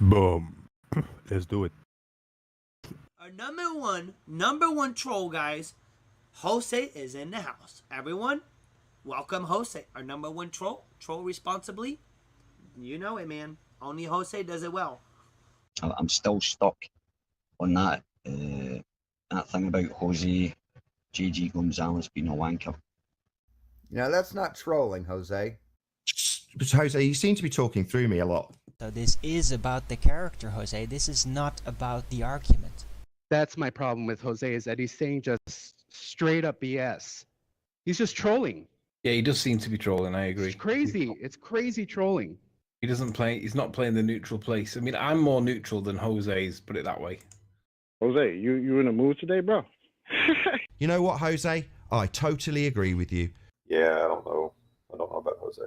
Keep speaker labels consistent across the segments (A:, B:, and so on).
A: Boom. Let's do it.
B: Our number one troll, guys. Jose is in the house. Everyone, welcome Jose, our number one troll. Troll responsibly. You know it, man. Only Jose does it well.
C: I'm still stuck on that thing about Jose JG Gonzalez being a wanker.
D: Now that's not trolling, Jose.
E: But Jose, you seem to be talking through me a lot.
F: So this is about the character, Jose. This is not about the argument.
G: That's my problem with Jose, is that he's saying just straight up BS. He's just trolling.
H: Yeah, he does seem to be trolling. I agree.
G: It's crazy. It's crazy trolling.
H: He's not playing the neutral place. I mean, I'm more neutral than Jose's, put it that way.
A: Jose, you in a mood today, bro?
E: You know what, Jose? I totally agree with you.
I: Yeah, I don't know about Jose.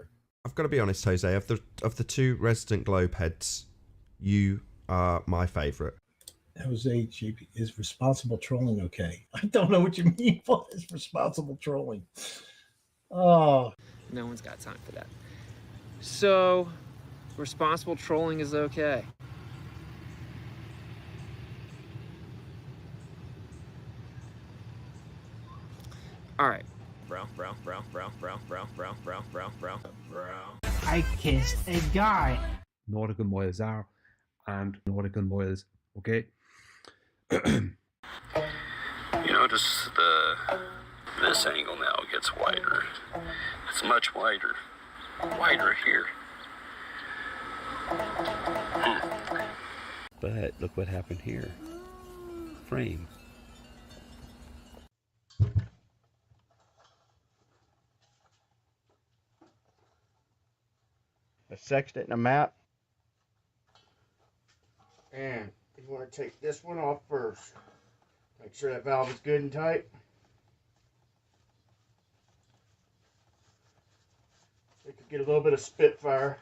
E: I've got to be honest, Jose. Of the two resident globe heads, you are my favourite.
J: Jose, JP, is responsible trolling okay? I don't know what you mean by is responsible trolling. Oh.
K: No one's got time for that. So, responsible trolling is okay. All right. Bro.
L: I kissed a guy.
M: Nautical miles are and nautical miles, okay?
N: You notice this angle now gets wider. It's much wider. Wider here.
O: But look what happened here. Frame.
D: A sextant and a map. And you want to take this one off first. Make sure that valve is good and tight. We could get a little bit of spitfire.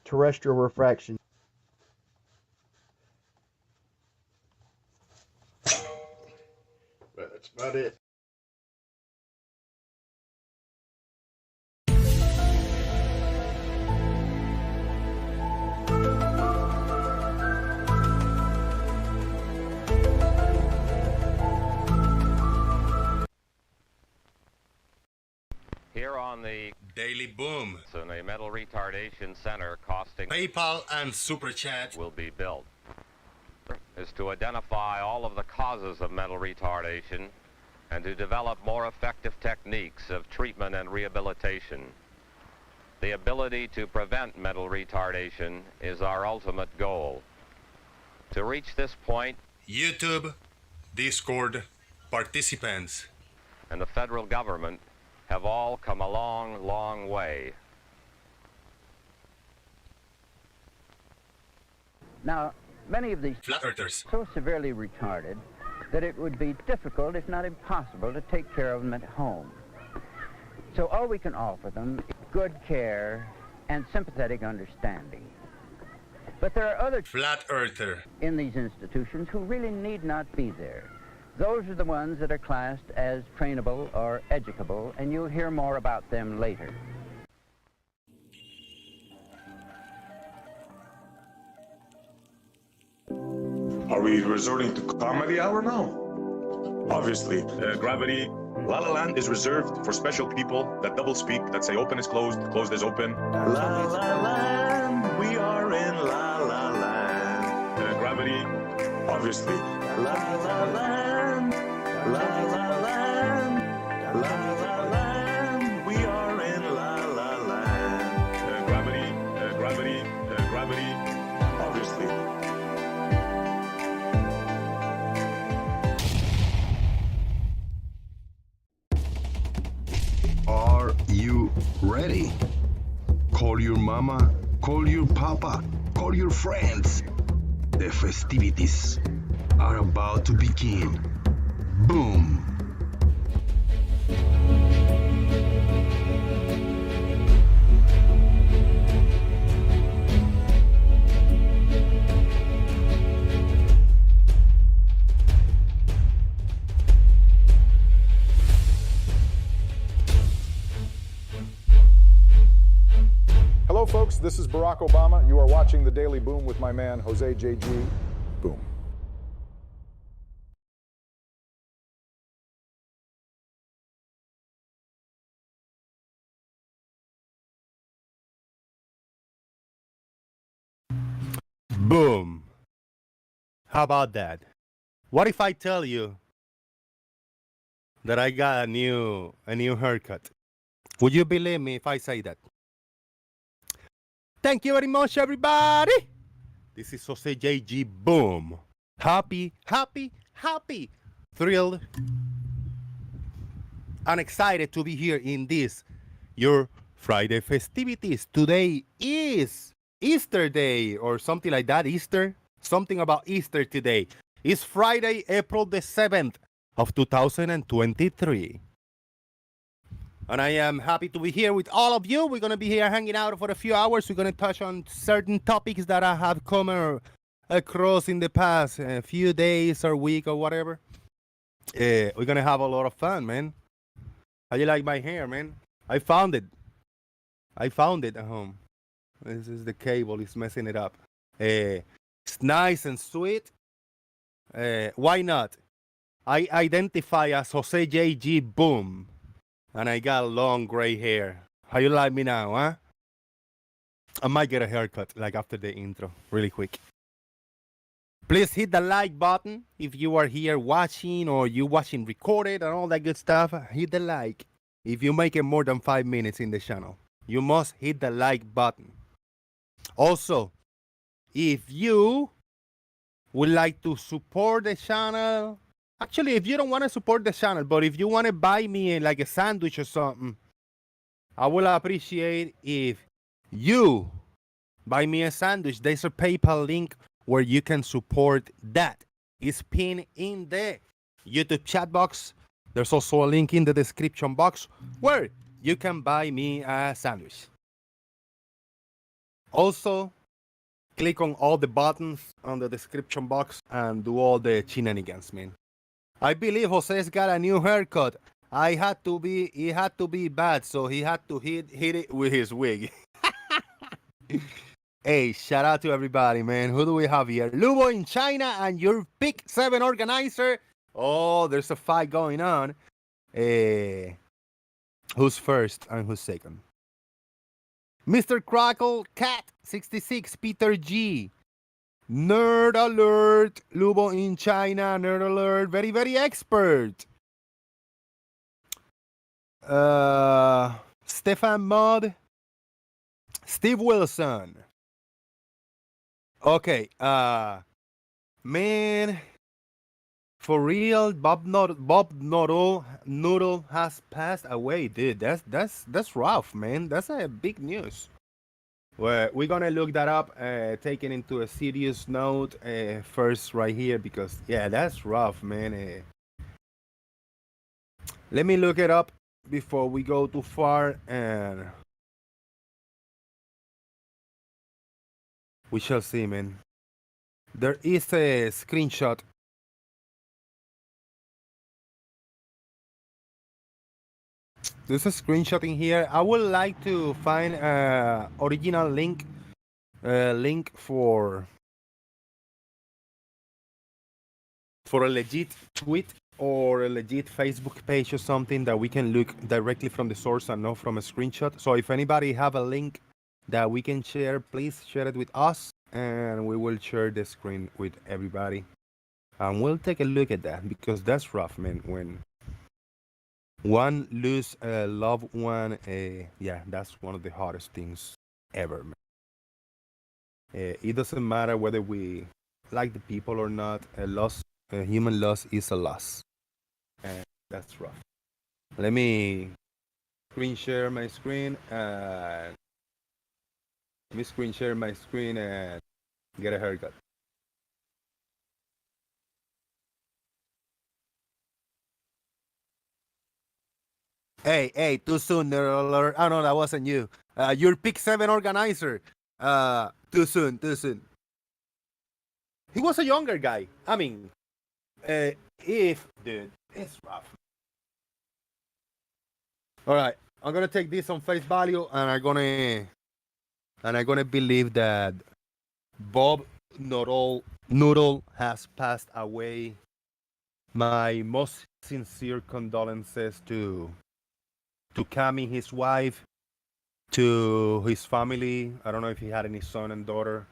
D: Terrestrial refraction. But that's about it.
P: Here on the
Q: Daily Boom,
P: in a metal retardation center costing
Q: PayPal and Super Chat
P: will be built, is to identify all of the causes of mental retardation and to develop more effective techniques of treatment and rehabilitation. The ability to prevent mental retardation is our ultimate goal. To reach this point,
Q: YouTube, Discord, participants,
P: and the federal government have all come a long, long way.
R: Now, many of these
Q: flat earthers
R: so severely retarded that it would be difficult, if not impossible, to take care of them at home. So all we can offer them is good care and sympathetic understanding. But there are other
Q: flat earther
R: in these institutions who really need not be there. Those are the ones that are classed as trainable or educable, and you'll hear more about them later.
I: Are we resorting to comedy hour now? Obviously, Gravity, La La Land is reserved for special people that double speak, that say open is closed, closed is open. La La Land, we are in La La Land. Gravity, obviously. La La Land, La La Land, La La Land, we are in La La Land. Gravity, obviously.
S: Are you ready? Call your mama, call your papa, call your friends. The festivities are about to begin. Boom!
T: This is Barack Obama. You are watching The Daily Boom with my man, Jose JG. Boom.
A: Boom. How about that? What if I tell you that I got a new haircut? Would you believe me if I say that? Thank you very much, everybody. This is Jose JG. Boom. Happy, happy, happy, thrilled, and excited to be here in this, your Friday festivities. Today is Easter Day or something like that. Easter? Something about Easter today. It's Friday, April the 7th of 2023. And I am happy to be here with all of you. We're going to be here hanging out for a few hours. We're going to touch on certain topics that I have come across in the past few days or week or whatever. We're going to have a lot of fun, man. How you like my hair, man? I found it. I found it at home. This is the cable. It's messing it up. It's nice and sweet. Why not? I identify as Jose JG Boom. And I got long gray hair. How you like me now, huh? I might get a haircut like after the intro, really quick. Please hit the like button if you are here watching or you watching recorded and all that good stuff. Hit the like. If you make it more than 5 minutes in the channel, you must hit the like button. Also, if you would like to support the channel, actually, if you don't want to support the channel, but if you want to buy me like a sandwich or something, I will appreciate if you buy me a sandwich. There's a PayPal link where you can support that. It's pinned in the YouTube chat box. There's also a link in the description box where you can buy me a sandwich. Also, click on all the buttons on the description box and do all the shenanigans, man. I believe Jose's got a new haircut. It had to be bad, so he had to hit it with his wig. Hey, shout out to everybody, man. Who do we have here? Lubo in China and your Pick 7 organizer. Oh, there's a fight going on. Who's first and who's second? Mr. Crackle Cat 66, Peter G. Nerd alert, Lubo in China, nerd alert, very, very expert. Stefan Mudd, Steve Wilson. Okay, man, for real, Bob Noodle has passed away, dude. That's rough, man. That's a big news. Well, we're gonna look that up, taking into a serious note first right here, because yeah, that's rough, man. Let me look it up before we go too far, and we shall see, man. There is a screenshot. There's a screenshot in here. I would like to find original link for a legit tweet or a legit Facebook page or something that we can look directly from the source and not from a screenshot. So if anybody have a link that we can share, please share it with us, and we will share the screen with everybody. And we'll take a look at that, because that's rough, man. When one lose a loved one, yeah, that's one of the hardest things ever, man. It doesn't matter whether we like the people or not. A human loss is a loss, and that's rough. Let me screen share my screen and get a haircut. Hey, too soon, nerd alert. Oh no, that wasn't you. Your Pick 7 organizer. Too soon. He was a younger guy. I mean, dude, it's rough. All right, I'm gonna take this on face value, and I'm gonna and I'm gonna believe that Bob Noodle has passed away. My most sincere condolences to Cami, his wife, to his family. I don't know if he had any son and daughter.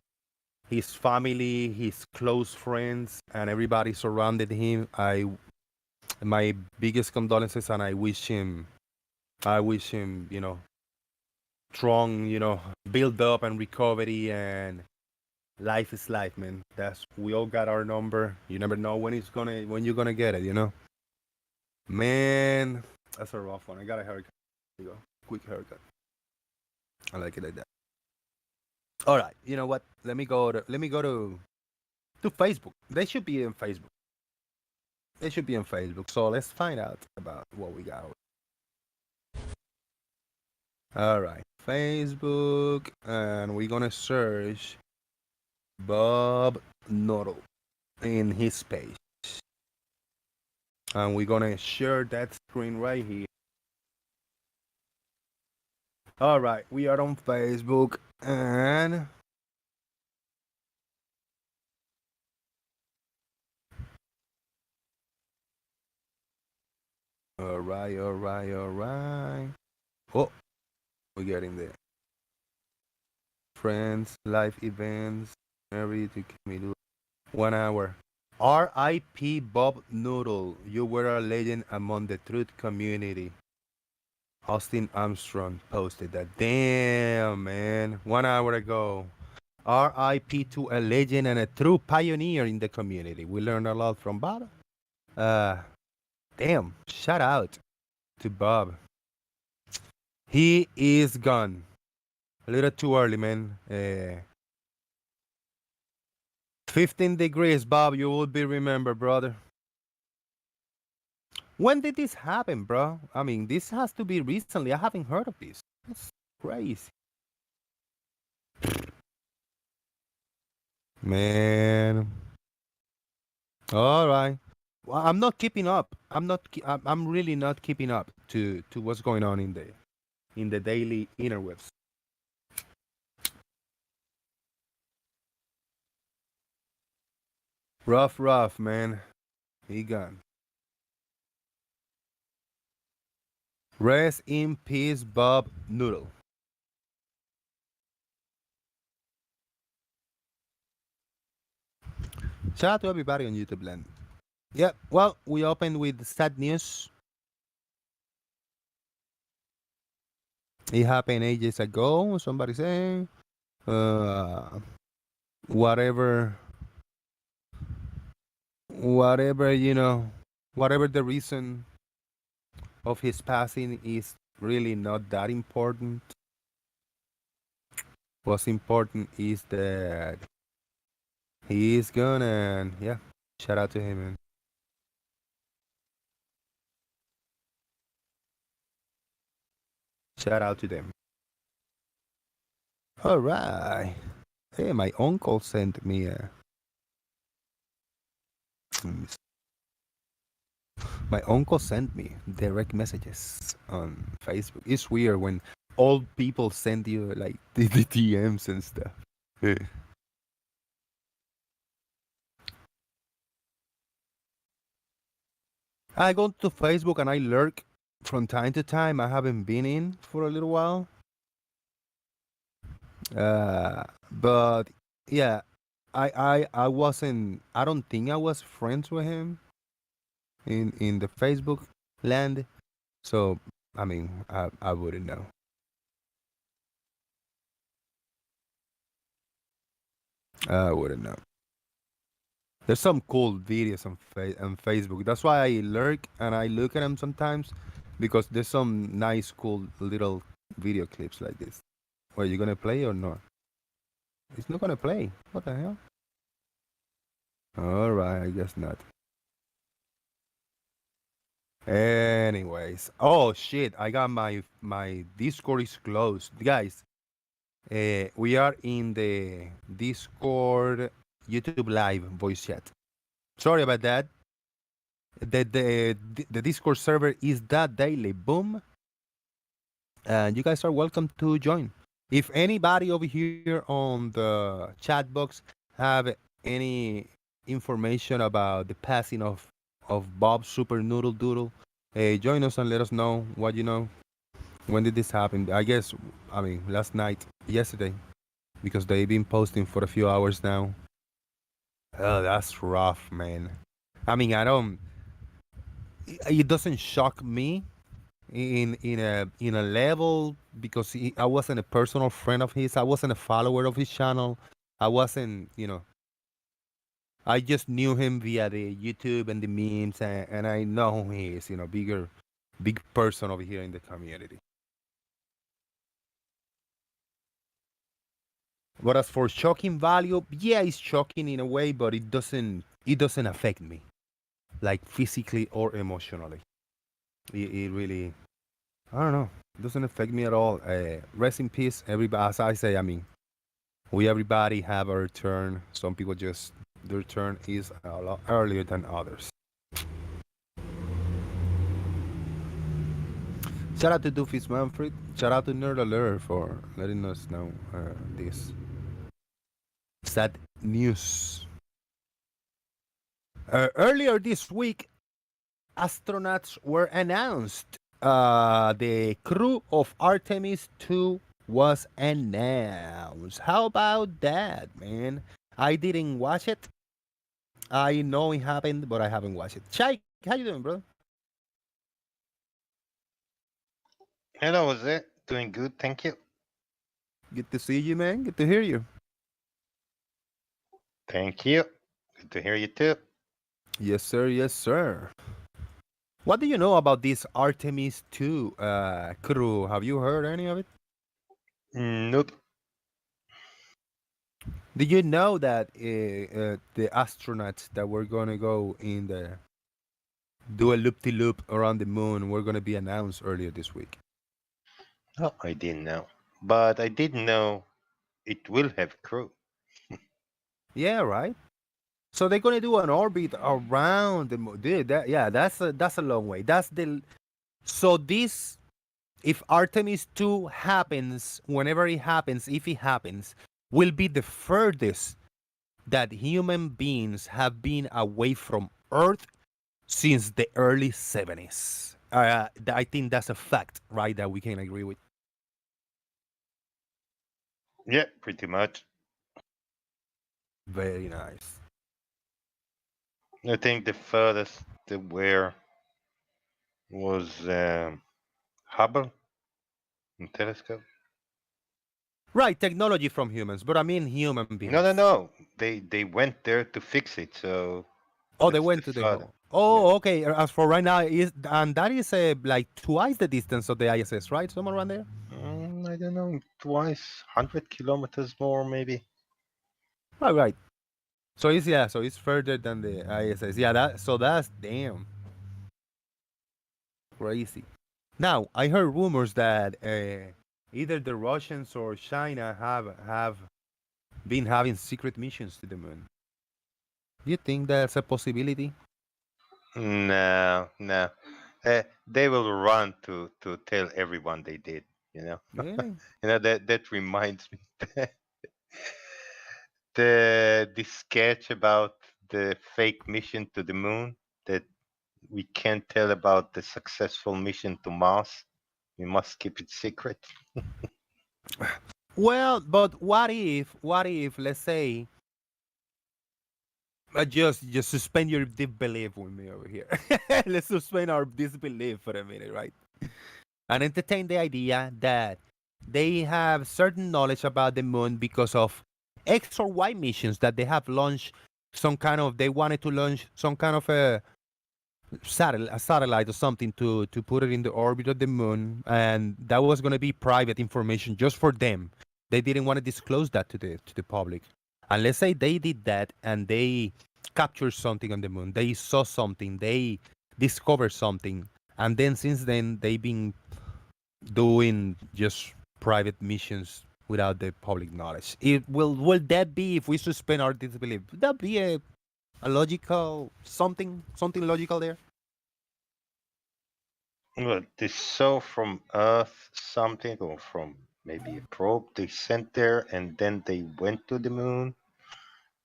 A: His family, his close friends, and everybody surrounded him. My biggest condolences, and I wish him, strong, build up and recovery, and life is life, man. We all got our number. You never know when you're gonna get it. Man, that's a rough one. I got a haircut. Here you go, quick haircut. I like it like that. All right, you know what? Let me go to Facebook. They should be in Facebook. They should be on Facebook. So let's find out about what we got. All right, Facebook, and we're gonna search Bob Noodle in his page, and we're gonna share that screen right here. All right, we are on Facebook, and all right. Oh, we're getting there. Friends, live events, every to me do 1 hour. R.I.P. Bob Noodle. You were a legend among the truth community. Austin Armstrong posted that. Damn, man. 1 hour ago. R.I.P. to a legend and a true pioneer in the community. We learned a lot from Bob. Damn. Shout out to Bob. He is gone. A little too early, man. 15 degrees, Bob. You will be remembered, brother. When did this happen, bro? I mean, this has to be recently. I haven't heard of this. That's crazy. Man. All right. Well, I'm not keeping up. I'm really not keeping up to what's going on in the daily interwebs. Rough, man. He gone. Rest in peace, Bob Noodle. Shout out to everybody on YouTube land. Yeah, well, we opened with sad news. It happened ages ago, somebody saying. Whatever, whatever the reason of his passing is really not that important. What's important is that he is gone, and yeah, shout out to him, man. Shout out to them. All right. Hey, my uncle sent me a. My uncle sent me direct messages on Facebook. It's weird when old people send you like the DMs and stuff. I go to Facebook and I lurk from time to time. I haven't been in for a little while. But yeah, I wasn't. I don't think I was friends with him in the Facebook land. So I mean, I wouldn't know. I wouldn't know. There's some cool videos on Facebook. That's why I lurk and I look at them sometimes, because there's some nice, cool little video clips like this. Are you gonna play or not? It's not gonna play. What the hell? All right, I guess not. Anyways, oh shit! I got my Discord is closed, guys. We are in the Discord YouTube live voice chat. Sorry about that. The Discord server is that daily boom, and you guys are welcome to join. If anybody over here on the chat box have any information about the passing of Bob Super Noodle Doodle, join us and let us know what you know. When did this happen? I guess, I mean, last night, yesterday, because they've been posting for a few hours now. Oh, that's rough, man. I mean, I don't. It doesn't shock me in a level because I wasn't a personal friend of his. I wasn't a follower of his channel. I wasn't, I just knew him via the YouTube and the memes, and I know who he is. Big person over here in the community. But as for shocking value, yeah, it's shocking in a way, but it doesn't affect me, like physically or emotionally. It really, I don't know, it doesn't affect me at all. Rest in peace, everybody. As I say, I mean, we everybody have our turn. Some people just their turn is a lot earlier than others. Shout out to Doofus Manfred. Shout out to Nerd Alert for letting us know this sad news. Earlier this week, astronauts were announced. The crew of Artemis 2 was announced. How about that, man? I didn't watch it. I know it happened, but I haven't watched it. Chai, how you doing, bro?
U: Hello, Jose. Doing good, thank you.
A: Good to see you, man. Good to hear you.
U: Thank you. Good to hear you too.
A: Yes, sir. Yes, sir. What do you know about this Artemis 2 crew? Have you heard any of it?
U: Nope.
A: Did you know that the astronauts that were gonna go in the do a loop-de-loop around the moon were gonna be announced earlier this week?
U: Oh, I didn't know. But I did know it will have crew.
A: Yeah, right. So they're gonna do an orbit around the moon. Dude, that's a long way. So this, if Artemis 2 happens, whenever it happens, if it happens, will be the furthest that human beings have been away from Earth since the early 70s. I think that's a fact, right? That we can agree with.
U: Yeah, pretty much.
A: Very nice.
U: I think the furthest they were was Hubble telescope.
A: Right, technology from humans, but I mean human beings.
U: No. They went there to fix it, so.
A: Oh, they
U: That's
A: went
U: the
A: to the
U: further.
A: hole. Oh, okay. As for right now, that is like twice the distance of the ISS, right? Somewhere around there.
U: I don't know, twice, 100 kilometers more, maybe.
A: Right, right. So it's further than the ISS. Yeah, that's damn crazy. Now I heard rumors that either the Russians or China have been having secret missions to the moon. Do you think that's a possibility?
U: No. They will run to tell everyone they did. You know.
A: Really?
U: That reminds me the sketch about the fake mission to the moon that we can't tell about the successful mission to Mars. We must keep it secret.
A: Well, but what if let's say just suspend your disbelief with me over here. Let's suspend our disbelief for a minute, right? And entertain the idea that they have certain knowledge about the moon because of X or Y missions that they have launched. They wanted to launch some kind of a satellite or something to put it in the orbit of the moon, and that was going to be private information just for them. They didn't want to disclose that to the public. And let's say they did that and they captured something on the moon, they saw something, they discovered something, and then since then they've been doing just private missions without the public knowledge. It will that be, if we suspend our disbelief, would that be a logical something logical there?
U: Well, they saw from Earth something, or from maybe a probe they sent there, and then they went to the moon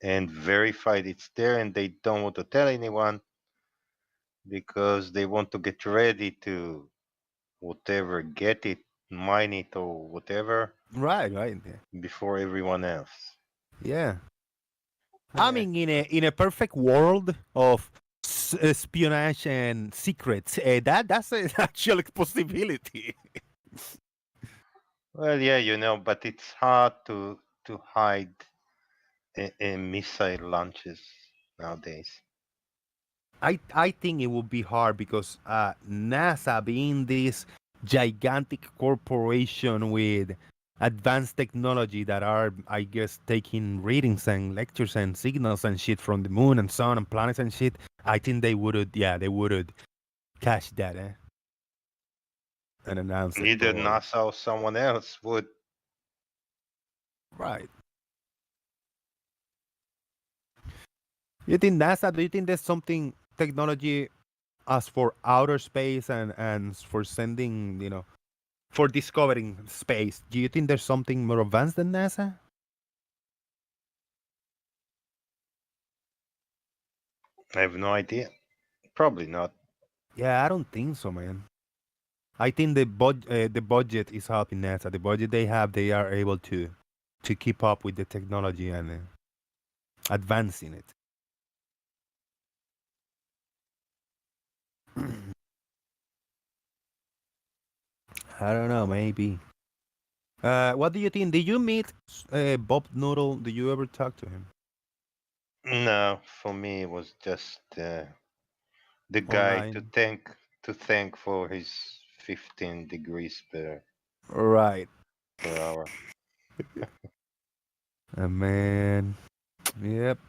U: and verified it's there, and they don't want to tell anyone because they want to get ready to whatever, get it, mine it, or whatever
A: Right, right.
U: before everyone else.
A: Yeah. I mean, in a perfect world of espionage and secrets, that's an actual possibility.
U: Well, yeah, but it's hard to hide missile launches nowadays.
A: I think it would be hard because NASA being this gigantic corporation with advanced technology that are, I guess, taking readings and lectures and signals and shit from the moon and sun and planets and shit, I think they would, they would catch that, and announce it.
U: Either
A: probably.
U: NASA or someone else would.
A: Right. You think NASA? Do you think there's something technology as for outer space and for sending, for discovering space? Do you think there's something more advanced than NASA?
U: I have no idea. Probably not.
A: Yeah, I don't think so, man. I think the budget is helping NASA. The budget they have, they are able to keep up with the technology and advancing it. I don't know, maybe. What do you think? Did you meet Bob Noodle? Did you ever talk to him?
U: No, for me it was just the guy
A: Online.
U: to thank for his 15 degrees per
A: Right.
U: hour.
A: Man. Yep.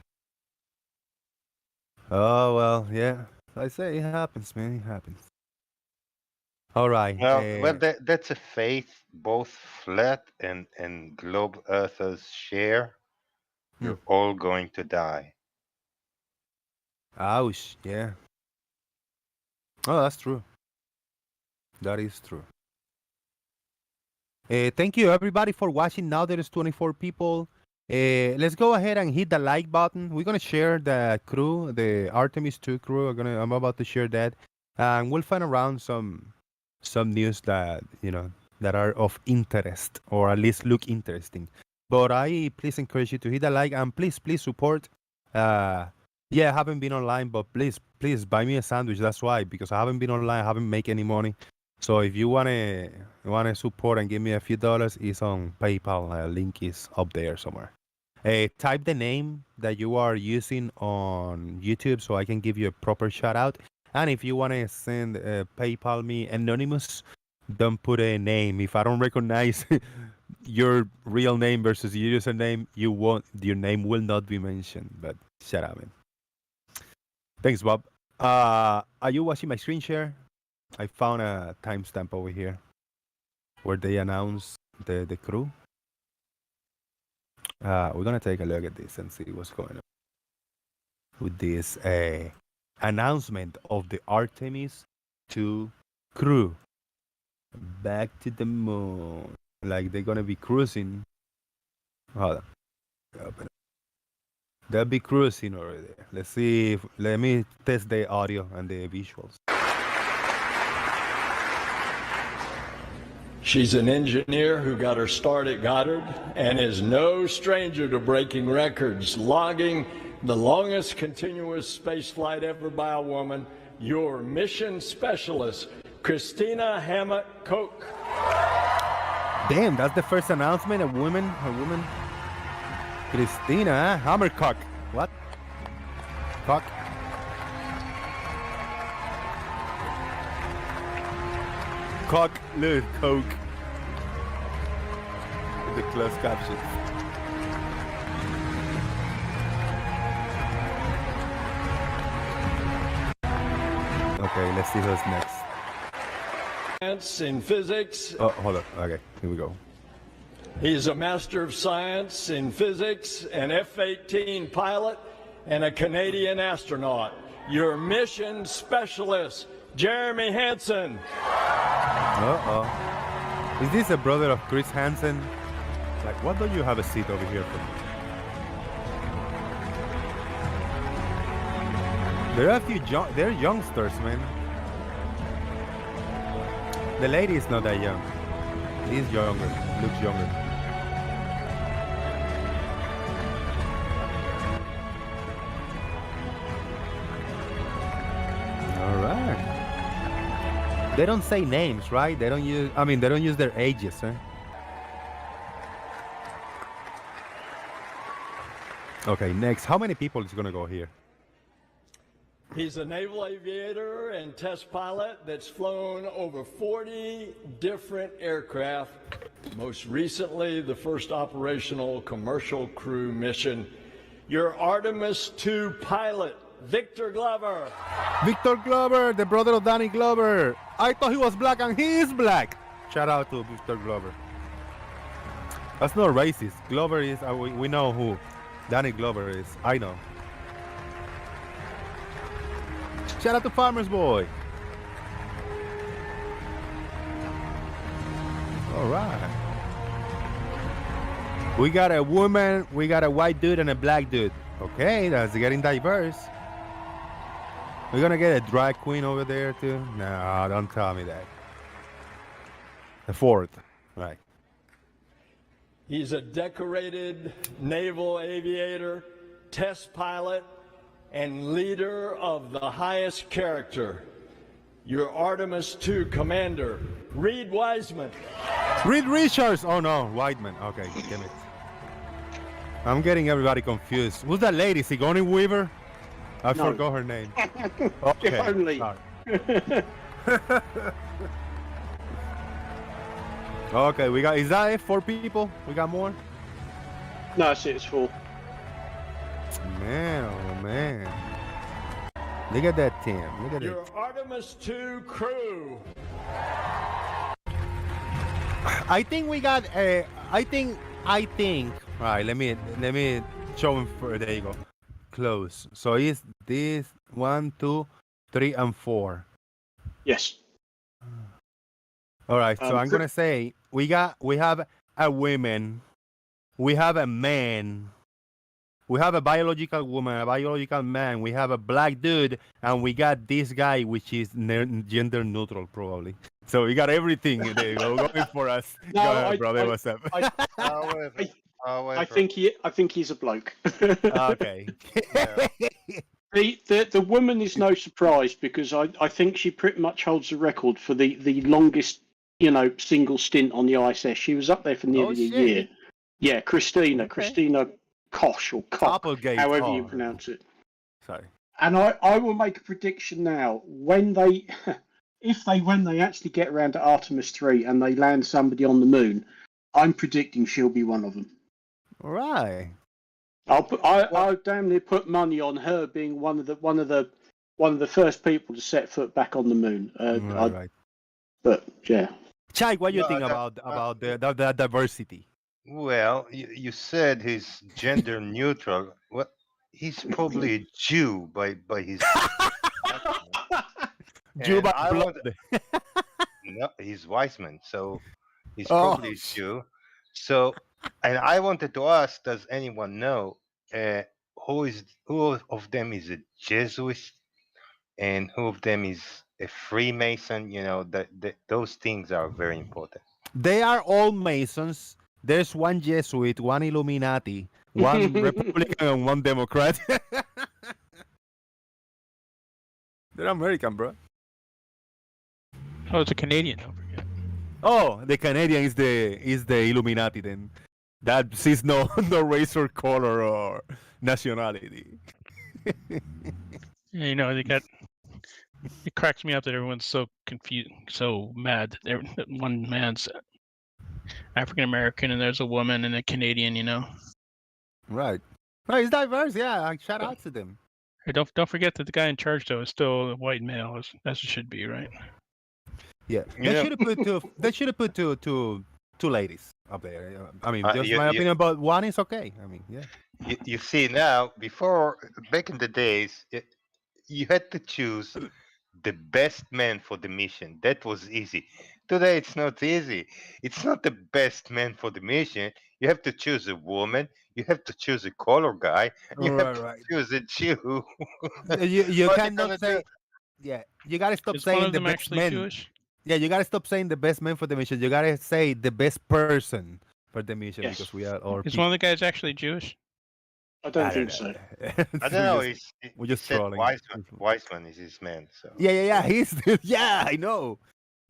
A: Oh well, yeah. I say it happens, man. It happens. All right.
U: Well, that's a faith both flat and globe earthers share. You're all going to die.
A: Ouch. Yeah. Oh, that's true. That is true. Thank you everybody for watching. Now there is 24 people. Let's go ahead and hit the like button. We're gonna share the crew, the Artemis 2 crew. I'm about to share that, and we'll find around some news that that are of interest or at least look interesting. But I please encourage you to hit the like and please support. Yeah, I haven't been online, but please buy me a sandwich. That's why, because I haven't been online, I haven't made any money. So if you wanna support and give me a few dollars, it's on PayPal. Link is up there somewhere. Type the name that you are using on YouTube so I can give you a proper shout out. And if you wanna send PayPal me anonymous, don't put a name. If I don't recognize your real name versus your username, your name will not be mentioned. But shut up, man. Thanks, Bob. Are you watching my screen share? I found a timestamp over here where they announce the crew. We're gonna take a look at this and see what's going on with this announcement of the Artemis 2 crew back to the moon. Like they're gonna be cruising. Hold on. Open it. They'll be cruising over there. Let's see. Let me test the audio and the visuals.
B: She's an engineer who got her start at Goddard and is no stranger to breaking records, logging the longest continuous space flight ever by a woman, your mission specialist, Christina Hammett-Koch.
A: Damn, that's the first announcement. A woman. Christina Hammercock. What? Cock. Cock, little Coke. The closed captions. Okay, let's see who's next.
B: Science in physics.
A: Oh, hold on. Okay, here we go.
B: He is a Master of Science in Physics, an F-18 pilot, and a Canadian astronaut. Your mission specialist, Jeremy Hansen.
A: Uh-oh. Is this a brother of Chris Hansen? Like, why don't you have a seat over here for me? There are a few they're youngsters, man. The lady is not that young. He's younger, looks younger. All right. They don't say names, right? They don't use. I mean, they don't use their ages, huh? Okay, next. How many people is gonna go here?
B: He's a naval aviator and test pilot that's flown over 40 different aircraft. Most recently, the first operational commercial crew mission. Your Artemis II pilot, Victor Glover.
A: Victor Glover, the brother of Danny Glover. I thought he was black and he is black. Shout out to Victor Glover. That's not racist. Glover is, we know who Danny Glover is. I know. Shout out to Farmer's Boy. All right. We got a woman, we got a white dude and a black dude. Okay, that's getting diverse. We're gonna get a drag queen over there too? No, don't tell me that. The fourth, right.
B: He's a decorated naval aviator, test pilot, and leader of the highest character. Your Artemis II commander, Reed Wiseman.
A: Reed Richards! Oh no, Whiteman. Okay, damn it. I'm getting everybody confused. Who's that lady? Sigourney Weaver? I
C: No.
A: forgot her name.
C: If only.
A: Sorry. Okay, we got, is that it? 4 people? We got more?
C: No, that's it. It's 4.
A: Man, oh man. Look at that team. Look at
B: Your
A: it.
B: Artemis II crew.
A: I think we got a. I think. All right, let me show him. There you go. Close. So is this 1, 2, 3, and 4.
C: Yes.
A: All right. So I'm gonna say we have a woman, we have a man, we have a biological woman, a biological man, we have a black dude, and we got this guy, which is gender neutral, probably. So we got everything there. Going for us.
C: No,
A: Go ahead, brother. What's up?
C: I think he's a bloke.
A: Okay.
C: The woman is no surprise because I think she pretty much holds the record for the longest, single stint on the ISS. She was up there for nearly a year. Yeah, Christina Koch or Koch,
A: Applegate,
C: however you pronounce it.
A: Sorry.
C: And I will make a prediction now. When they actually get around to Artemis 3 and they land somebody on the moon, I'm predicting she'll be one of them.
A: All right.
C: I'll damn near put money on her being one of the first people to set foot back on the moon.
A: Right.
C: But yeah.
A: Chai, what do you think
U: No,
A: about the diversity?
U: Well, you said he's gender neutral. Well, he's probably a Jew by his.
A: Jew by
U: I
A: blood.
U: No, he's Weissman, so he's
A: Oh,
U: probably a Jew. So, and I wanted to ask: does anyone know who of them is a Jesuit and who of them is a Freemason? Those things are very important.
A: They are all Masons. There's one Jesuit, one Illuminati, one Republican, and one Democrat. They're American, bro.
V: Oh, it's a Canadian. Don't forget.
A: Oh, the Canadian is the Illuminati. Then that sees no race or color or nationality.
V: Yeah, they got. It cracks me up that everyone's so confused, so mad that one man's African American and there's a woman and a Canadian.
A: Right. No, it's diverse. Yeah, shout out to them.
V: Hey, don't forget that the guy in charge though is still a white male, as it should be, right?
A: Yeah, they should have put two ladies up there. I mean, just my opinion, but one is okay. I mean, yeah.
U: You see now, back in the days, you had to choose the best man for the mission. That was easy. Today it's not easy. It's not the best man for the mission. You have to choose a woman. You have to choose a color guy. You have
A: Right,
U: to
A: right.
U: choose a Jew.
A: You
U: What you
A: cannot
U: gonna do?
A: say. Yeah, you gotta stop
V: Is one
A: saying
V: of
A: the
V: them
A: best
V: actually
A: man.
V: Jewish?
A: Yeah, you gotta stop saying the best man for the mission. You gotta say the best person for the mission
C: Yes.
A: because we are all
V: Is
A: people.
V: one of the guys actually Jewish?
C: I don't
A: I don't
C: think
A: know.
C: so.
U: I don't know.
A: We're
U: He
A: just
U: said
A: trolling.
U: Wiseman. Wiseman is his man. So
A: Yeah. He's yeah, I know.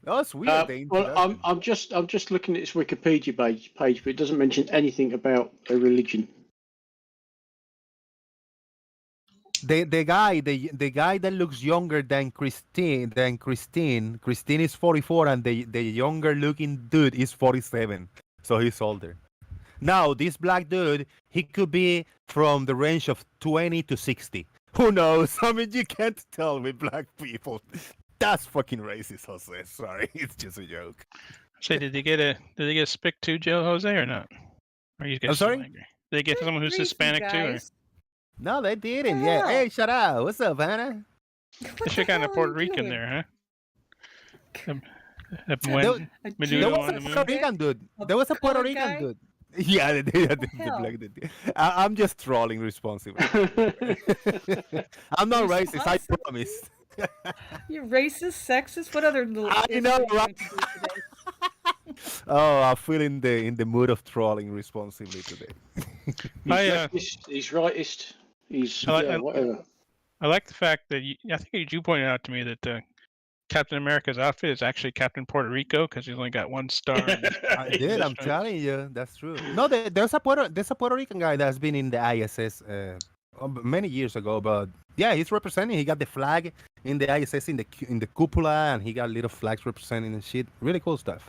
A: That's weird. The
C: Well,
A: introduction.
C: I'm just looking at its Wikipedia page, but it doesn't mention anything about a religion.
A: The guy that looks younger than Christine is 44 and the younger looking dude is 47, so he's older. Now this black dude, he could be from the range of 20 to 60. Who knows? I mean, you can't tell with black people. That's fucking racist, Jose. Sorry, it's just a joke.
V: Say, did they get a spick too, Joe Jose, or not? Or you guys
A: I'm
V: still
A: sorry?
V: angry? Did they get someone who's
F: grief, you
V: Hispanic too, or
F: guys.
A: No, they didn't.
F: the
A: Yeah.
F: hell?
A: Hey, shut up. What's up, Hannah?
V: they should have gotten a
F: hell are
V: Puerto
F: you
V: Rican
F: doing?
V: there, huh? There
F: A
A: There
F: Jew,
A: was
V: on
A: a
V: the
A: Puerto
V: moon.
A: Rican dude.
F: a
A: There was a Puerto
F: colored
A: Rican
F: guy?
A: dude. Yeah, the
F: hell?
A: black dude. I'm just trolling responsibly. I'm not racist. I
F: Responsible?
A: promise.
F: You racist, sexist? What other little
A: I
F: shit
A: know,
F: are you
A: right?
F: going to do today?
A: Oh, I feel in the mood of trolling responsibly today.
C: He's
V: I,
C: leftist, he's rightist, he's
V: I
C: whatever.
V: like the fact that I think you pointed out to me that Captain America's outfit is actually Captain Puerto Rico because he's only got one star.
A: I did. I'm telling you, that's true. No, there's a Puerto Rican guy that's been in the ISS many years ago, but yeah, he's representing. He got the flag in the ISS in the cupola, and he got little flags representing and shit. Really cool stuff.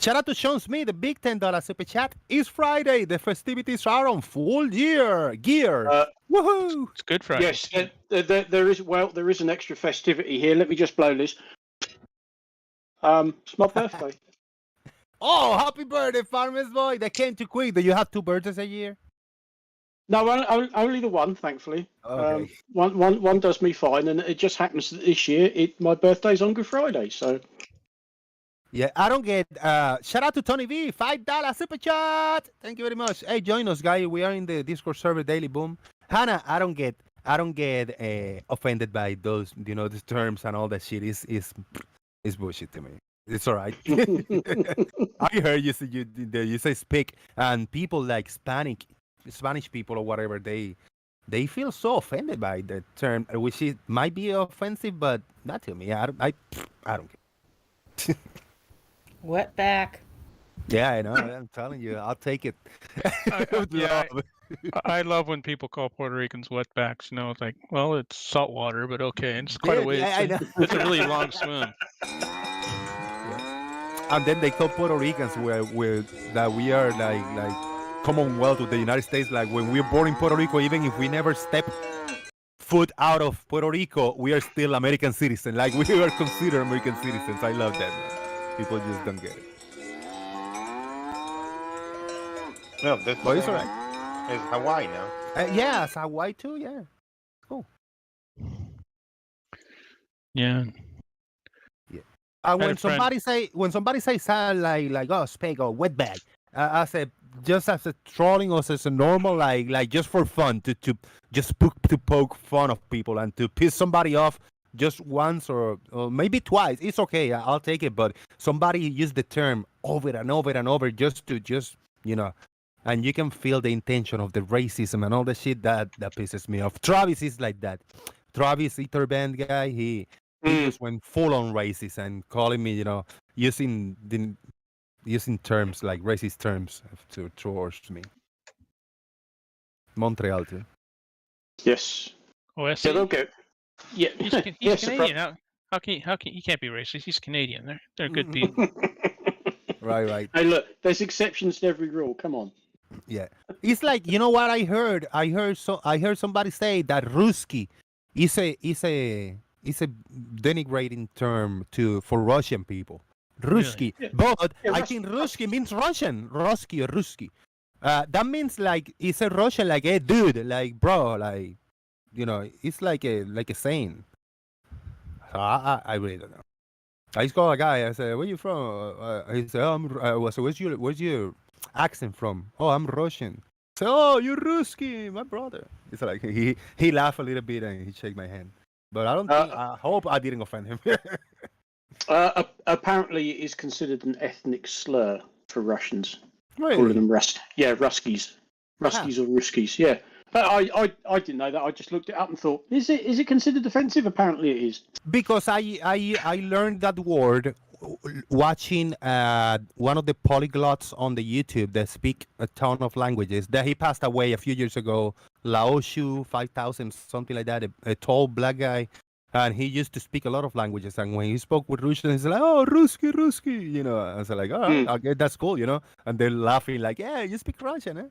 A: Shout out to Sean Smith, the big $10 super chat. It's Friday. The festivities are on full gear. Woohoo!
V: It's Good Friday.
C: Yes, there is an extra festivity here. Let me just blow this. It's my birthday.
A: Oh, happy birthday, Farmers Boy. That came too quick. Do you have two birthdays a year?
C: No, only the one, thankfully.
A: Okay.
C: One does me fine, and it just happens that this year my birthday's on Good Friday, so.
A: Yeah, I don't get. Shout out to Tony V, $5 super chat. Thank you very much. Hey, join us, guys. We are in the Discord server, Daily Boom. Hannah, I don't get offended by those, these terms and all that shit. Is bullshit to me. It's all right. I heard you say speak, and people like Spanish people or whatever, they feel so offended by the term, which might be offensive, but not to me. I don't care.
F: Wetback.
A: Yeah, I know. I'm telling you, I'll take it.
V: I love when people call Puerto Ricans wetbacks. It's like, well, it's salt water, but okay. And it's quite a
A: Yeah,
V: way.
A: yeah, I know.
V: It's a really long swim.
A: And then they call Puerto Ricans where that we are like Commonwealth with the United States. Like when we're born in Puerto Rico, even if we never step foot out of Puerto Rico, we are still American citizens. Like we are considered American citizens. I love that, man. People just don't get it.
U: no, that's
A: But it's all right.
U: It's Hawaii now.
A: Yeah, it's Hawaii too. Yeah, cool.
V: Yeah.
A: When somebody say like oh spag or wetbag, I said just as a trolling or as a normal like just for fun to poke fun of people and to piss somebody off just once or maybe twice. It's okay. I'll take it. But somebody use the term over and over and over just and you can feel the intention of the racism and all the shit that pisses me off. Travis is like that. Travis Band guy, he just went full on racist and calling me, using terms like racist terms towards me. Montreal too.
C: Yes.
V: Oh, I
C: Yeah, they'll go. Yeah.
V: He's
C: Yes,
V: Canadian. How can he can't be racist? He's Canadian. They're good people.
A: Right.
C: Hey, look, there's exceptions to every rule. Come on.
A: Yeah, it's like what I heard. I heard somebody say that Ruski is a denigrating term for Russian people. Ruski,
V: Really?
A: but I think Ruski means Russian. Ruski. That means like it's a Russian, like hey dude, like bro, like it's like a saying. So I really don't know. I just called a guy. I said, "Where you from?" He said, "Oh, so where's your accent from?" "Oh, I'm Russian." So, "Oh, you're Ruski, my brother." It's like he laughed a little bit and he shook my hand. But I don't think. I hope I didn't offend him.
C: Apparently, it is considered an ethnic slur for Russians.
A: Really?
C: Calling them Ruskies, Ruskies or Ruskies. Yeah, but I didn't know that. I just looked it up and thought, is it considered offensive? Apparently, it is.
A: Because I learned that word watching one of the polyglots on the YouTube that speak a ton of languages. That he passed away a few years ago. Laoshu 5000, something like that. A tall black guy, and he used to speak a lot of languages. And when he spoke with Russian, he's like, "Oh, Ruski," you know. I was like, "Oh, okay, that's cool," you know. And they're laughing like, "Yeah, you speak Russian, eh?"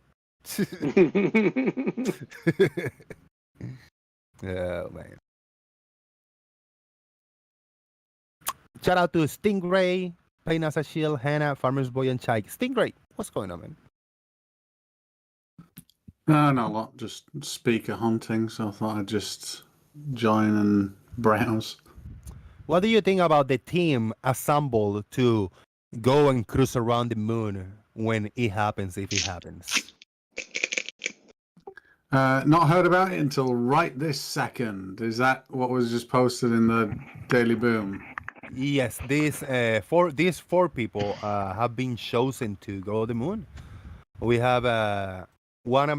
A: Oh man. Shout out to Stingray, Pain as a Shield, Hannah, Farmer's Boy, and Chike. Stingray, what's going on, man?
G: Not a lot, just speaker hunting, so I thought I'd just join and browse.
A: What do you think about the team assembled to go and cruise around the moon when it happens, if it happens?
G: Not heard about it until right this second. Is that what was just posted in the Daily Boom?
A: Yes, these four people have been chosen to go to the moon. We have one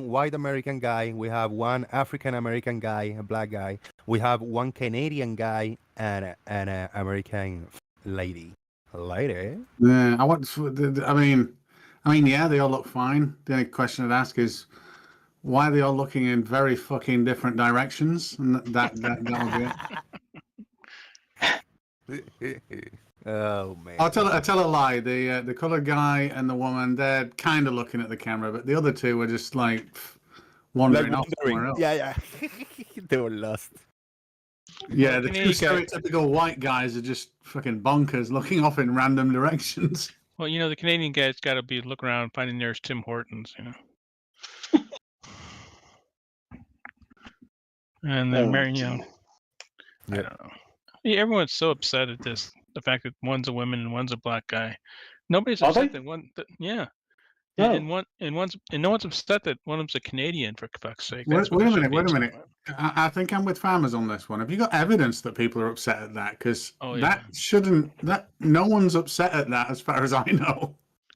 A: white American guy. We have one African American guy, a black guy. We have one Canadian guy and an American lady. Lady.
G: Yeah, I mean, yeah, they all look fine. The only question I'd ask is, why are they all looking in very fucking different directions? And that'll be it.
A: Oh man!
G: I tell a lie. The colored guy and the woman, they're kind of looking at the camera, but the other two were just like wandering off somewhere else.
A: Yeah. They were lost.
G: Yeah, the two stereotypical white guys are just fucking bonkers, looking off in random directions.
V: Well, you know, the Canadian guy's got to be looking around and finding there's Tim Hortons, you know. And then I don't know. Yeah, everyone's so upset at this. The fact that one's a woman and one's a black guy. Nobody's upset that one. Yeah.
G: No.
V: And no one's upset that one of them's a Canadian, for fuck's sake.
G: Wait a minute. I think I'm with Farmers on this one. Have you got evidence that people are upset at that? Because no one's upset at that as far as I know.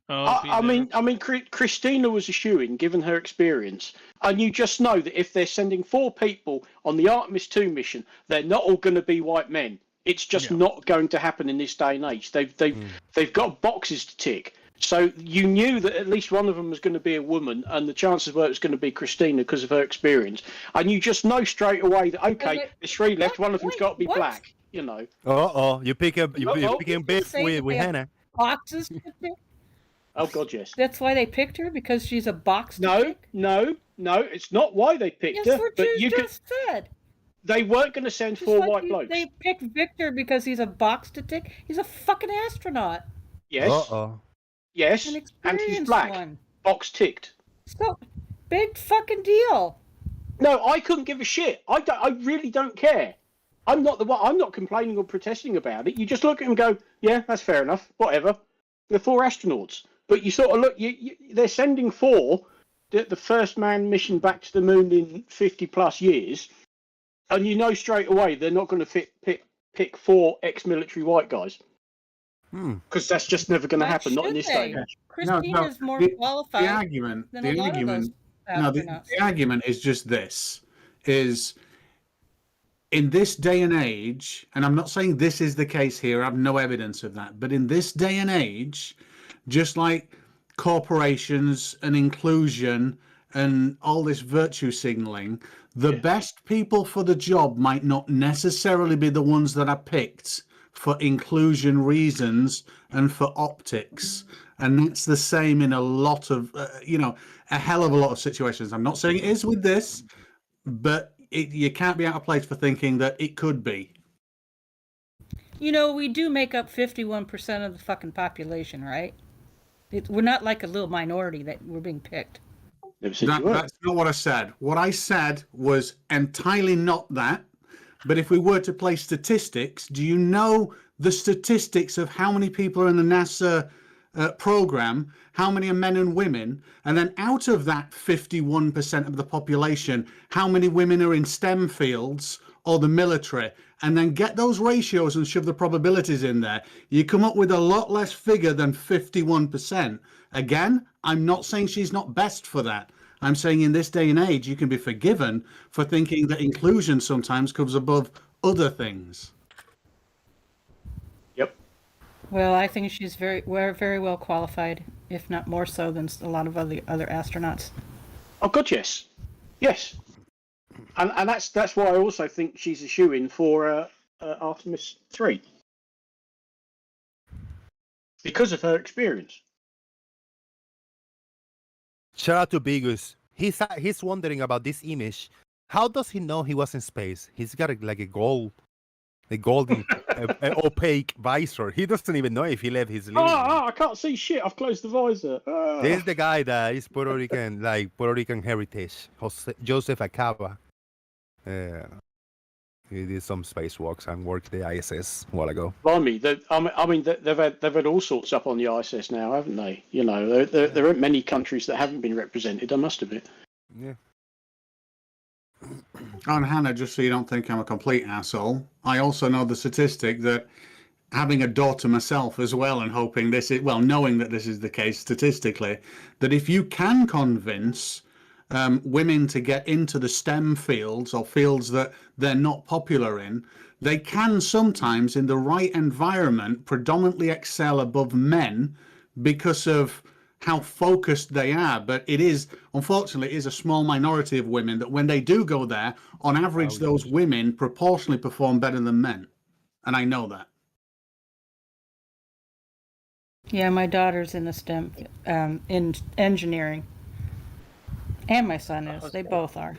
C: I mean, Christina was a shoo-in, given her experience, and you just know that if they're sending 4 people on the Artemis 2 mission, they're not all going to be white men. It's just not going to happen in this day and age. They've got boxes to tick. So you knew that at least one of them was going to be a woman, and the chances were it was going to be Christina because of her experience. And you just know straight away that there's 3 left. One of them's got to be black. You know.
A: You picking beef with Hannah.
F: Boxes to tick?
C: Oh God, yes.
F: That's why they picked her, because she's a box to tick?
C: No. It's not why they picked her.
F: What you just said.
C: They weren't going to send 4 white blokes.
F: They picked Victor because he's a box to tick. He's a fucking astronaut.
C: Yes. Yes, and he's black. Box ticked.
F: So, big fucking deal.
C: No, I couldn't give a shit. I really don't care. I'm not the one. I'm not complaining or protesting about it. You just look at him and go, yeah, that's fair enough. Whatever. They're 4 astronauts. But you sort of look. They're sending 4. The first manned mission back to the moon in 50+ years, and you know straight away they're not going to pick 4 ex-military white guys. Because that's just never going to happen. Not in this day.
F: Christina's more qualified.
G: The argument is just this: is in this day and age, and I'm not saying this is the case here. I have no evidence of that, but in this day and age, just like corporations and inclusion and all this virtue signaling, the best people for the job might not necessarily be the ones that are picked for inclusion reasons and for optics. And that's the same in a lot of, a hell of a lot of situations. I'm not saying it is with this, but you can't be out of place for thinking that it could be.
F: You know, we do make up 51% of the fucking population, right? We're not like a little minority that we're being picked.
G: That's not what I said. What I said was entirely not that. But if we were to play statistics, do you know the statistics of how many people are in the NASA program, how many are men and women, and then out of that 51% of the population, how many women are in STEM fields or the military, and then get those ratios and shove the probabilities in there, you come up with a lot less figure than 51%. Again, I'm not saying she's not best for that. I'm saying in this day and age, you can be forgiven for thinking that inclusion sometimes comes above other things.
C: Yep.
F: Well, I think she's very well qualified, if not more so than a lot of other astronauts.
C: Oh God, yes, yes, and that's why I also think she's a shoo-in for Artemis 3 because of her experience.
A: Shout out to Bigus. He's wondering about this image. How does he know he was in space? He's got like a golden opaque visor. He doesn't even know if he left his living room.
C: I can't see shit. I've closed the visor.
A: This is the guy that is Puerto Rican, like Puerto Rican heritage. Joseph Acaba. He did some spacewalks and worked the ISS a while ago.
C: Blimey, they've had all sorts up on the ISS now, haven't they? You know, there aren't many countries that haven't been represented. I must admit.
A: Yeah.
G: And Hannah, just so you don't think I'm a complete asshole, I also know the statistic that having a daughter myself as well, and hoping this is, well, knowing that this is the case statistically, that if you can convince women to get into the STEM fields or fields that they're not popular in, they can sometimes, in the right environment, predominantly excel above men because of how focused they are. But it is, unfortunately, a small minority of women that when they do go there, on average, those women proportionally perform better than men. And I know that.
F: Yeah, my daughter's in the STEM, in engineering. And my son is. They both are.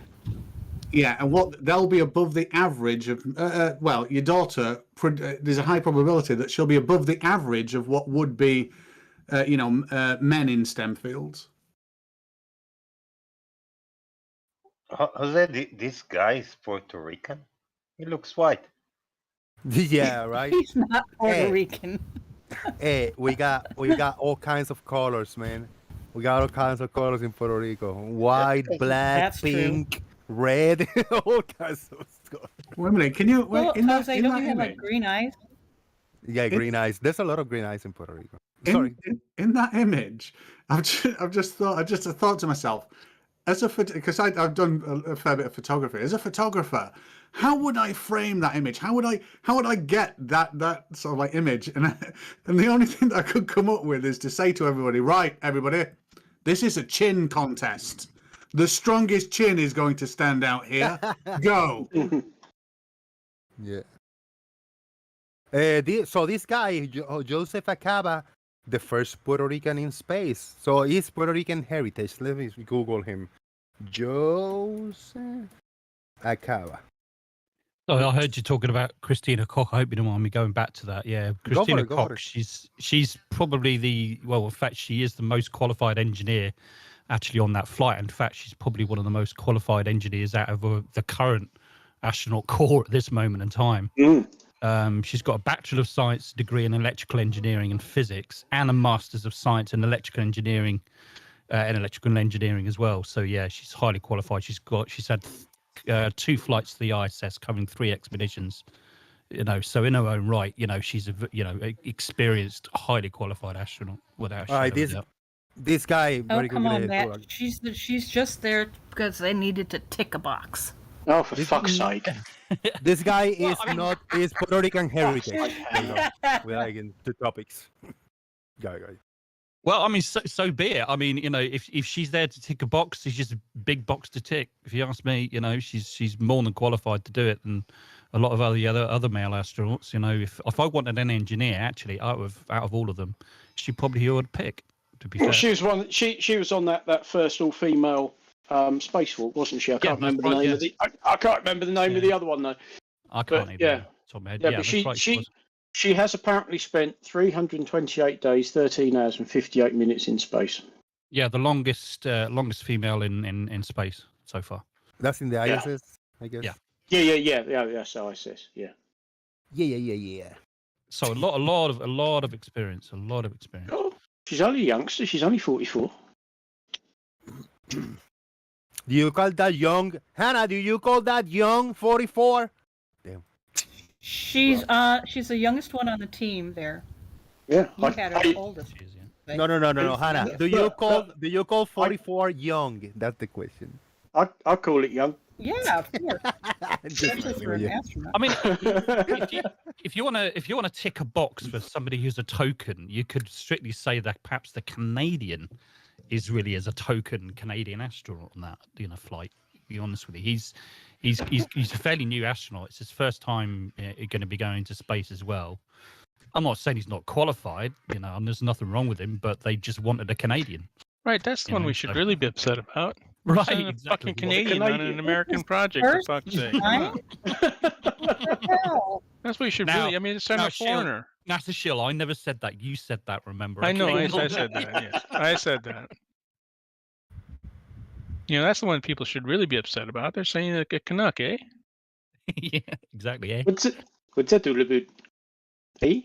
G: Yeah, and what they'll be above the average of, well, your daughter, there's a high probability that she'll be above the average of what would be, men in STEM fields.
U: Jose, this guy is Puerto Rican. He looks white.
A: Yeah, right.
F: He's not Puerto Rican.
A: Hey, we got all kinds of colors, man. We got all kinds of colors in Puerto Rico. White, black,
F: That's
A: pink, red, all kinds of stuff.
G: Wait a minute, can you
F: Well, Jose, don't you have like green eyes?
A: Yeah, green eyes. There's a lot of green eyes in Puerto Rico. Sorry.
G: In that image, I've just thought to myself, because I've done a fair bit of photography. As a photographer, how would I frame that image? How would I get that sort of like image? And the only thing that I could come up with is to say to everybody, right, everybody, this is a chin contest. The strongest chin is going to stand out here. Go.
A: Yeah. So this guy, Joseph Acaba, the first Puerto Rican in space. So he's Puerto Rican heritage. Let me Google him. Joseph Acaba.
E: Oh, I heard you talking about Christina Koch. I hope you don't mind me going back to that. Yeah, Christina Koch. She's probably in fact, she is the most qualified engineer actually on that flight. In fact, she's probably one of the most qualified engineers out of the current astronaut corps at this moment in time. She's got a Bachelor of Science degree in Electrical Engineering and Physics, and a Master's of Science in Electrical Engineering as well. So yeah, she's highly qualified. She's had 2 flights to the ISS, covering 3 expeditions. So in her own right, she's a experienced, highly qualified astronaut. Without a shadow of a doubt.
A: This guy.
F: Oh, come on, Matt. She's just there because they needed to tick a box.
C: Oh, for fuck's sake!
A: This guy is Puerto Rican heritage. We're like into topics. Go.
E: Well, I mean, so be it. I mean, if she's there to tick a box, it's just a big box to tick. If you ask me, she's more than qualified to do it than a lot of other male astronauts. If I wanted an engineer, actually, out of all of them, she probably who I'd pick. To be fair,
C: she was one. She was on that first all-female spacewalk, wasn't she? I can't remember the name of the. I can't remember the name of the other one though.
E: I can't either.
C: But she has apparently spent 328 days, 13 hours and 58 minutes in space.
E: Yeah, the longest female in space so far.
A: That's in the ISS, I guess.
C: Yeah. So ISS, yeah.
A: Yeah.
E: So a lot of experience.
C: Oh, she's only a youngster. She's only 44.
A: Do you call that young, Hannah? Do you call that young? 44. Damn.
F: She's the youngest one on the team there.
C: Yeah,
F: You had her oldest.
A: No, Hannah. Do you call 44 young? That's the question.
C: I call it young.
F: Yeah, of course. Especially for an astronaut.
E: I mean, if you want to tick a box for somebody who's a token, you could strictly say that perhaps the Canadian is really as a token Canadian astronaut on that flight. To be honest with you, he's a fairly new astronaut. It's his first time going to be going to space as well. I'm not saying he's not qualified, and there's nothing wrong with him, but they just wanted a Canadian.
V: Right, that's the one we should really be upset about.
E: Right,
V: exactly. Fucking Canadian on an American project, for fuck's sake. That's what you should really. I mean, it's not a foreigner.
E: That's a shill. I never said that. You said that. Remember?
V: I know. I said that. Yes, I said that. That's the one people should really be upset about. They're saying a Canuck, eh?
E: Yeah, exactly. Eh?
C: What's that all about? Eh?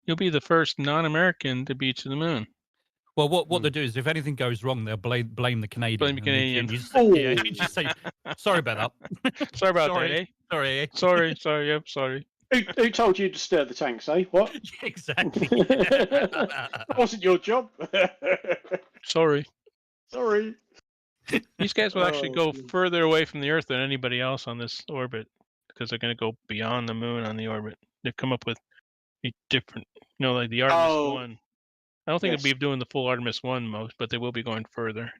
V: You'll be the first non-American to be to the moon.
E: Well, what they do is if anything goes wrong, they'll blame the Canadian.
V: Blame the Canadian.
E: You just say, sorry about that.
V: Sorry about that, eh?
E: Sorry, eh?
V: Sorry, yep, sorry.
C: Who told you to stir the tanks, eh? What?
E: Exactly.
C: That wasn't your job.
V: Sorry. These guys will actually go
C: man.
V: further away from the Earth than anybody else on this orbit because they're going to go beyond the moon on the orbit. They've come up with a different, like the Artemis 1. I don't think they'll be doing the full Artemis 1 most, but they will be going further.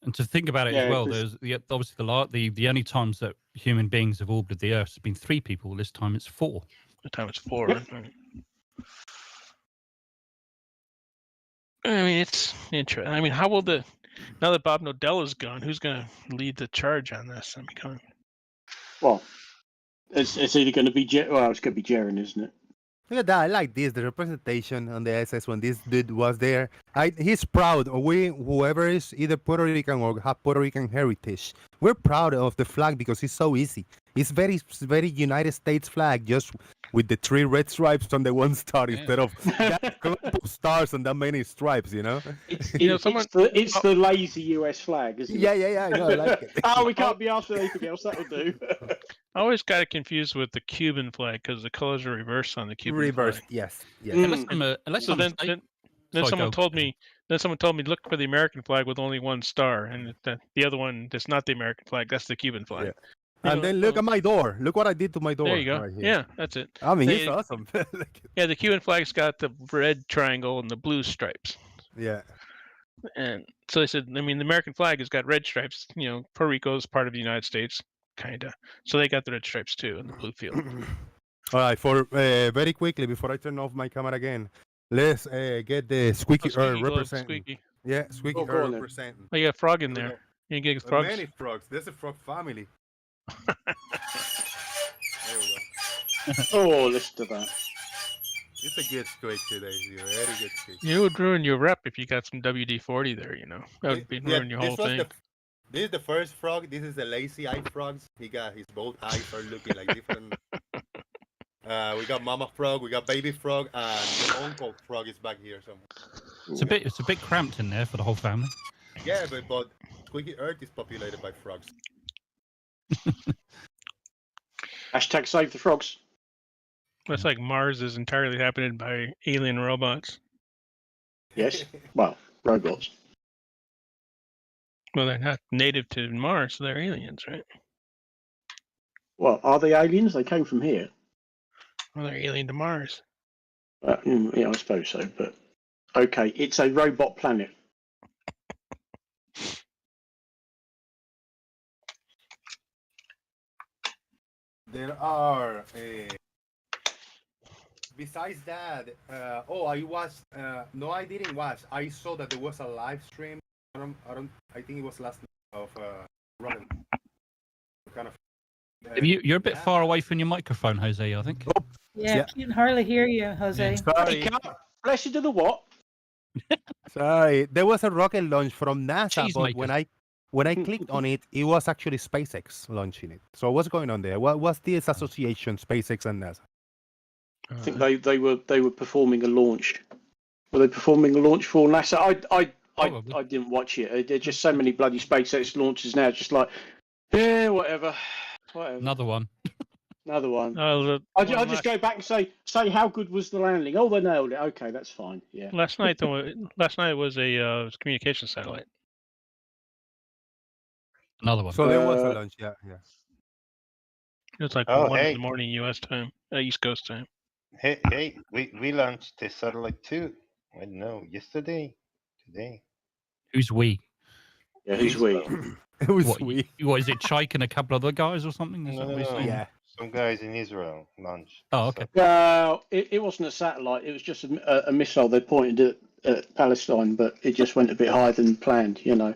E: And to think about it as well, there's obviously the only times that human beings have orbited the Earth has been 3 people. This time it's 4.
V: This time it's 4. Right? I mean, it's interesting. I mean, how will now that Bob Nodella's gone, who's going to lead the charge on this? I mean,
C: Well, it's either going to be it's going to be Jaren, isn't it?
A: Look at that. I like this. The representation on the SS when this dude was there. He's proud. Whoever is either Puerto Rican or have Puerto Rican heritage, we're proud of the flag because it's so easy. It's very United States flag, just with the 3 red stripes on the 1 star instead of that couple stars and that many stripes.
C: It's the lazy US flag, isn't it?
A: Yeah. I know. I like it.
C: We can't be asked for anything else. That'll do.
V: I always got it confused with the Cuban flag because the colors are reversed on the Cuban flag.
A: Yes.
V: Unless then someone told me. Then someone told me look for the American flag with only 1 star, and the other one that's not the American flag. That's the Cuban flag.
A: Yeah. And then look at my door. Look what I did to my door.
V: There you go.
A: Right
V: Yeah, that's it.
A: I mean, it's awesome.
V: Yeah, the Cuban flag's got the red triangle and the blue stripes.
A: Yeah.
V: And so they said, I mean, the American flag has got red stripes. Puerto Rico is part of the United States, kind of. So they got the red stripes too in the blue field.
A: All right, for very quickly before I turn off my camera again, let's get the squeaky represent.
V: Squeaky.
A: Yeah, squeaky represent.
V: Oh, you got a frog in there. You get frogs.
A: Many frogs. There's a frog family. There we go.
C: Oh, listen to that.
A: It's a good squeak today. Very good squeak.
V: You would ruin your rep if you got some WD-40 there. That would ruin your whole thing.
A: This is the first frog. This is the lazy eye frogs. He got his both eyes are looking like different. We got mama frog, we got baby frog, and the uncle frog is back here somewhere.
E: It's a bit cramped in there for the whole family.
A: Yeah, but Squeaky Earth is populated by frogs.
C: Hashtag save the frogs.
V: That's like Mars is entirely inhabited by alien robots.
C: Yes. Well, robots.
V: Well, they're not native to Mars, so they're aliens, right?
C: Well, are they aliens? They came from here.
V: Well, they're alien to Mars.
C: Yeah, I suppose so, but okay, it's a robot planet.
A: There are, besides that, I watched, no, I didn't watch. I saw that there was a live stream. I think it was last night of Robin. Kind of.
E: You're a bit far away from your microphone, Jose, I think.
A: Oh,
F: yeah, I can hardly hear you, Jose.
A: Sorry.
C: Bless you to the what?
A: Sorry, there was a rocket launch from NASA, but when I clicked on it, it was actually SpaceX launching it. So what's going on there? What's this association, SpaceX and NASA?
C: I think they were performing a launch. Were they performing a launch for NASA? I didn't watch it. There's just so many bloody SpaceX launches now. Just like, yeah, whatever.
E: Another one.
C: Another one.
V: I'll
C: just go back and say how good was the landing? Oh, they nailed it. Okay, that's fine. Yeah.
V: Last night was a communication satellite.
E: Another one.
A: So there was a launch. Yeah.
V: It was like
U: Oh,
V: 1 in
U: hey.
V: the morning U.S. time, East Coast time.
U: Hey, we launched the satellite too. I don't know, yesterday, today.
E: Who's we?
C: Yeah, who's we?
A: Who's
E: what,
A: we?
E: What is it? Chike and a couple other guys or something? Is that what you're saying?
U: No. Some guys in Israel launched.
E: Oh, okay.
C: Well, it wasn't a satellite. It was just a missile they pointed at Palestine, but it just went a bit higher than planned. You know.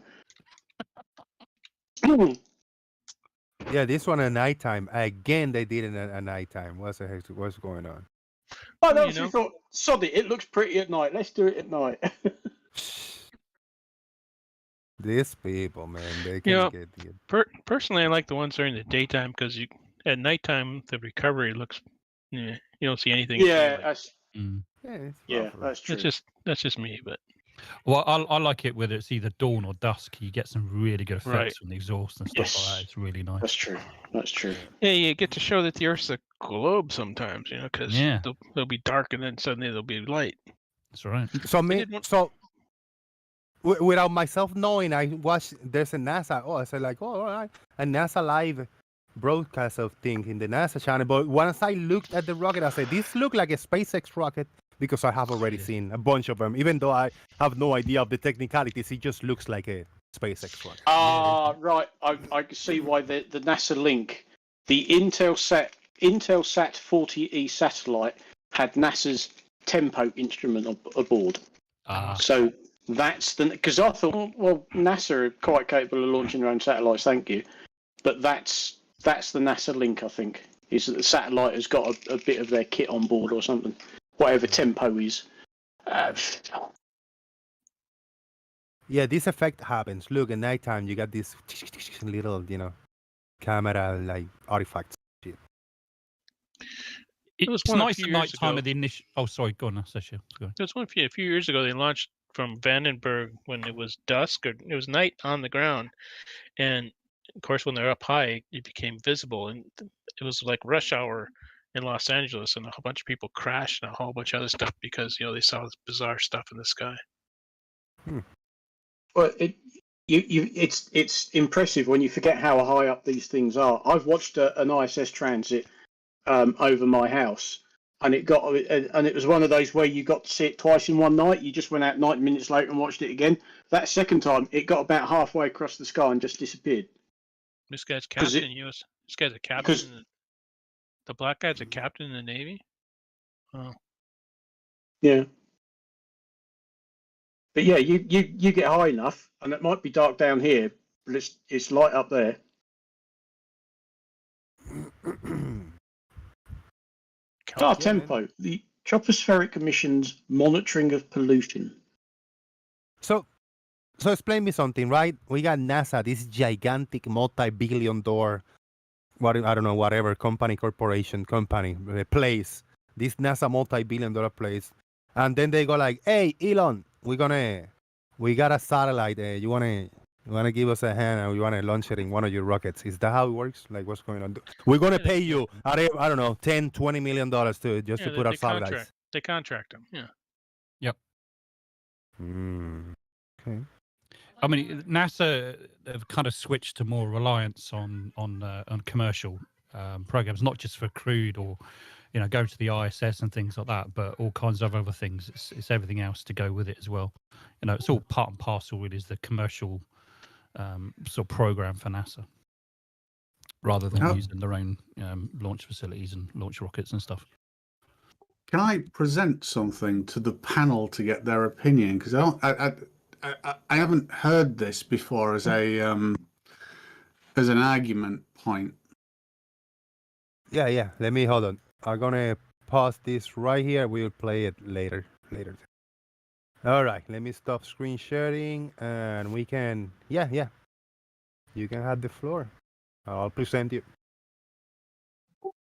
A: Yeah, this one at nighttime. Again, they did it at nighttime. What's going on?
C: Oh, no, we thought, sod it. It looks pretty at night. Let's do it at night.
A: These people, man, they can get.
V: Personally, I like the ones during the daytime because at nighttime the recovery looks. Yeah, you don't see anything.
C: Yeah, that's.
A: Yeah,
C: that's true.
V: That's just me, but.
E: Well, I like it whether it's either dawn or dusk. You get some really good effects from the exhaust and stuff like that. It's really nice.
C: That's true. That's true.
V: Yeah, you get to show that the Earth's a globe sometimes, because they'll be dark and then suddenly they'll be light.
E: That's right.
A: So without myself knowing, I watched. There's a NASA. Oh, I said like, oh, all right, a NASA live broadcast of thing in the NASA channel. But once I looked at the rocket, I said, this look like a SpaceX rocket. Because I have already seen a bunch of them, even though I have no idea of the technicalities, it just looks like a SpaceX rocket.
C: Right. I can see why the NASA link, the Intelsat 40E satellite had NASA's tempo instrument aboard. So that's because I thought, well, NASA are quite capable of launching their own satellites. Thank you, but that's the NASA link. I think is that the satellite has got a bit of their kit on board or something. Whatever tempo is.
A: Yeah, this effect happens. Look, at nighttime, you got this little, camera like artifacts.
E: It's nice at nighttime at the initial. Oh, sorry, go on, Sasha.
V: There's one a few years ago. They launched from Vandenberg when it was dusk or it was night on the ground, and of course, when they're up high, it became visible, and it was like rush hour in Los Angeles, and a whole bunch of people crashed and a whole bunch of other stuff because they saw this bizarre stuff in the sky.
C: Well, it's impressive when you forget how high up these things are. I've watched an ISS transit over my house, and it was one of those where you got to see it twice in one night. You just went out 90 minutes later and watched it again. That second time, it got about halfway across the sky and just disappeared.
V: This guy's captain. This guy's a captain. The black guy's a captain in the Navy? Oh.
C: Yeah. But yeah, you get high enough, and it might be dark down here, but it's light up there. Tempo, the Tropospheric Commission's monitoring of pollution.
A: So explain me something, right? We got NASA, this gigantic multi-billion-dollar whatever corporation, place, this NASA multi-billion-dollar place, and then they go like, hey, Elon, we got a satellite, you wanna give us a hand and we wanna launch it in one of your rockets. Is that how it works? Like, what's going on? We're gonna pay you, I don't know, $10-20 million to put our satellites.
V: They contract them, yeah.
E: Yep.
A: Okay.
E: I mean, NASA have kind of switched to more reliance on commercial programs, not just for crewed or, going to the ISS and things like that, but all kinds of other things. It's everything else to go with it as well. It's all part and parcel. It is the commercial sort of program for NASA, rather than using their own launch facilities and launch rockets and stuff.
G: Can I present something to the panel to get their opinion? Because I haven't heard this before as an argument point.
A: Yeah. Let me hold on. I'm gonna pause this right here. We'll play it later. All right. Let me stop screen sharing, and we can. Yeah. You can have the floor. I'll present you.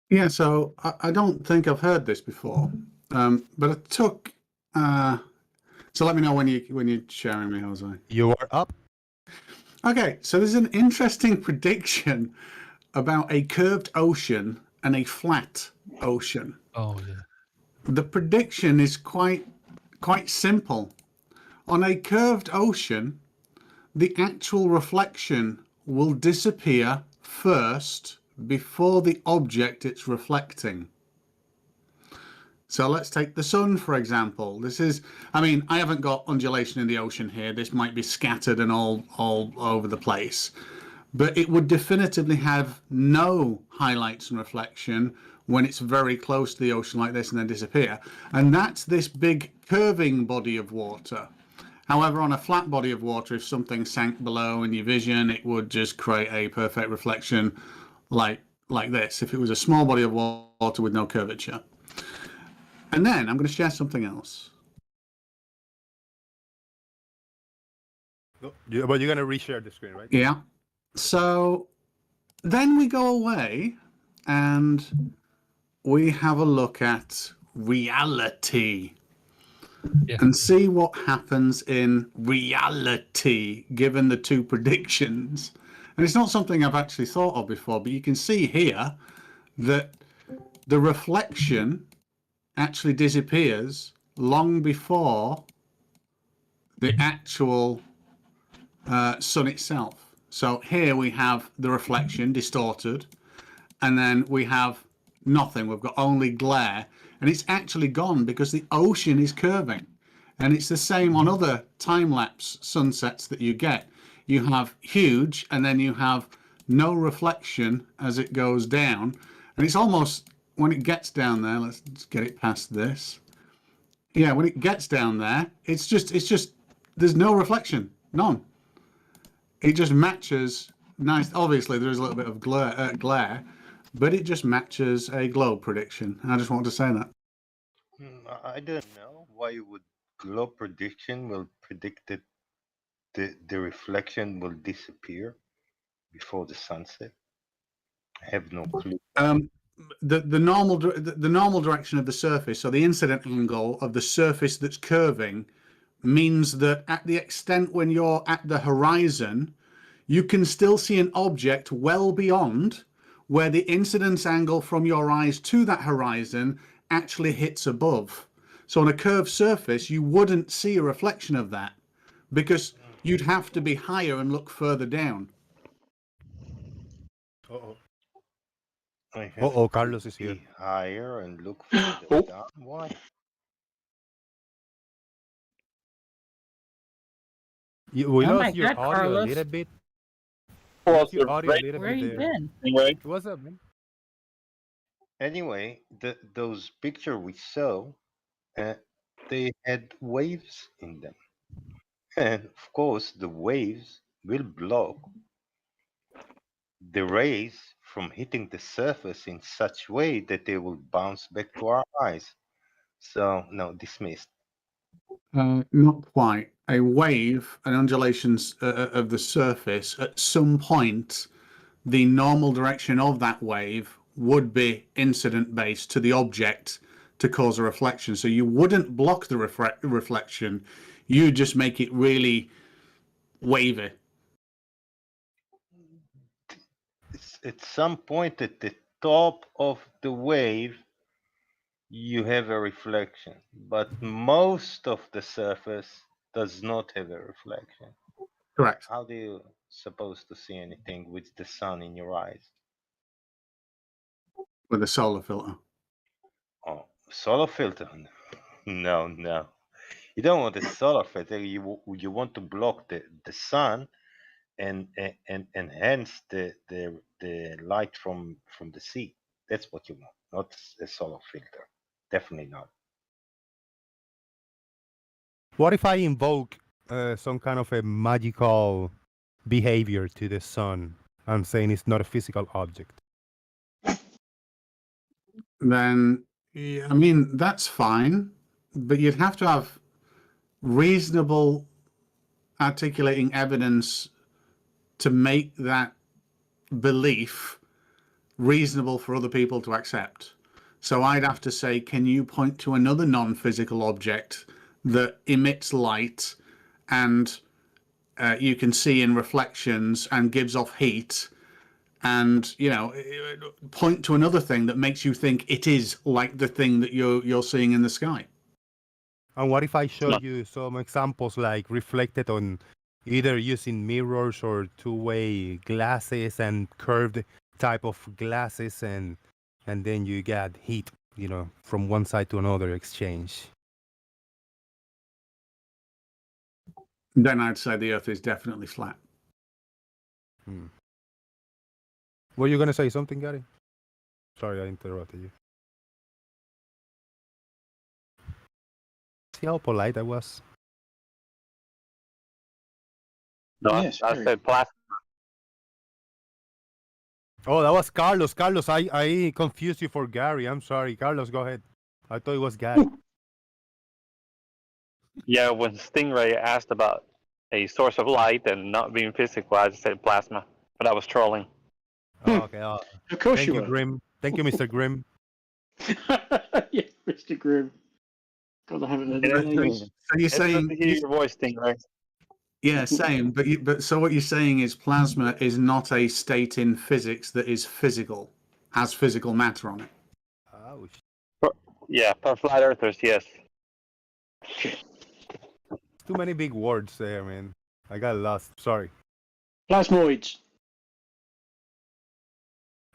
G: Yeah, so I don't think I've heard this before, but I took. So let me know when you're sharing me, Jose.
A: You are up.
G: Okay, so there's an interesting prediction about a curved ocean and a flat ocean.
E: Oh yeah.
G: The prediction is quite simple. On a curved ocean, the actual reflection will disappear first before the object it's reflecting. So let's take the sun, for example. This is, I mean, I haven't got undulation in the ocean here. This might be scattered and all over the place. But it would definitively have no highlights and reflection when it's very close to the ocean like this and then disappear. And that's this big curving body of water. However, on a flat body of water, if something sank below in your vision, it would just create a perfect reflection like this, if it was a small body of water with no curvature. And then I'm going to share something else.
A: But you're going to reshare the screen, right?
G: Yeah. So then we go away and we have a look at reality and see what happens in reality given the two predictions. And it's not something I've actually thought of before, but you can see here that the reflection actually disappears long before the actual sun itself. So here we have the reflection distorted, and then we have nothing. We've got only glare, and it's actually gone because the ocean is curving. And it's the same on other time-lapse sunsets that you get. You have huge, and then you have no reflection as it goes down. And it's almost, when it gets down there, let's get it past this. Yeah, when it gets down there, it's just, there's no reflection, none. It just matches nice. Obviously, there is a little bit of glare, but it just matches a globe prediction. I just wanted to say that.
U: I don't know why would globe prediction will predict that the reflection will disappear before the sunset. I have no clue.
G: The normal direction of the surface, so the incident angle of the surface that's curving, means that at the extent when you're at the horizon, you can still see an object well beyond where the incidence angle from your eyes to that horizon actually hits above. So on a curved surface, you wouldn't see a reflection of that because you'd have to be higher and look further down.
A: Carlos is here.
U: Higher and look further down. Why?
A: We
F: Oh my
A: lost your
F: God,
A: audio
F: Carlos.
A: a little bit.
U: Lost
A: your audio a little
F: Where
A: bit
F: you
A: there.
F: been?
U: Anyway.
A: What's up, man?
U: Anyway, those pictures we saw, they had waves in them. And of course, the waves will block the rays from hitting the surface in such way that they will bounce back to our eyes. So, no, dismissed.
G: Not quite. A wave, an undulations of the surface, at some point, the normal direction of that wave would be incident based to the object to cause a reflection. So you wouldn't block the reflection, you just make it really wavy.
U: At some point at the top of the wave, you have a reflection, but most of the surface does not have a reflection.
G: Correct.
U: How do you supposed to see anything with the sun in your eyes?
G: With a solar filter.
U: Oh, solar filter? No, no. You don't want a solar filter. You want to block the sun and enhance the light from the sea. That's what you want, not a solar filter. Definitely not.
A: What if I invoke some kind of a magical behavior to the sun? I'm saying it's not a physical object.
G: Then, yeah, I mean, that's fine, but you'd have to have reasonable articulating evidence to make that belief reasonable for other people to accept. So I'd have to say, can you point to another non-physical object that emits light and you can see in reflections and gives off heat, and point to another thing that makes you think it is like the thing that you're seeing in the sky.
A: And what if I showed you some examples like reflected on either using mirrors or two-way glasses and curved type of glasses, and then you get heat, from one side to another exchange.
G: Then I'd say the Earth is definitely flat.
A: Were you going to say something, Gary? Sorry, I interrupted you. See how polite I was?
H: No,
C: Yes,
H: I said plasma.
A: Oh, that was Carlos. Carlos, I confused you for Gary. I'm sorry. Carlos, go ahead. I thought it was Gary.
H: Yeah, when Stingray asked about a source of light and not being physical, I just said plasma, but I was trolling.
A: Oh, okay.
C: Of course
A: Thank
C: you
A: you,
C: were.
A: Grim. Thank you, Mr. Grim.
C: Yeah, Mr. Grim. God, I haven't heard his name.
G: So you're saying
H: to hear your voice, Stingray.
G: Yeah, same. But so what you're saying is plasma is not a state in physics that is physical, has physical matter on it.
A: Ouch.
H: Yeah, for flat earthers, yes.
A: Too many big words there, man. I got lost. Sorry.
C: Plasmoids.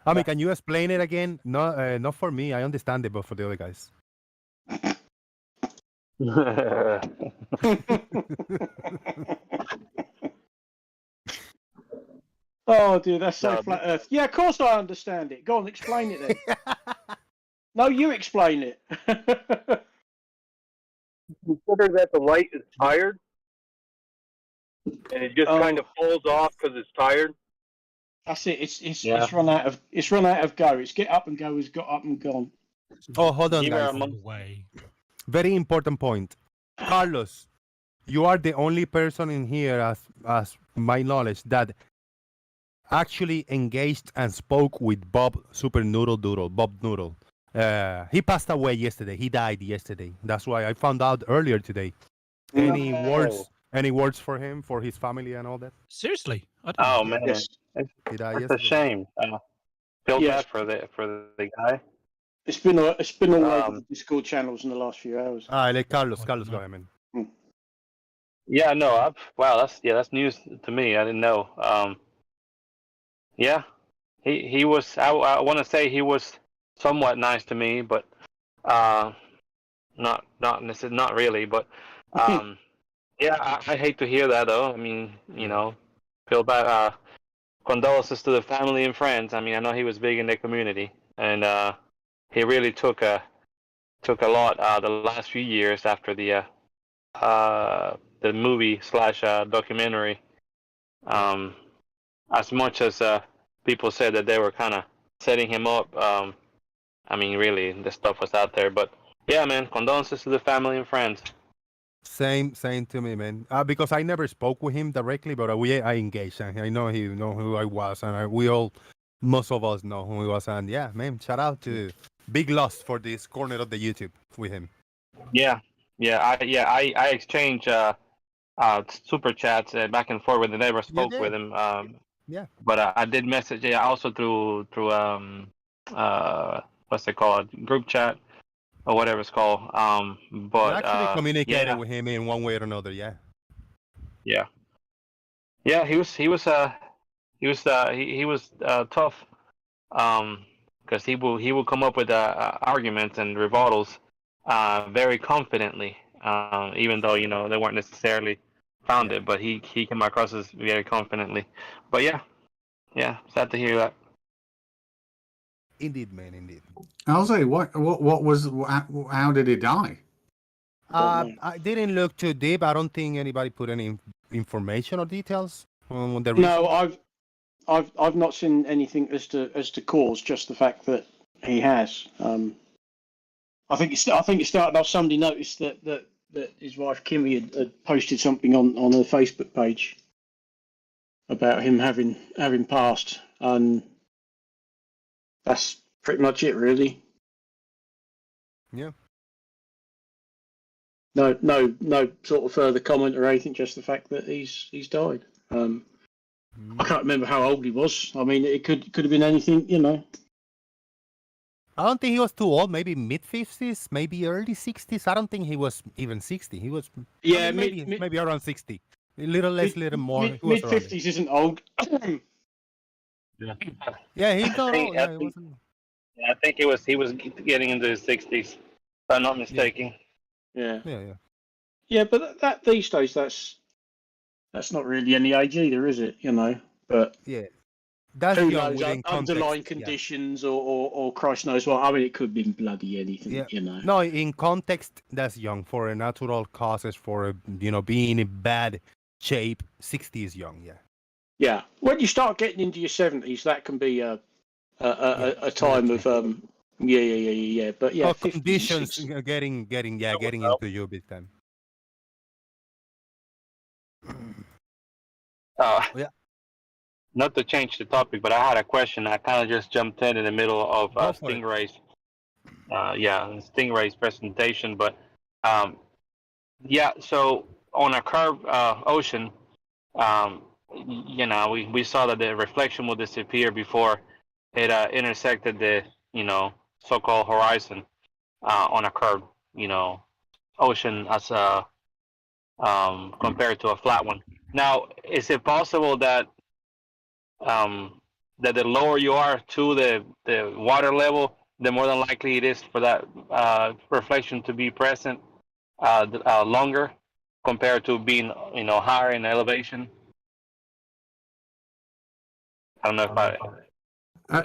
A: I mean, can you explain it again? No, not for me. I understand it, but for the other guys.
C: Oh, dude, that's so flat Earth. Yeah, of course I understand it. Go on, explain it then. No, you explain it.
H: Consider that the light is tired, and it just kind of falls off because it's tired.
C: That's it. It's run out of go. It's get up and go. It's got up and gone.
A: Oh, hold on, guys. Very important point. Carlos, you are the only person in here, as my knowledge, that actually engaged and spoke with Bob Super Noodle Doodle, Bob Noodle. He passed away yesterday. He died yesterday. That's why I found out earlier today. Any words for him, for his family, and all that?
E: Seriously?
H: Oh man,
C: Yes.
H: It's a shame. Feel bad for the guy.
C: It's been all over the Discord channels in the last few hours.
A: Let Carlos go ahead, man.
H: Yeah, no, that's news to me. I didn't know. Yeah, he was. I want to say he was somewhat nice to me, but not really. But yeah, I hate to hear that though. I mean, feel bad. Condolences to the family and friends. I mean, I know he was big in the community, and he really took a lot the last few years after the movie / documentary. As much as people said that they were kind of setting him up, I mean, really, this stuff was out there. But yeah, man, condolences to the family and friends.
A: Same to me, man. Because I never spoke with him directly, but I engaged, and I know he know who I was, and most of us know who he was, and yeah, man, shout out to big loss for this corner of the YouTube with him.
H: I exchanged super chats back and forth with him. Never spoke with him.
A: Yeah.
H: But I did message also through what's it called, group chat or whatever it's called. But
A: you actually communicated with him in one way or another. Yeah.
H: Yeah, he was tough. Because he will come up with arguments and rebuttals very confidently, even though they weren't necessarily founded. But he came across as very confidently. But yeah, sad to hear that.
A: Indeed, man, indeed.
G: I'll say, how did he die?
A: I didn't look too deep. I don't think anybody put any information or details on the reason.
C: No, I've not seen anything as to cause. Just the fact that he has. I think it started off. Somebody noticed that his wife Kimmy had posted something on her Facebook page about him having passed, and That's pretty much it, really.
A: Yeah.
C: No sort of further comment or anything. Just the fact that he's died. I can't remember how old he was. I mean, it could have been anything, you know.
A: I don't think he was too old. Maybe mid-50s, maybe early 60s. I don't think he was even 60. He was,
C: Yeah,
A: I mean, maybe around 60. A little less, little more. He was
C: Mid
A: around
C: 50s isn't old.
H: Yeah.
A: Yeah, he's not
H: think-
A: old.
H: I
A: Yeah, he
H: think-
A: wasn't.
H: Yeah, I think he was getting into his 60s, if I'm not mistaken.
C: Yeah.
A: Yeah.
C: Yeah, but that these days that's not really any age either, is it? You know, but
A: Yeah, that's
C: who
A: young
C: knows?
A: within
C: Underlying
A: context. Yeah.
C: conditions or Christ knows what. I mean, it could be bloody anything.
A: Yeah.
C: You know.
A: No, in context, that's young. For a natural causes, for being in bad shape, 60 is young. Yeah.
C: Yeah, when you start getting into your 70s, that can be a time of yeah. But yeah, 50s,
A: Conditions
C: 60s.
A: getting into you big time. Yeah.
H: Not to change the topic, but I had a question. I kind of just jumped in the middle of
A: Go for it.
H: Stingray's, Stingray's presentation. But yeah, so on a curved ocean, we saw that the reflection will disappear before it intersected the so-called horizon on a curved ocean as a compared to a flat one. Now, is it possible that that the lower you are to the water level, the more than likely it is for that reflection to be present longer compared to being higher in elevation? I don't know if I.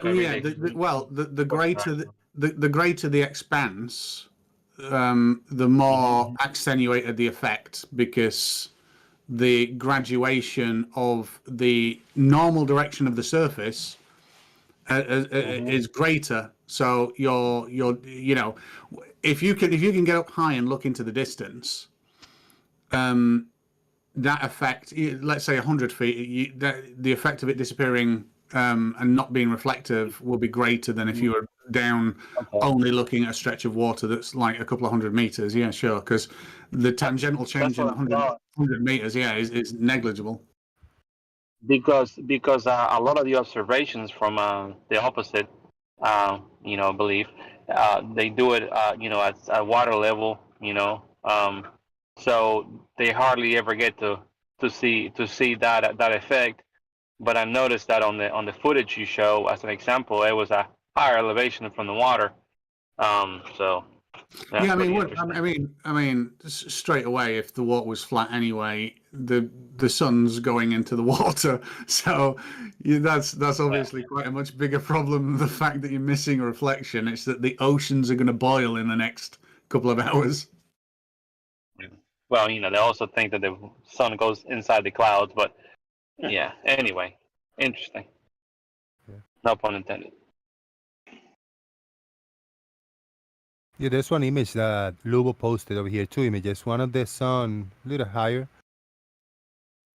G: Yeah, the greater the greater the expanse, the more accentuated the effect, because the graduation of the normal direction of the surface is greater. So you're if you can get up high and look into the distance, that effect, let's say 100 feet, the effect of it disappearing and not being reflective will be greater than if you were down only looking at a stretch of water that's like a couple of 100 meters. Yeah, sure, because the tangential change in 100 meters, is negligible.
H: Because a lot of the observations from the opposite, belief, they do it, at water level, so they hardly ever get to see that effect. But I noticed that on the footage you show as an example, it was a higher elevation from the water. So
G: Yeah, I mean, straight away, if the water was flat anyway, the sun's going into the water, so that's obviously quite a much bigger problem than the fact that you're missing a reflection. It's that the oceans are going to boil in the next couple of hours.
H: Well, they also think that the sun goes inside the clouds, but yeah. Anyway, interesting. No pun intended.
A: Yeah, there's one image that Lubo posted over here. Two images. One of the sun a little higher,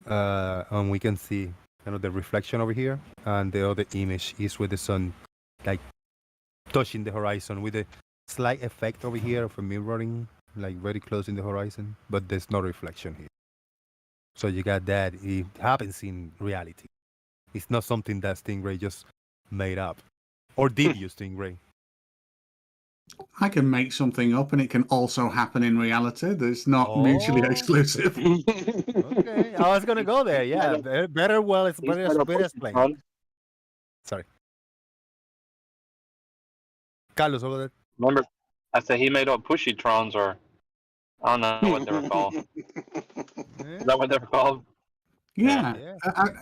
A: and we can see kind of the reflection over here, and the other image is with the sun like touching the horizon with a slight effect over here of a mirroring, like very close in the horizon, but there's no reflection here. So you got that. It happens in reality. It's not something that Stingray just made up, or did you, Stingray?
G: I can make something up, and it can also happen in reality. That's not mutually exclusive.
A: Okay, I was gonna go there. Yeah, better. Well, it's better explained. Sorry, Carlos, over there.
H: Remember, I said he made up pushytrons, or I don't know what they were called. Is that what they're called?
G: Yeah,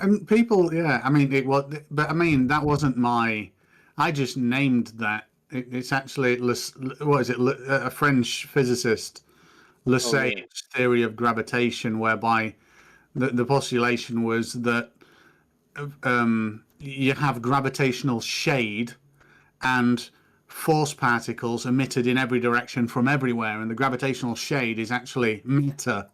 G: and people, I mean, it was, but I mean, that wasn't I just named that. It's actually, what is it? A French physicist, Leclerc's theory of gravitation, whereby the postulation was that you have gravitational shade and force particles emitted in every direction from everywhere, and the gravitational shade is actually matter.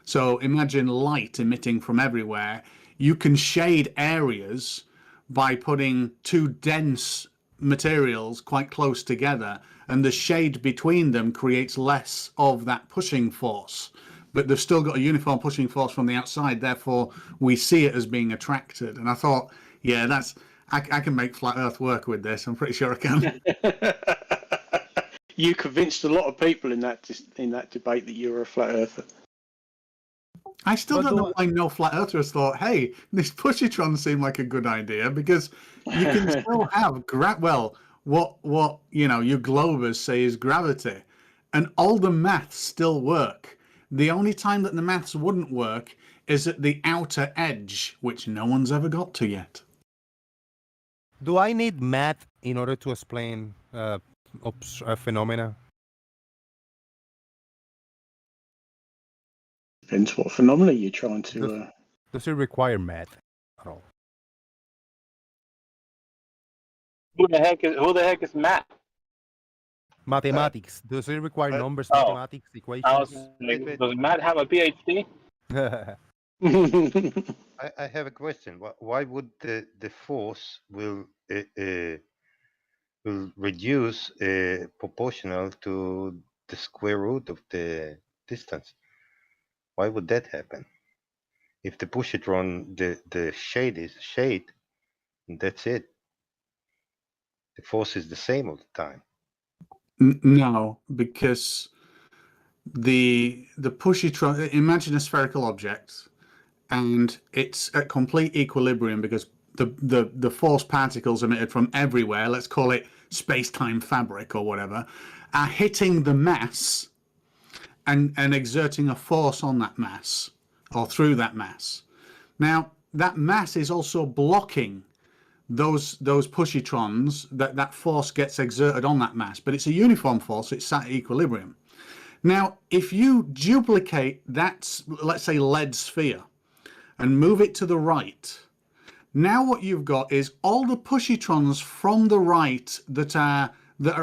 G: So imagine light emitting from everywhere. You can shade areas by putting two dense materials quite close together, and the shade between them creates less of that pushing force. But they've still got a uniform pushing force from the outside, therefore we see it as being attracted. And I thought, yeah, I can make flat Earth work with this. I'm pretty sure I can.
C: You convinced a lot of people in that debate that you were a flat earther.
G: I still don't know why no flat earthers thought, hey, this positron seemed like a good idea, because you can still have what your globers say is gravity, and all the maths still work. The only time that the maths wouldn't work is at the outer edge, which no one's ever got to yet.
A: Do I need math in order to explain phenomena?
C: Depends what phenomena you're trying to.
A: Does it require math at all?
H: Who the heck is Matt?
A: Mathematics. Does it require numbers, mathematics, equations?
H: Does Matt have a PhD?
U: I have a question. Why would the force will reduce proportional to the square root of the distance? Why would that happen? If the positron, the shade is shade, that's it. The force is the same all the time.
G: No, because the positron, imagine a spherical object, and it's at complete equilibrium because the force particles emitted from everywhere, let's call it space-time fabric or whatever, are hitting the mass and exerting a force on that mass or through that mass. Now, that mass is also blocking those positrons, that force gets exerted on that mass, but it's a uniform force, it's at equilibrium. Now, if you duplicate that, let's say, lead sphere, and move it to the right, now what you've got is all the positrons from the right that are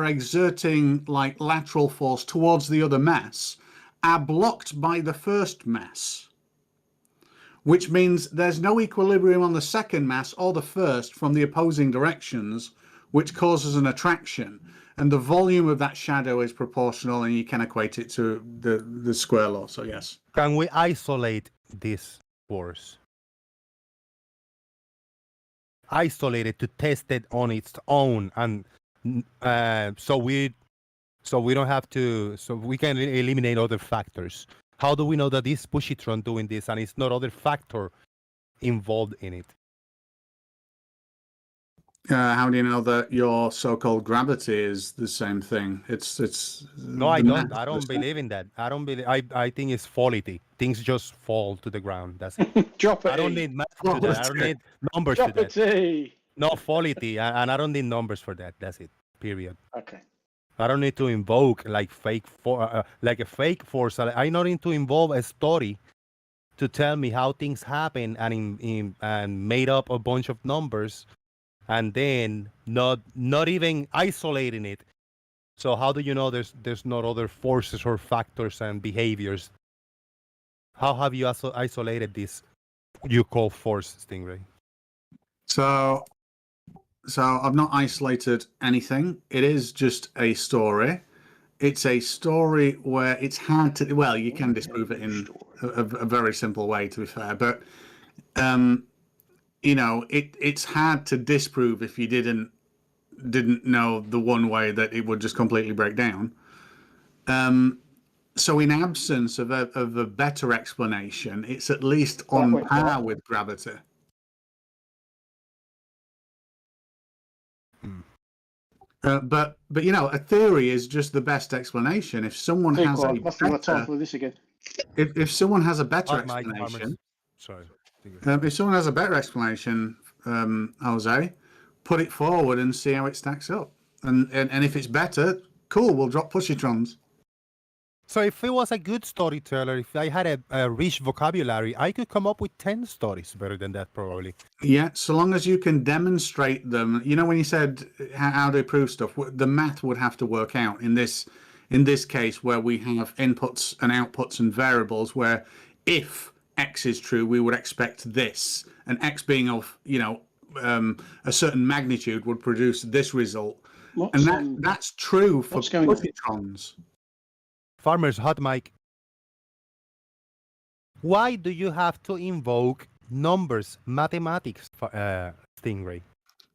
G: exerting like lateral force towards the other mass are blocked by the first mass, which means there's no equilibrium on the second mass or the first from the opposing directions, which causes an attraction. And the volume of that shadow is proportional, and you can equate it to the square law. So yes.
A: Can we isolate this force? Isolate it to test it on its own, and so we don't have to. So we can eliminate other factors. How do we know that this positron doing this and it's not other factor involved in it?
G: How do you know that your so-called gravity is the same thing? It's
A: no, I don't. I don't believe in that. I don't believe. I think it's quality. Things just fall to the ground. That's it.
C: Drop it.
A: I don't need math to that. I don't need numbers
C: Drop
A: to that.
C: it.
A: No quality, and I don't need numbers for that. That's it. Period.
C: Okay.
A: I don't need to invoke like like a fake force. I don't need to involve a story to tell me how things happen and made up a bunch of numbers, and then not even isolating it. So how do you know there's not other forces or factors and behaviors? How have you also isolated this you call force, Stingray?
G: So I've not isolated anything. It is just a story. It's a story where it's hard to, well, you can disprove it in a very simple way, to be fair, but it's hard to disprove if you didn't know the one way that it would just completely break down. So in absence of a better explanation, it's at least on par with gravity. But a theory is just the best explanation. If someone has a better, if someone has a better explanation, if someone has a better explanation, Jose, put it forward and see how it stacks up. And if it's better, cool, we'll drop positrons.
A: So if it was a good storyteller, if I had a rich vocabulary, I could come up with 10 stories better than that, probably.
G: Yeah, so long as you can demonstrate them. When you said how to prove stuff, the math would have to work out in this case where we have inputs and outputs and variables where if X is true, we would expect this, and X being of, a certain magnitude would produce this result. And that's true for positrons.
A: Farmer's hot mic. Why do you have to invoke numbers, mathematics, Stingray?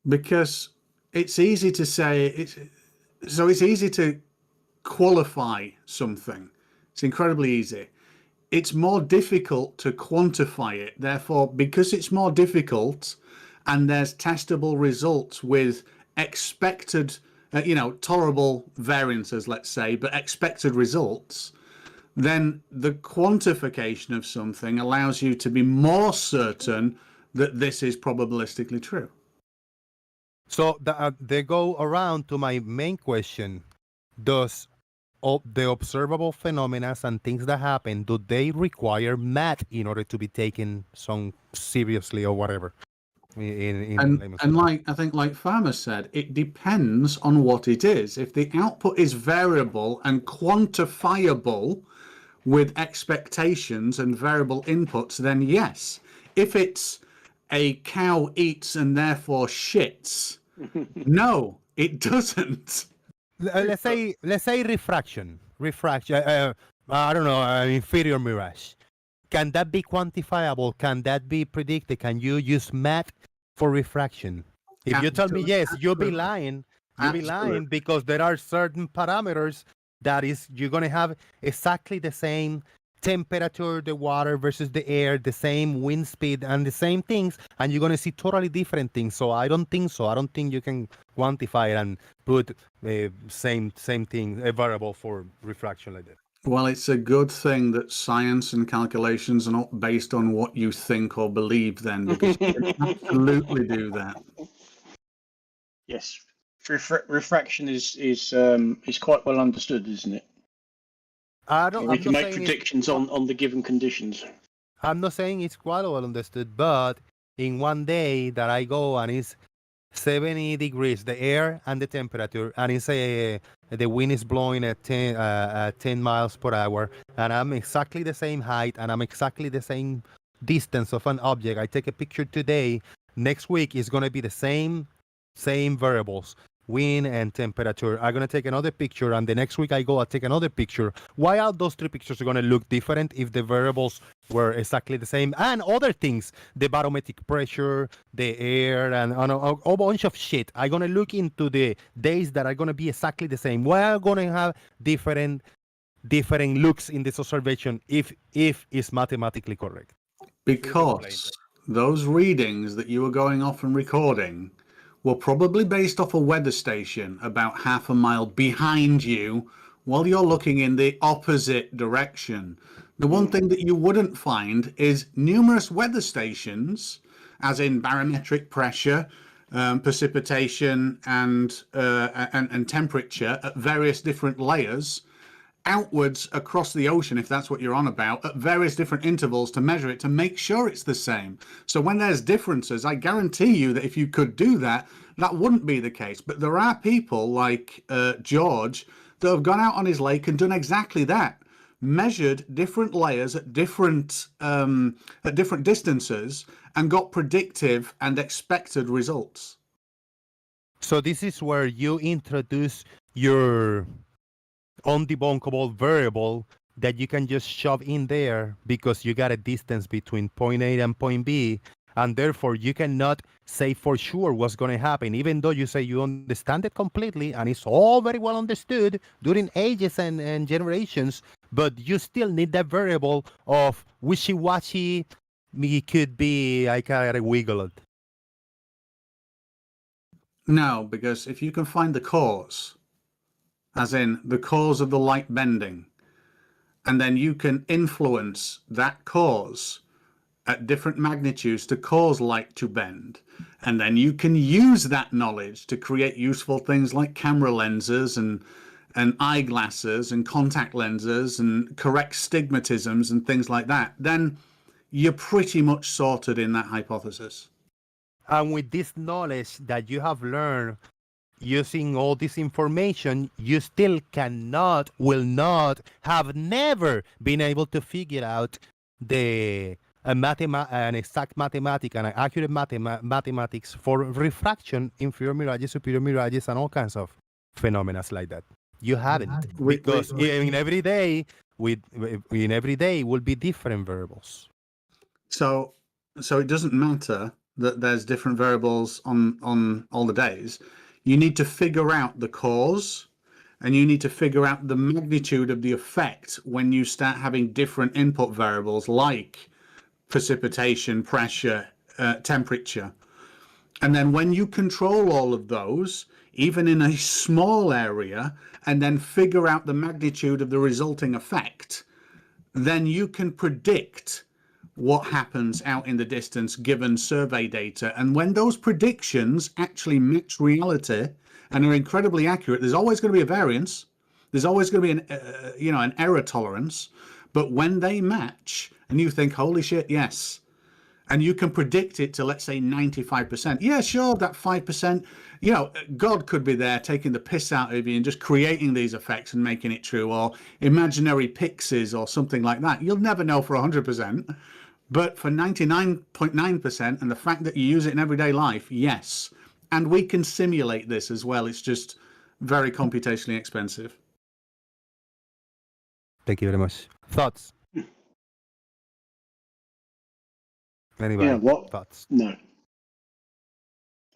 G: Because it's easy to say, it's easy to qualify something. It's incredibly easy. It's more difficult to quantify it. Therefore, because it's more difficult and there's testable results with expected, tolerable variances, let's say, but expected results, then the quantification of something allows you to be more certain that this is probabilistically true.
A: So they go around to my main question. Does the observable phenomena and things that happen, do they require math in order to be taken some seriously or whatever?
G: And like I think like Farmer said, it depends on what it is. If the output is variable and quantifiable with expectations and variable inputs, then yes. If it's a cow eats and therefore shits, no, it doesn't.
A: Let's say refraction. I don't know, inferior mirage. Can that be quantifiable? Can that be predicted? Can you use math for refraction? If you tell me yes, you'll be lying. You'll be lying because there are certain parameters that is you're gonna have exactly the same temperature, the water versus the air, the same wind speed, and the same things, and you're gonna see totally different things. So I don't think so. I don't think you can quantify it and put same thing, a variable for refraction like that.
G: Well, it's a good thing that science and calculations are not based on what you think or believe then, because you can absolutely do that.
C: Yes. Refraction is quite well understood, isn't it? We can make predictions on the given conditions.
A: I'm not saying it's quite well understood, but in one day that I go and it's 70 degrees, the air and the temperature, and it's the wind is blowing at 10 miles per hour, and I'm exactly the same height, and I'm exactly the same distance of an object. I take a picture today. Next week is going to be the same variables, wind and temperature. I'm going to take another picture, and the next week I go, I take another picture. Why are those three pictures going to look different if the variables were exactly the same? And other things, the barometric pressure, the air, and a bunch of shit. I'm going to look into the days that are going to be exactly the same. Why are going to have different looks in this observation if it's mathematically correct?
G: Because those readings that you were going off and recording were probably based off a weather station about half a mile behind you while you're looking in the opposite direction. The one thing that you wouldn't find is numerous weather stations, as in barometric pressure, precipitation, and temperature at various different layers, outwards across the ocean, if that's what you're on about, at various different intervals to measure it, to make sure it's the same. So when there's differences, I guarantee you that if you could do that, that wouldn't be the case. But there are people like George that have gone out on his lake and done exactly that, measured different layers at different distances and got predictive and expected results.
A: So this is where you introduce your undebunkable variable that you can just shove in there because you got a distance between point A and point B, and therefore you cannot say for sure what's going to happen, even though you say you understand it completely and it's all very well understood during ages and generations, but you still need that variable of wishy-washy. It could be, I gotta wiggle it.
G: No, because if you can find the cause, as in the cause of the light bending, and then you can influence that cause at different magnitudes to cause light to bend, and then you can use that knowledge to create useful things like camera lenses and eyeglasses and contact lenses and correct stigmatisms and things like that, then you're pretty much sorted in that hypothesis.
A: And with this knowledge that you have learned using all this information, you still will not, have never been able to figure out the an exact mathematics and an accurate mathematics for refraction, inferior mirages, superior mirages, and all kinds of phenomena like that. You haven't, because in every day will be different variables.
G: So it doesn't matter that there's different variables on all the days. You need to figure out the cause, and you need to figure out the magnitude of the effect when you start having different input variables like precipitation, pressure, temperature. And then when you control all of those, even in a small area, and then figure out the magnitude of the resulting effect, then you can predict what happens out in the distance given survey data. And when those predictions actually match reality and are incredibly accurate, there's always going to be a variance. There's always going to be an error tolerance. But when they match and you think, holy shit, yes, and you can predict it to, let's say, 95%. Yeah, sure, that 5%, God could be there taking the piss out of you and just creating these effects and making it true, or imaginary pixies or something like that. You'll never know for 100%. But for 99.9% and the fact that you use it in everyday life, yes. And we can simulate this as well. It's just very computationally expensive.
A: Thank you very much. Thoughts? Anybody?
C: Yeah, what?
A: Thoughts?
C: No.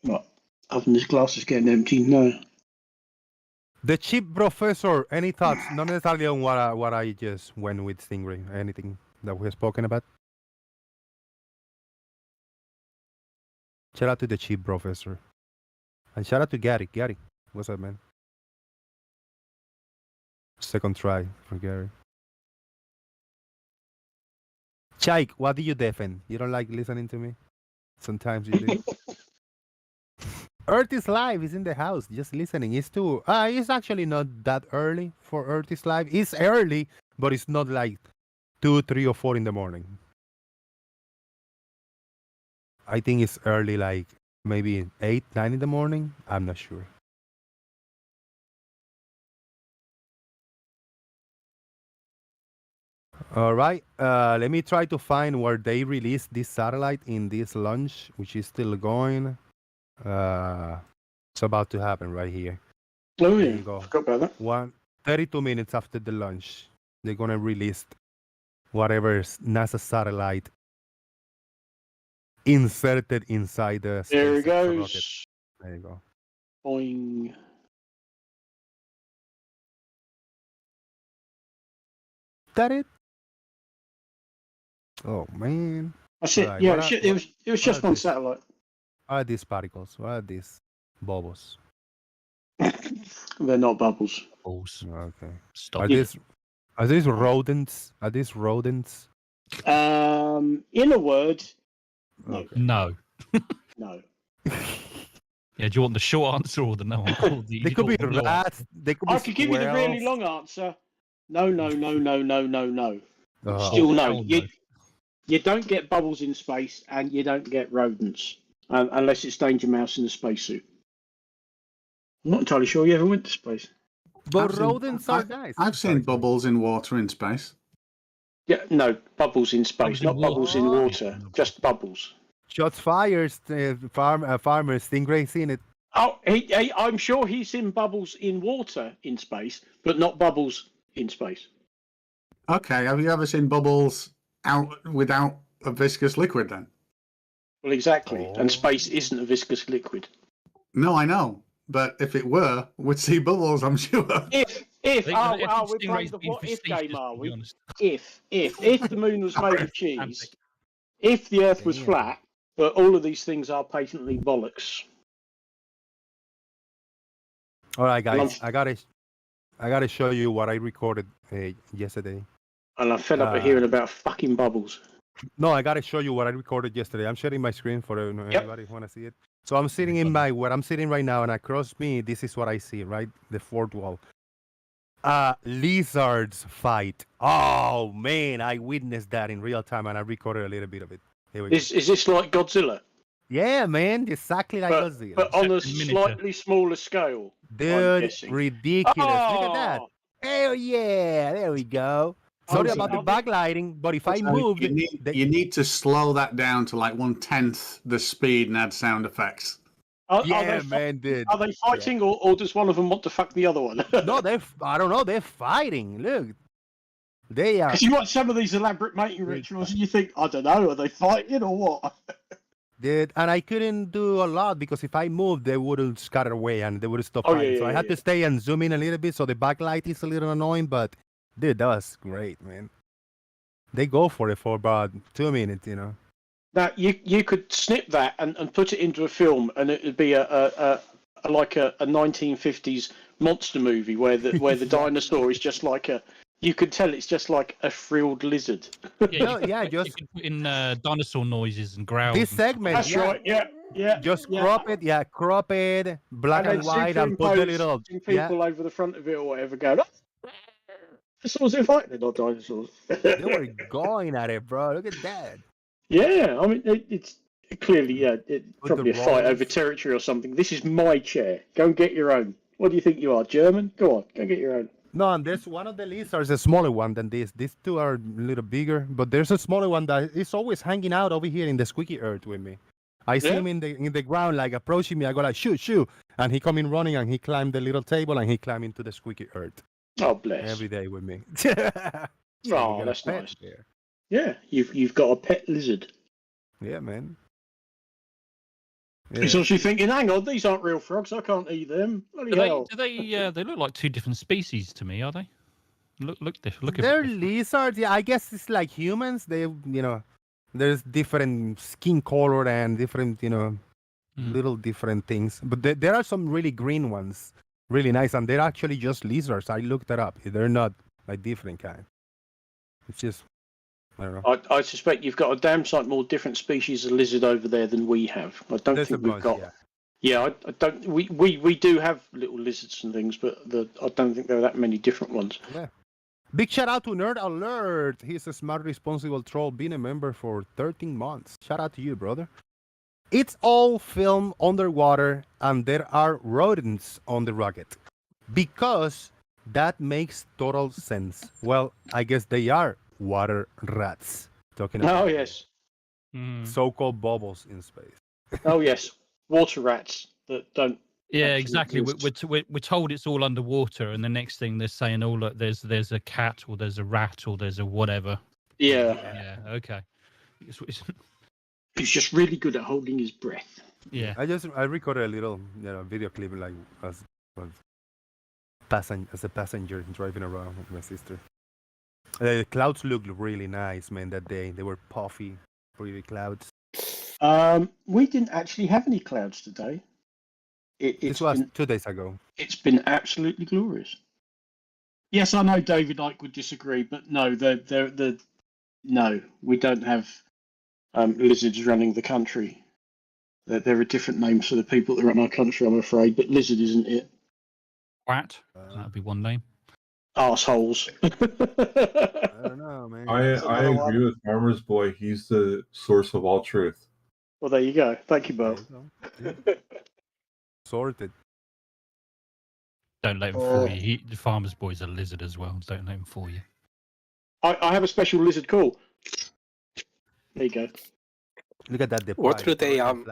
C: What? Other than this glass is getting empty, no.
A: The cheap professor, any thoughts? Not necessarily on what I just went with Stingray. Anything that we have spoken about? Shout out to the cheap professor. And shout out to Gary. Gary, what's up, man? Second try for Gary. Chaik, what do you defend? You don't like listening to me? Sometimes you do. Earth is Live is in the house, just listening. It's actually not that early for Earth is Live. It's early, but it's not like 2, 3, or 4 in the morning. I think it's early, like maybe 8, 9 in the morning. I'm not sure. All right. Let me try to find where they released this satellite in this launch, which is still going. It's about to happen right here.
C: Oh,
A: there
C: yeah.
A: You go.
C: Forgot about that.
A: 32 minutes after the launch, they're going to release whatever NASA satellite inserted inside the
C: There it
A: SpaceX rocket.
C: goes.
A: There you go.
C: Boing.
A: That it? Oh man.
C: That's it.
A: Right,
C: Yeah, it was just one satellite.
A: What are these particles? What are these bubbles?
C: They're not bubbles.
E: Bubbles.
A: Okay.
E: Stop.
A: Are these rodents? Are these rodents?
C: In a word, no.
A: Okay.
E: No.
C: No.
E: Yeah, do you want the short answer or the no answer?
A: They could be rats. They could be
C: I could give you the really
A: squirrels.
C: long answer. No, no, no, no, no, no, no.
A: Oh.
C: Still no.
E: Hell no.
C: You don't get bubbles in space, and you don't get rodents unless it's Danger Mouse in a spacesuit. I'm not entirely sure you ever went to space.
A: But rodents are nice.
G: I've seen bubbles in water in space.
C: Yeah, no, bubbles in space,
E: Bubbles in
C: not bubbles in water, just bubbles.
A: Shots fired. Farmer Stingray seen it.
C: Oh, I'm sure he's seen bubbles in water in space, but not bubbles in space.
G: Okay, have you ever seen bubbles out without a viscous liquid then?
C: Well, exactly. And space isn't a viscous liquid.
G: No, I know. But if it were, we'd see bubbles, I'm sure.
C: If we're playing the what if game, are we? If the moon was made of cheese, if the earth was flat, but all of these things are patently bollocks.
A: All right, guys, I gotta show you what I recorded yesterday.
C: And I'm fed up of hearing about fucking bubbles.
A: No, I gotta show you what I recorded yesterday. I'm sharing my screen for anybody who wanna see it. So I'm sitting in where I'm sitting right now, and across me, this is what I see, right? The fourth wall. Lizards fight. Oh man, I witnessed that in real time, and I recorded a little bit of it. Here we go.
C: Is this like Godzilla?
A: Yeah, man, exactly like Godzilla.
C: But on a slightly smaller scale.
A: Dude, ridiculous. Look at that. Hell yeah, there we go. Sorry about the backlighting, but if I moved,
G: you need to slow that down to like 1/10 the speed and add sound effects.
A: Man, dude.
C: Are they fighting, or does one of them want to fuck the other one?
A: No, I don't know. They're fighting. Look, they are.
C: Because you watch some of these elaborate mating rituals, and you think, I don't know, are they fighting or what?
A: Dude, and I couldn't do a lot because if I moved, they wouldn't scatter away and they would stop fighting. So I had to stay and zoom in a little bit. So the backlight is a little annoying, but dude, that was great, man. They go for it for about 2 minutes, you know.
C: Now you could snip that and put it into a film, and it would be like a 1950s monster movie where the dinosaur is just like you could tell it's just like a frilled lizard.
E: You can put in dinosaur noises and growls.
A: This segment,
C: That's right. Yeah.
A: Just crop it, black and white, and put the little
C: people over the front of it or whatever going. Oh, dinosaurs are fighting, not dinosaurs.
A: They were going at it, bro. Look at that.
C: Yeah, I mean it's clearly it's probably a fight over territory or something. This is my chair. Go and get your own. What do you think you are, German? Go on, go get your own.
A: No, and there's one of the lizards, a smaller one than this. These two are a little bigger, but there's a smaller one that is always hanging out over here in the squeaky earth with me. I see him in the ground, like approaching me. I go like, shoot, and he come in running, and he climbed the little table, and he climbed into the squeaky earth.
C: Oh, bless!
A: Every day with me.
C: Oh, that's nice. There. Yeah, you've got a pet lizard.
A: Yeah, man.
C: He's actually thinking, hang on, these aren't real frogs. I can't eat them.
E: Do they look like two different species to me? Are they? Look.
A: They're lizards. Yeah, I guess it's like humans. They, there's different skin color and different, little different things. But there are some really green ones, really nice, and they're actually just lizards. I looked it up. They're not like different kind. It's just. I don't know.
C: I suspect you've got a damn sight more different species of lizard over there than we have. I don't think we've got. Yeah, I don't. We do have little lizards and things, but I don't think there are that many different ones.
A: Yeah. Big shout out to Nerd Alert. He's a smart, responsible troll, been a member for 13 months. Shout out to you, brother. It's all filmed underwater, and there are rodents on the rocket because that makes total sense. Well, I guess they are water rats. Talking about
C: yes,
A: so-called bubbles in space.
C: Oh yes, water rats that don't.
E: Yeah, exactly. We're told it's all underwater, and the next thing they're saying, "Oh look, there's a cat, or there's a rat, or there's a whatever."
C: Yeah.
E: Yeah. Okay.
C: He's just really good at holding his breath.
E: Yeah.
A: I recorded a little video clip like as a passenger driving around with my sister. The clouds looked really nice, man, that day. They were puffy, pretty clouds.
C: We didn't actually have any clouds today.
A: This was 2 days ago.
C: It's been absolutely glorious. Yes, I know David Icke would disagree, but no, no, we don't have lizards running the country. There are different names for the people that run our country, I'm afraid, but lizard isn't it.
E: Rat? That'd be one name.
C: Arseholes.
A: I don't know, man.
M: I agree with Farmer's Boy. He's the source of all truth.
C: Well, there you go. Thank you both.
A: Sorted.
E: Don't let him fool you. The Farmer's Boy's a lizard as well. Don't let him fool you.
C: I have a special lizard call. There you go.
A: Look at that.
J: What do they
A: Go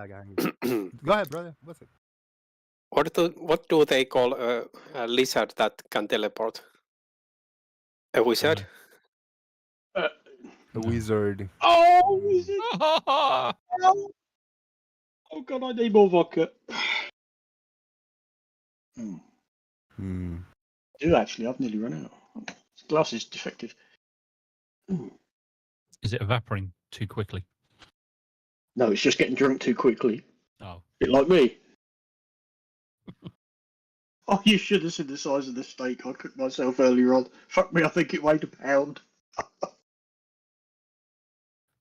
A: ahead, brother. What's it?
J: What do they call a lizard that can teleport? A wizard?
A: A wizard.
C: Oh, wizard! Oh God, I need more vodka. I do actually. I've nearly run out. This glass is defective.
E: Is it evaporating too quickly?
C: No, it's just getting drunk too quickly.
E: Oh.
C: Bit like me. Oh, you should have seen the size of the steak I cooked myself earlier on. Fuck me, I think it weighed a pound.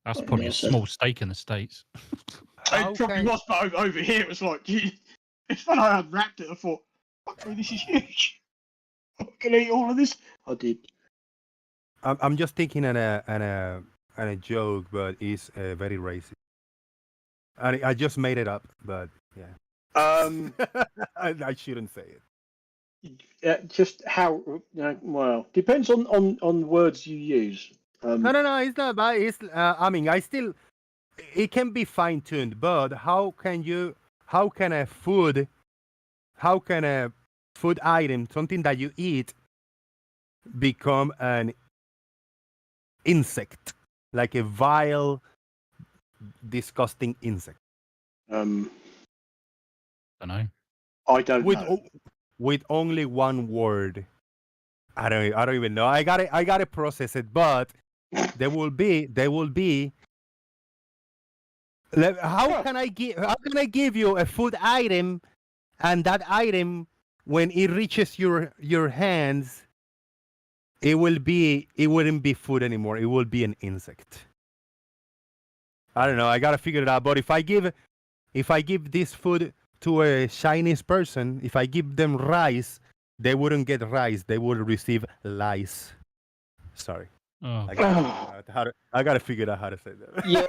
E: That's probably a small steak in the States.
C: It probably was, but over here it was like, it's when I unwrapped it, I thought, fuck me, this is huge. I can eat all of this. I did.
A: I'm just thinking on a joke, but it's very racist. I just made it up, but yeah. I shouldn't say it.
C: Just how well depends on words you use.
A: No, it's not bad. It's I mean, it can be fine tuned, but how can a food item, something that you eat, become an insect, like a vile, disgusting insect?
E: I don't know.
C: I don't know.
A: With only one word. I don't even know. I gotta process it, but there will be. How can I give you a food item, and that item, when it reaches your hands, it wouldn't be food anymore. It will be an insect. I don't know. I gotta figure it out. But if I give this food to a Chinese person, if I give them rice, they wouldn't get rice. They would receive lice. Sorry.
E: Oh.
A: I gotta figure out how to say that.
C: Yeah.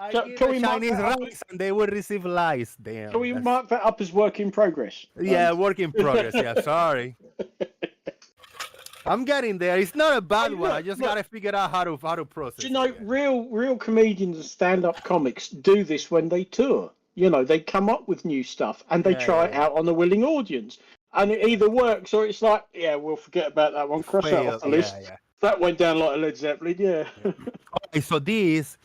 A: I give the Chinese rice and they would receive lice. Damn.
C: Can we mark that up as work in progress?
A: Yeah, work in progress. Yeah, sorry. I'm getting there. It's not a bad one. I just gotta figure out how to process.
C: Do you know, real comedians and stand-up comics do this when they tour. You know, they come up with new stuff and they try it out on a willing audience, and it either works or it's like, yeah, we'll forget about that one. Cross that off the list. Yeah. That went down like a Led Zeppelin. Yeah.
A: Okay, so this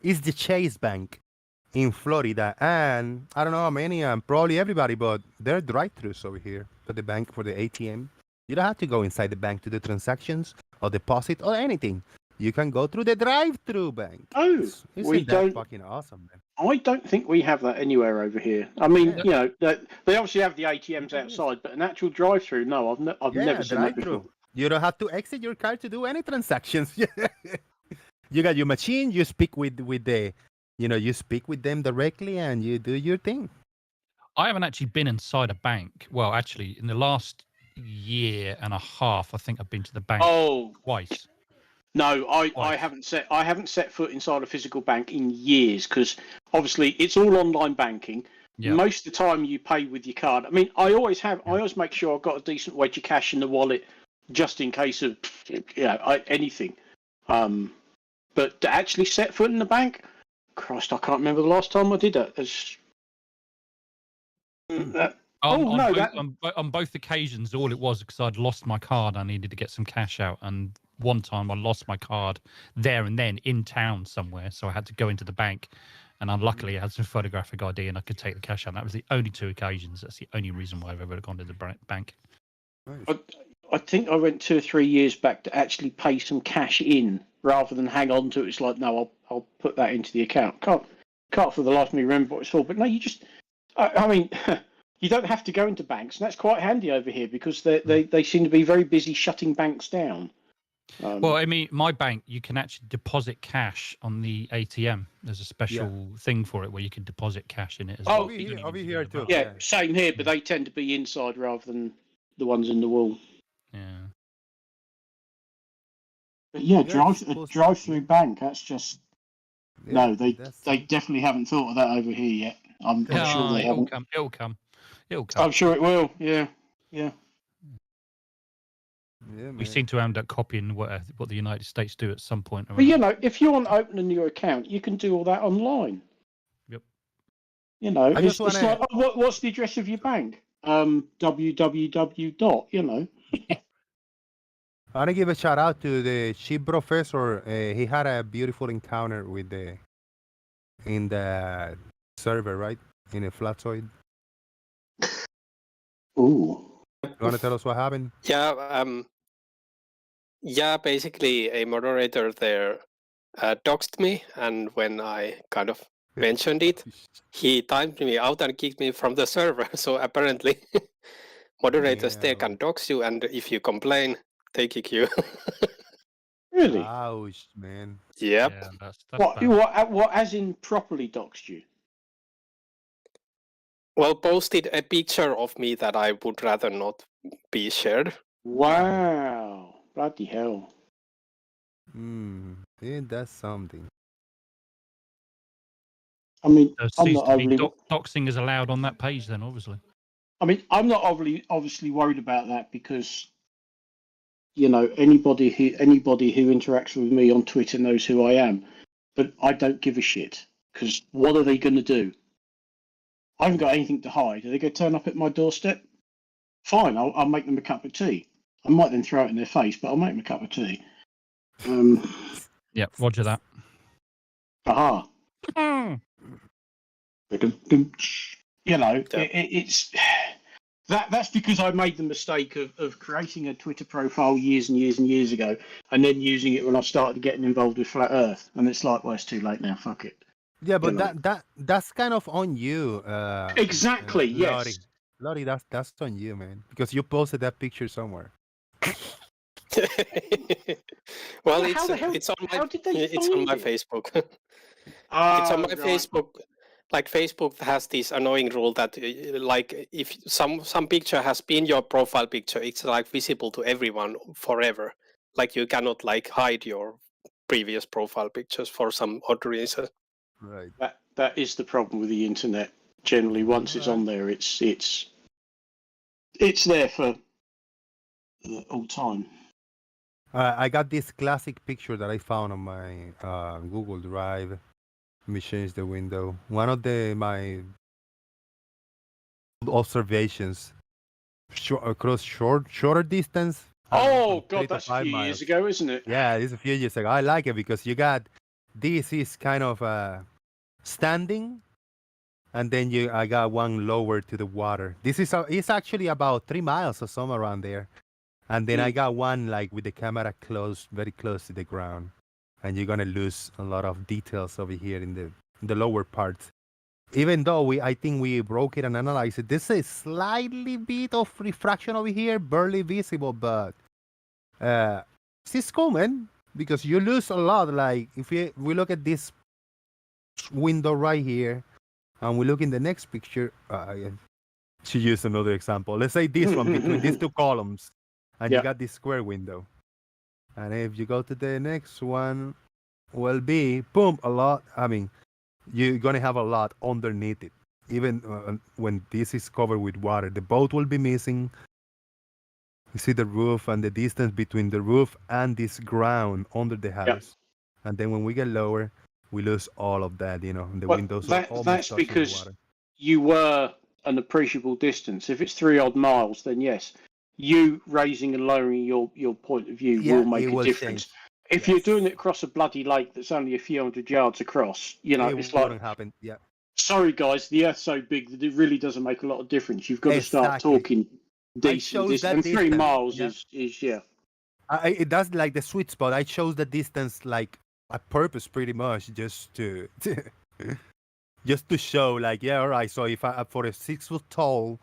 A: is the Chase Bank in Florida, and I don't know how many, probably everybody, but there are drive-thrus over here for the bank, for the ATM. You don't have to go inside the bank to do transactions or deposit or anything. You can go through the drive-through bank.
C: Oh,
A: isn't that fucking awesome, man?
C: I don't think we have that anywhere over here. I mean, you know, they obviously have the ATMs outside, but an actual drive-through, no, I've never seen that before.
A: You don't have to exit your car to do any transactions. You got your machine. You speak with the, you speak with them directly, and you do your thing.
E: I haven't actually been inside a bank. Well, actually, in the last year and a half, I think I've been to the bank twice.
C: No, I haven't set foot inside a physical bank in years, because obviously it's all online banking. Yeah. Most of the time you pay with your card. I mean, I always make sure I've got a decent wedge of cash in the wallet, just in case of anything. But to actually set foot in the bank, Christ, I can't remember the last time I did that.
E: On both occasions, all it was because I'd lost my card. I needed to get some cash out, and one time I lost my card there and then in town somewhere, so I had to go into the bank. And unluckily, I had some photographic ID, and I could take the cash out. That was the only two occasions. That's the only reason why I've ever gone to the bank.
C: I think I went 2 or 3 years back to actually pay some cash in rather than hang on to it. It's like, no, I'll put that into the account. Can't for the life of me remember what it's for. But no, you just, I mean, you don't have to go into banks, and that's quite handy over here because they seem to be very busy shutting banks down.
E: Well, I mean, my bank, you can actually deposit cash on the ATM. There's a special thing for it where you can deposit cash in it as well.
A: Over here too.
C: Yeah, same here, but they tend to be inside rather than the ones in the wall.
E: Yeah.
C: But yeah, drive-through bank. That's just no. They definitely haven't thought of that over here yet. I'm sure they haven't.
E: It'll come.
C: I'm sure it will. Yeah.
E: We seem to end up copying what the United States do at some point.
C: But you know, if you want to open a new account, you can do all that online.
E: Yep.
C: You know, it's like, what's the address of your bank? www. You know.
A: I want to give a shout out to the chief professor. He had a beautiful encounter with in the server, right? In a flatzoid.
C: Ooh.
A: You want to tell us what happened?
J: Yeah, basically a moderator there doxed me, and when I kind of mentioned it, he timed me out and kicked me from the server. So apparently moderators there can dox you, and if you complain, they kick you.
C: Really?
A: Ouch, man.
J: Yep.
E: Yeah, that's
C: what as in properly doxed you?
J: Well, posted a picture of me that I would rather not be shared.
C: Wow. Bloody hell.
A: Yeah, that's something.
C: I mean,
E: Doxing is allowed on that page then, obviously.
C: I mean, I'm not obviously worried about that because, you know, anybody who interacts with me on Twitter knows who I am. But I don't give a shit because what are they going to do? I haven't got anything to hide. Are they going to turn up at my doorstep? Fine, I'll make them a cup of tea. I might then throw it in their face, but I'll make them a cup of tea.
E: Yeah, roger that.
C: Aha. You know, it's that's because I made the mistake of creating a Twitter profile years and years and years ago, and then using it when I started getting involved with Flat Earth, and it's like, well, it's too late now. Fuck it.
A: Yeah, but
C: You know.
A: that's kind of on you.
C: Exactly. Yes.
A: Lottie, that's on you, man, because you posted that picture somewhere.
J: Well,
C: How the hell?
J: it's on my
C: How did they
J: it's
C: find
J: on my
C: it?
J: Facebook. It's on my
C: Right.
J: Facebook. Like Facebook has this annoying rule that like if some picture has been your profile picture, it's like visible to everyone forever. Like you cannot like hide your previous profile pictures for some odd reason.
A: Right.
C: That is the problem with the internet. Generally, once it's on there, it's there for all time.
A: I got this classic picture that I found on my Google Drive. Let me change the window. One of my observations across shorter distance.
C: Oh God, that's a few years ago, isn't it?
A: Yeah, it's a few years ago. I like it because you got this is kind of standing, and then I got one lower to the water. This is it's actually about 3 miles or somewhere around there, and then I got one like with the camera close, very close to the ground, and you're gonna lose a lot of details over here in the lower parts. Even though I think we broke it and analyzed it, this is slightly bit of refraction over here, barely visible, but it's cool, man, because you lose a lot. Like if we look at this window right here, and we look in the next picture, to use another example, let's say this one between these two columns, and you got this square window, and if you go to the next one, will be boom a lot. I mean, you're gonna have a lot underneath it. Even when this is covered with water, the boat will be missing. You see the roof and the distance between the roof and this ground under the house. And then when we get lower, we lose all of that, you know, the windows are almost
C: that's
A: touching
C: because
A: the water.
C: you were an appreciable distance. If it's 3 odd miles, then yes, you raising and lowering your point of view will make a difference. If you're doing it across a bloody lake that's only a few hundred yards across, you know, it's like,
A: happen. Yeah.
C: Sorry guys, the Earth's so big that it really doesn't make a lot of difference. You've got to start talking decent distance. And 3 miles is
A: it does like the sweet spot. I chose the distance like a purpose, pretty much, just to just to show, like, yeah, all right. So if for a 6 foot tall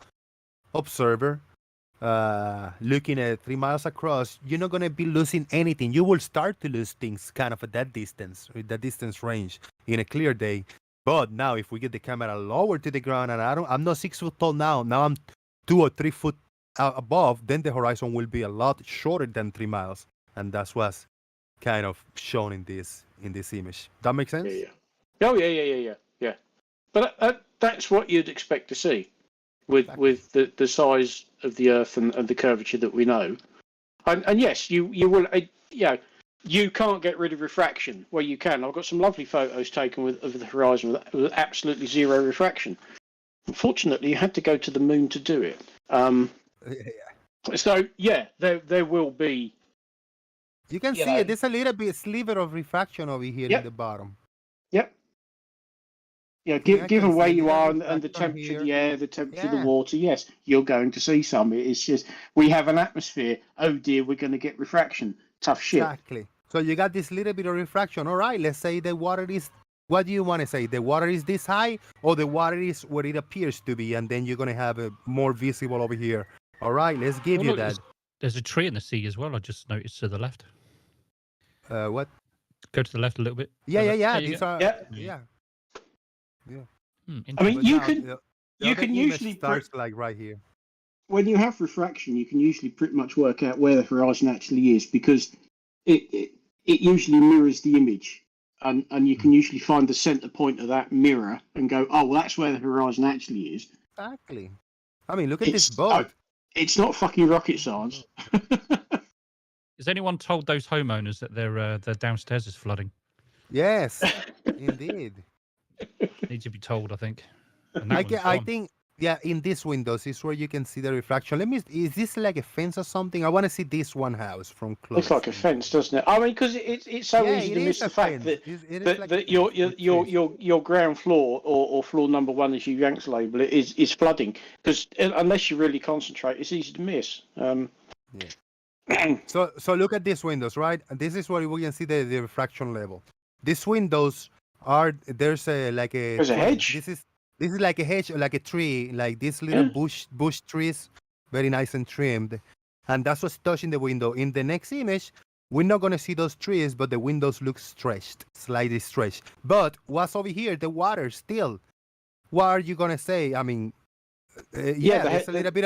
A: observer, looking at 3 miles across, you're not gonna be losing anything. You will start to lose things kind of at that distance, with that distance range in a clear day. But now, if we get the camera lower to the ground, and I'm not 6 foot tall now. Now I'm 2 or 3 foot above. Then the horizon will be a lot shorter than 3 miles, and that's what's kind of shown in this image. That makes sense?
C: Yeah. Oh yeah. But that's what you'd expect to see with the size of the Earth and the curvature that we know. And yes, you will. You can't get rid of refraction. Well, you can. I've got some lovely photos taken of the horizon with absolutely zero refraction. Unfortunately, you had to go to the moon to do it. So yeah, there will be.
A: You can see it. There's a little bit sliver of refraction over here in the bottom.
C: Yep. Yeah, given where you are and the temperature of the air, the temperature of the water, yes, you're going to see some. It's just we have an atmosphere. Oh dear, we're going to get refraction. Tough shit.
A: Exactly. So you got this little bit of refraction. All right, let's say the water is. What do you want to say? The water is this high, or the water is where it appears to be, and then you're going to have a more visible over here. All right, let's give you that.
E: There's a tree in the sea as well. I just noticed to the left.
A: What?
E: Go to the left a little bit.
A: Yeah. These are. Yeah.
C: I mean, you can usually
A: starts like right here.
C: When you have refraction, you can usually pretty much work out where the horizon actually is because it usually mirrors the image, and you can usually find the center point of that mirror and go, oh, well, that's where the horizon actually is.
A: Exactly. I mean, look at this boat.
C: It's not fucking rocket science.
E: Has anyone told those homeowners that their downstairs is flooding?
A: Yes, indeed.
E: Need to be told, I think. And that one's
A: I
E: gone.
A: think, yeah, in these windows is where you can see the refraction. Is this like a fence or something? I want to see this one house from close.
C: Looks like a fence, doesn't it? I mean, because it's so
A: Yeah,
C: easy
A: it
C: to
A: is
C: miss
A: a
C: the fact
A: fence.
C: that
A: It is
C: that,
A: like
C: that
A: a fence with trees.
C: your ground floor or floor number one, as you Yanks label it, is flooding. Because unless you really concentrate, it's easy to miss.
A: So look at these windows, right? And this is where we can see the refraction level. These windows are there's a like a
C: There's a
A: tree.
C: hedge.
A: This is like a hedge, like a tree, like these little bush trees, very nice and trimmed, and that's what's touching the window. In the next image, we're not gonna see those trees, but the windows look stretched, slightly stretched. But what's over here? The water still. What are you gonna say? I mean, there's a little bit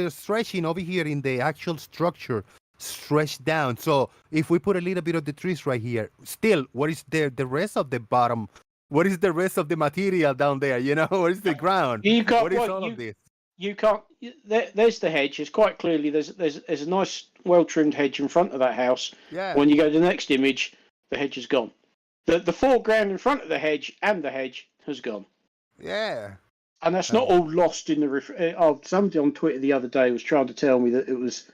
A: of stretching over here in the actual structure, stretched down. So if we put a little bit of the trees right here, still, what is the rest of the bottom? What is the rest of the material down there? You know, what is the ground?
C: You got
A: What is all of this?
C: You can't. There's the hedge. It's quite clearly there's a nice, well trimmed hedge in front of that house.
A: Yeah.
C: When you go to the next image, the hedge is gone. The foreground in front of the hedge and the hedge has gone.
A: Yeah.
C: And that's not all lost in the. Somebody on Twitter the other day was trying to tell me that it was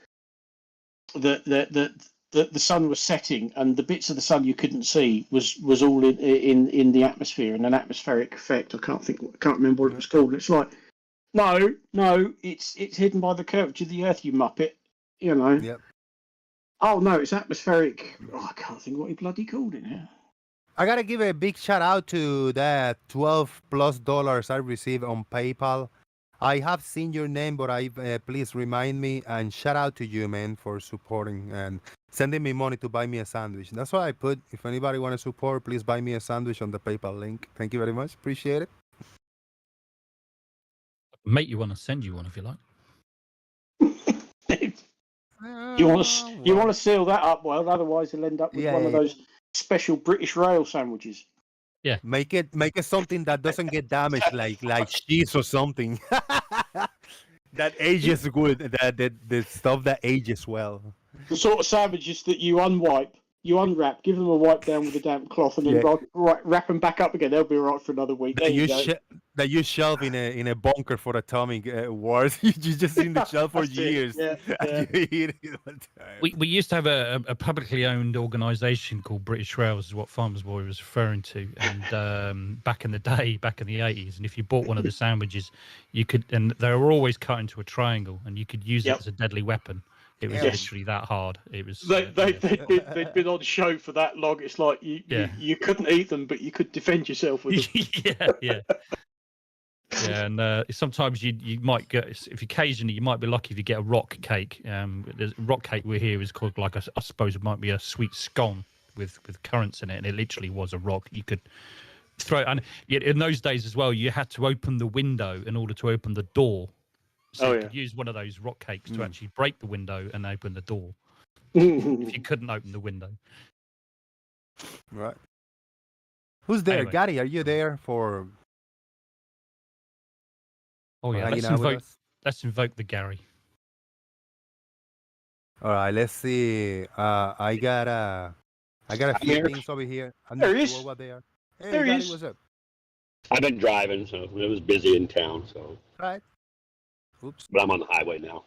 C: the sun was setting, and the bits of the sun you couldn't see was all in the atmosphere, in an atmospheric effect. I can't remember what it was called. It's like, no, it's hidden by the curvature of the Earth, you muppet. You know.
A: Yep.
C: Oh no, it's atmospheric. Oh, I can't think what he bloody called it now.
A: I gotta give a big shout out to that $12+ I received on PayPal. I have seen your name, but please remind me, and shout out to you, man, for supporting and sending me money to buy me a sandwich. That's why I put. If anybody want to support, please buy me a sandwich on the PayPal link. Thank you very much. Appreciate it.
E: Mate, you want to send you one if you like.
C: You want to seal that up, well, otherwise you'll end up with one of those special British rail sandwiches.
E: Yeah.
A: Make it something that doesn't get damaged, like cheese or something. That ages good. That the stuff that ages well.
C: The sort of sandwiches that you unwrap, give them a wipe down with a damp cloth, and then wrap them back up again. They'll be all right for another week.
A: That you shelf in a bunker for atomic wars. You just in the shelf for years.
C: Yeah.
A: You eat it one time.
E: We used to have a publicly owned organisation called British Rails, is what Farmer's Boy was referring to, and back in the day, back in the 80s, and if you bought one of the sandwiches, you could, and they were always cut into a triangle, and you could use it as a deadly weapon. It was literally that hard. It was.
C: They'd been on show for that long. It's like you couldn't eat them, but you could defend yourself with them.
E: Yeah, and sometimes you might get, if occasionally you might be lucky if you get a rock cake. There's rock cake we here is called like I suppose it might be a sweet scone with currants in it, and it literally was a rock. You could throw it, and in those days as well, you had to open the window in order to open the door. So you could use one of those rock cakes to actually break the window and open the door. If you couldn't open the window.
A: Right.
E: Who's there?
A: Anyway. Gary, are you there for...
E: Oh, yeah. Let's invoke the Gary.
A: All right, let's see. I got a few things over here. I'm not sure what they are. Hey,
K: There he
A: Gary,
K: is.
A: what's up?
K: I've been driving, so it was busy in town. So,
A: Right. Oops.
K: but I'm on the highway now.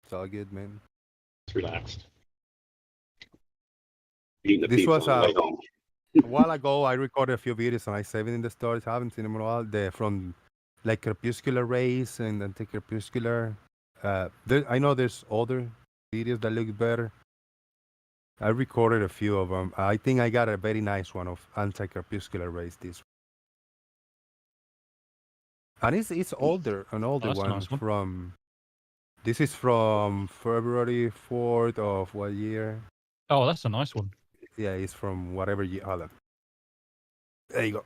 A: It's all good, man.
K: It's relaxed. Eating the
A: This
K: pizza
A: was
K: on the way home.
A: a while ago. I recorded a few videos and I saved it in the stories. I haven't seen them in a while. From like crepuscular rays and anti-crepuscular. I know there's other videos that look better. I recorded a few of them. I think I got a very nice one of anti-crepuscular rays. This. And it's older, an older
E: that's a
A: one,
E: nice one.
A: from. This is from February 4th of what year?
E: Oh, that's a nice one.
A: Yeah, it's from whatever year. Hold on. There you go.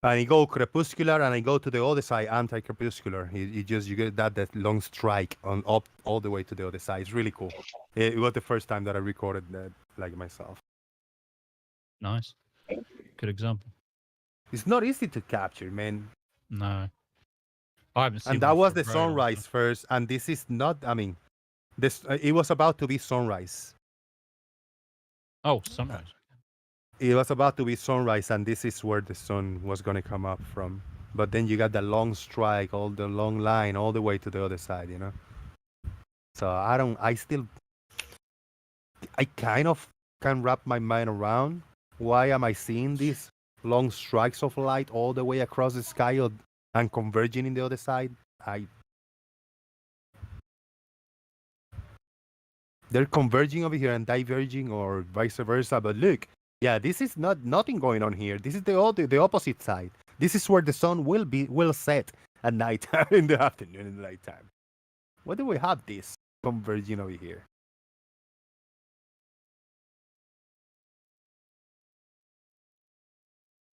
A: And you go crepuscular, and I go to the other side, anti-crepuscular. You get that long strike on up all the way to the other side. It's really cool. It was the first time that I recorded that, like myself.
E: Nice. Good example.
A: It's not easy to capture, man.
E: No. I haven't seen
A: And that
E: one
A: was
E: for a
A: the
E: very long
A: sunrise
E: time.
A: first, and this is not. I mean, this it was about to be sunrise.
E: Oh, sunrise.
A: It was about to be sunrise, and this is where the sun was gonna come up from. But then you got the long strike, all the long line, all the way to the other side. You know. So I don't. I still. I kind of can wrap my mind around why am I seeing these long strikes of light all the way across the sky and converging in the other side. They're converging over here and diverging, or vice versa. But look, yeah, this is nothing going on here. This is the opposite side. This is where the sun will set at nighttime in the afternoon in the nighttime. Why do we have this converging over here?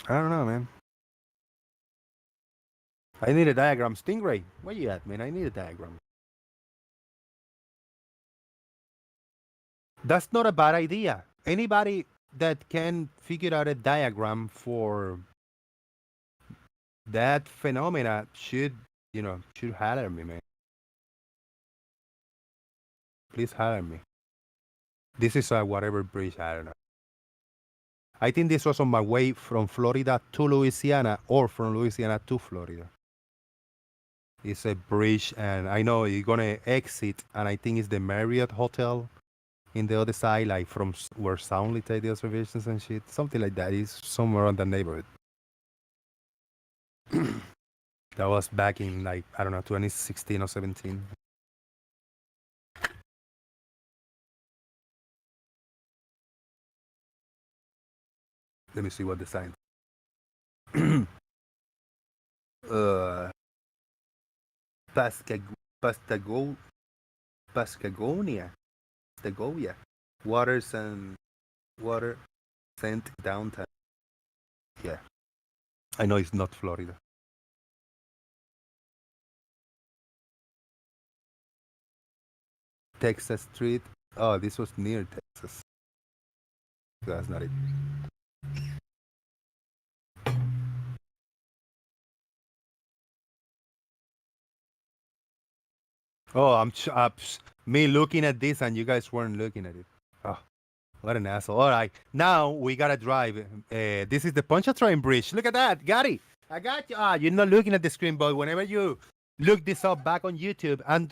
A: I don't know, man. I need a diagram. Stingray, where you at, man? I need a diagram. That's not a bad idea. Anybody that can figure out a diagram for that phenomena should holler me, man. Please holler me. This is a whatever bridge, I don't know. I think this was on my way from Florida to Louisiana or from Louisiana to Florida. It's a bridge, and I know you're gonna exit, and I think it's the Marriott Hotel in the other side, like from where Soundly take the observations and shit. Something like that. It's somewhere on the neighborhood. That was back in, like, I don't know, 2016 or 17. Let me see what the sign. Pascag- Pastago- Pascagonia. Pastagonia. Water sent downtown. Yeah. I know it's not Florida. Texas Street. Oh, this was near Texas. That's not it. Oh, me looking at this and you guys weren't looking at it. Oh, what an asshole. All right, now we gotta drive. This is the Pontchartrain Bridge. Look at that, Gary. I got you. You're not looking at the screen, but whenever you look this up back on YouTube, and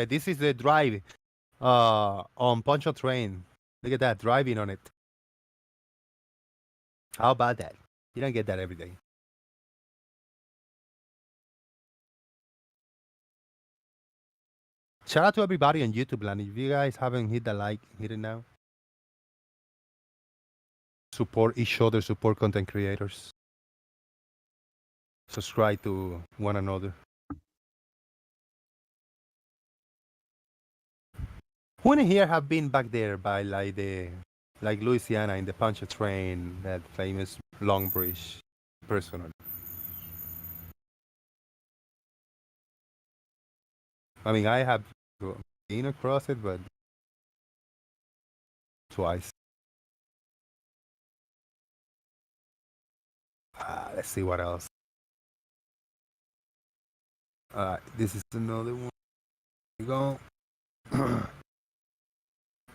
A: this is the drive on Pontchartrain. Look at that, driving on it. How about that? You don't get that every day. Shout out to everybody on YouTube land. If you guys haven't hit the like, hit it now. Support each other, support content creators. Subscribe to one another. Who in here have been back there by like Louisiana in the Pontchartrain, that famous long bridge? Personally, I mean, I have been across it, but twice. Let's see what else. This is another one. Here we go.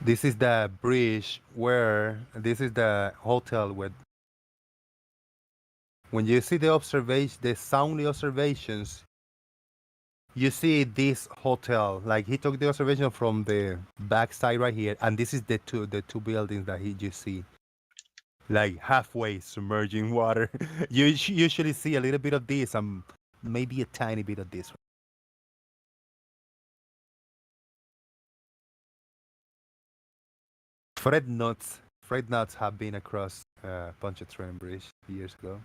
A: This is the bridge where this is the hotel where when you see the Soundly observations, you see this hotel. Like he took the observation from the back side right here, and this is the two buildings that you see, like halfway submerging water. You usually see a little bit of this, and maybe a tiny bit of this. Fred nuts have been across Pontchartrain Bridge years ago.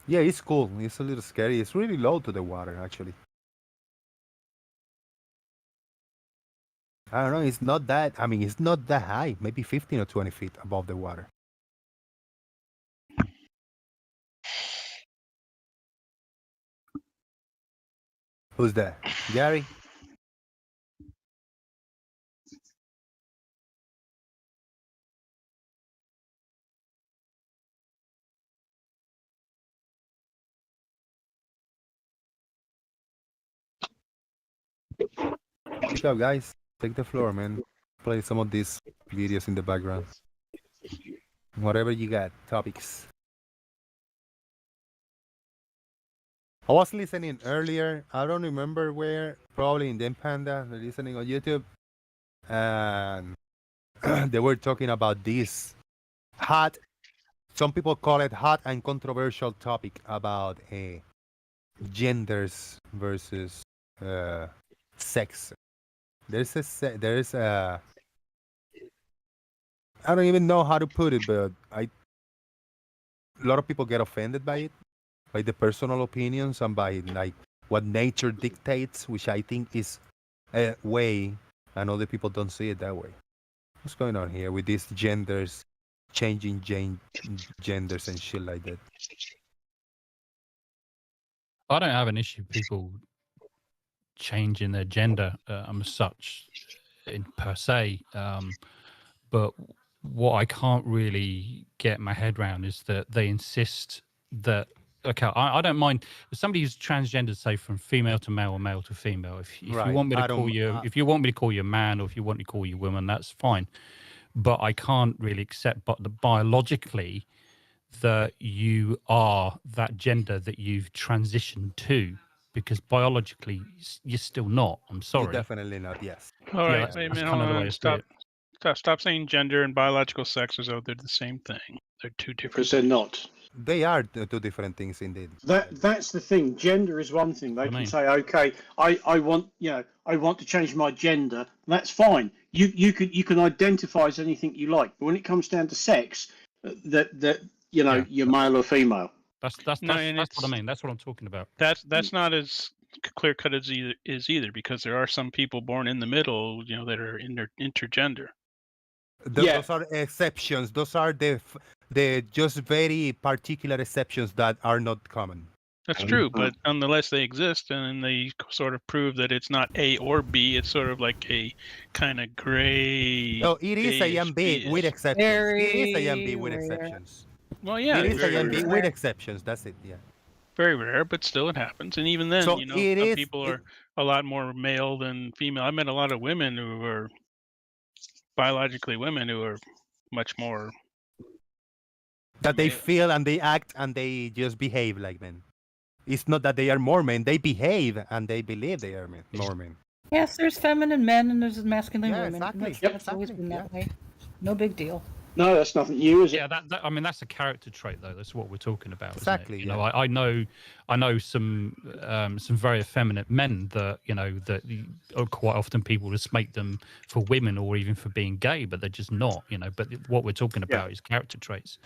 A: Yeah, it's cool. It's a little scary. It's really low to the water, actually. I don't know. It's not that. I mean, it's not that high. Maybe 15 or 20 feet above the water. Who's that? Gary? Speak up, guys. Take the floor, man. Play some of these videos in the background. Whatever you got, topics. I was listening earlier. I don't remember where. Probably in Dem Panda. Listening on YouTube, and they were talking about this hot. Some people call it hot and controversial topic about genders versus sex. There's a I don't even know how to put it, but a lot of people get offended by it, by the personal opinions and by like what nature dictates, which I think is a way, and other people don't see it that way. What's going on here with these genders, changing genders and shit like that?
E: I don't have an issue with people changing their gender such in per se, but what I can't really get my head around is that they insist that okay, I don't mind if somebody who's transgender, say from female to male or male to female. If
A: Right.
E: you want me to
A: I
E: call
A: don't-
E: you, if you want me to call you a man, or if you want me to call you a woman, that's fine. But I can't really accept, but the biologically that you are that gender that you've transitioned to, because biologically you're still not. I'm
A: You're
E: sorry.
A: definitely not. Yes.
V: All
E: Yeah,
V: right,
E: that's,
V: wait a
E: that's
V: minute,
E: kind
V: hold
E: of the way
V: on.
E: I see
V: Stop.
E: it.
V: Stop saying gender and biological sex as though they're the same thing. They're two different.
C: Because they're not.
A: They are two different things indeed.
C: That's the thing. Gender is one thing. They can say, okay, I want I want to change my gender. That's fine. You can identify as anything you like. But when it comes down to sex, that you're male or female.
E: That's
V: No,
E: what
V: and
E: I mean. That's what I'm talking about.
V: That's not as clear cut as either, because there are some people born in the middle, that are intergender.
A: Those are exceptions. Those are the just very particular exceptions that are not common.
V: That's true, but nonetheless they exist, and they sort of prove that it's not A or B. It's sort of like a kind of gray.
A: No, it is A and B with exceptions. It is A and B with exceptions.
V: Well, yeah,
A: it is A and B
V: rare.
A: with exceptions. That's it. Yeah.
V: Very rare, but still it happens. And even then,
A: So
V: some
A: it is-
V: people are a lot more male than female. I met a lot of women who are biologically women who are much more.
A: That they feel and they act and they just behave like men. It's not that they are more men. They behave and they believe they are more men.
F: Yes, there's feminine men and there's masculine
A: Yeah,
F: women.
A: exactly.
F: That's always been that way. No big deal.
C: No, that's nothing new, is it?
E: Yeah, I mean that's a character trait though. That's what we're talking about.
A: Exactly.
E: Isn't it? You know, I know some very effeminate men that quite often people just make them for women or even for being gay, but they're just not. But what we're talking about is character traits.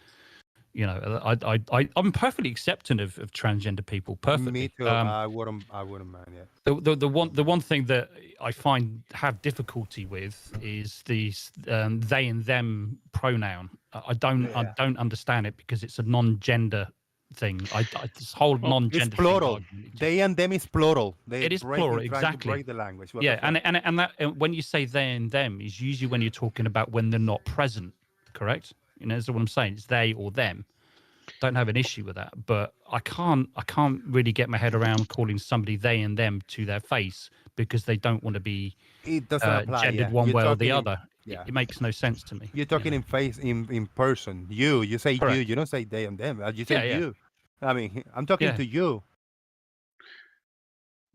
E: I'm perfectly accepting of transgender people. Perfectly.
A: Me too. I wouldn't mind. Yeah.
E: The one thing that I find have difficulty with is these they and them pronoun. I don't understand it because it's a non-gender thing. This whole non-gender.
A: It's plural.
E: Thing,
A: They and them is plural.
E: It is plural, exactly.
A: To break the language.
E: Yeah, and that when you say they and them is usually when you're talking about when they're not present. Correct. That's what I'm saying. It's they or them. Don't have an issue with that, but I can't really get my head around calling somebody they and them to their face because they don't want to be gendered one way or the other.
A: Yeah.
E: It makes no sense to me.
A: You're talking in person. You say
E: Correct.
A: you don't say they and them. You say
E: Yeah.
A: you. I mean, I'm talking to you.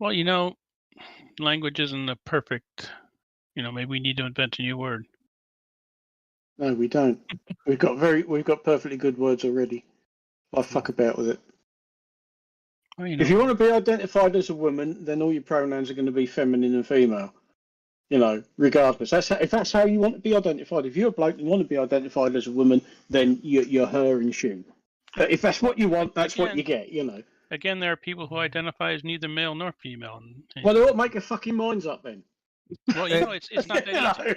V: Well, language isn't a perfect. Maybe we need to invent a new word.
C: No, we don't. We've got perfectly good words already. I fuck about with it.
V: Well,
C: If you want to be identified as a woman, then all your pronouns are going to be feminine and female. Regardless. If that's how you want to be identified. If you're a bloke and want to be identified as a woman, then you're her and she. But if that's what you want, that's what you get.
V: Again, there are people who identify as neither male nor female.
C: Well, they ought to make their fucking minds up then.
V: Well, it's not that easy.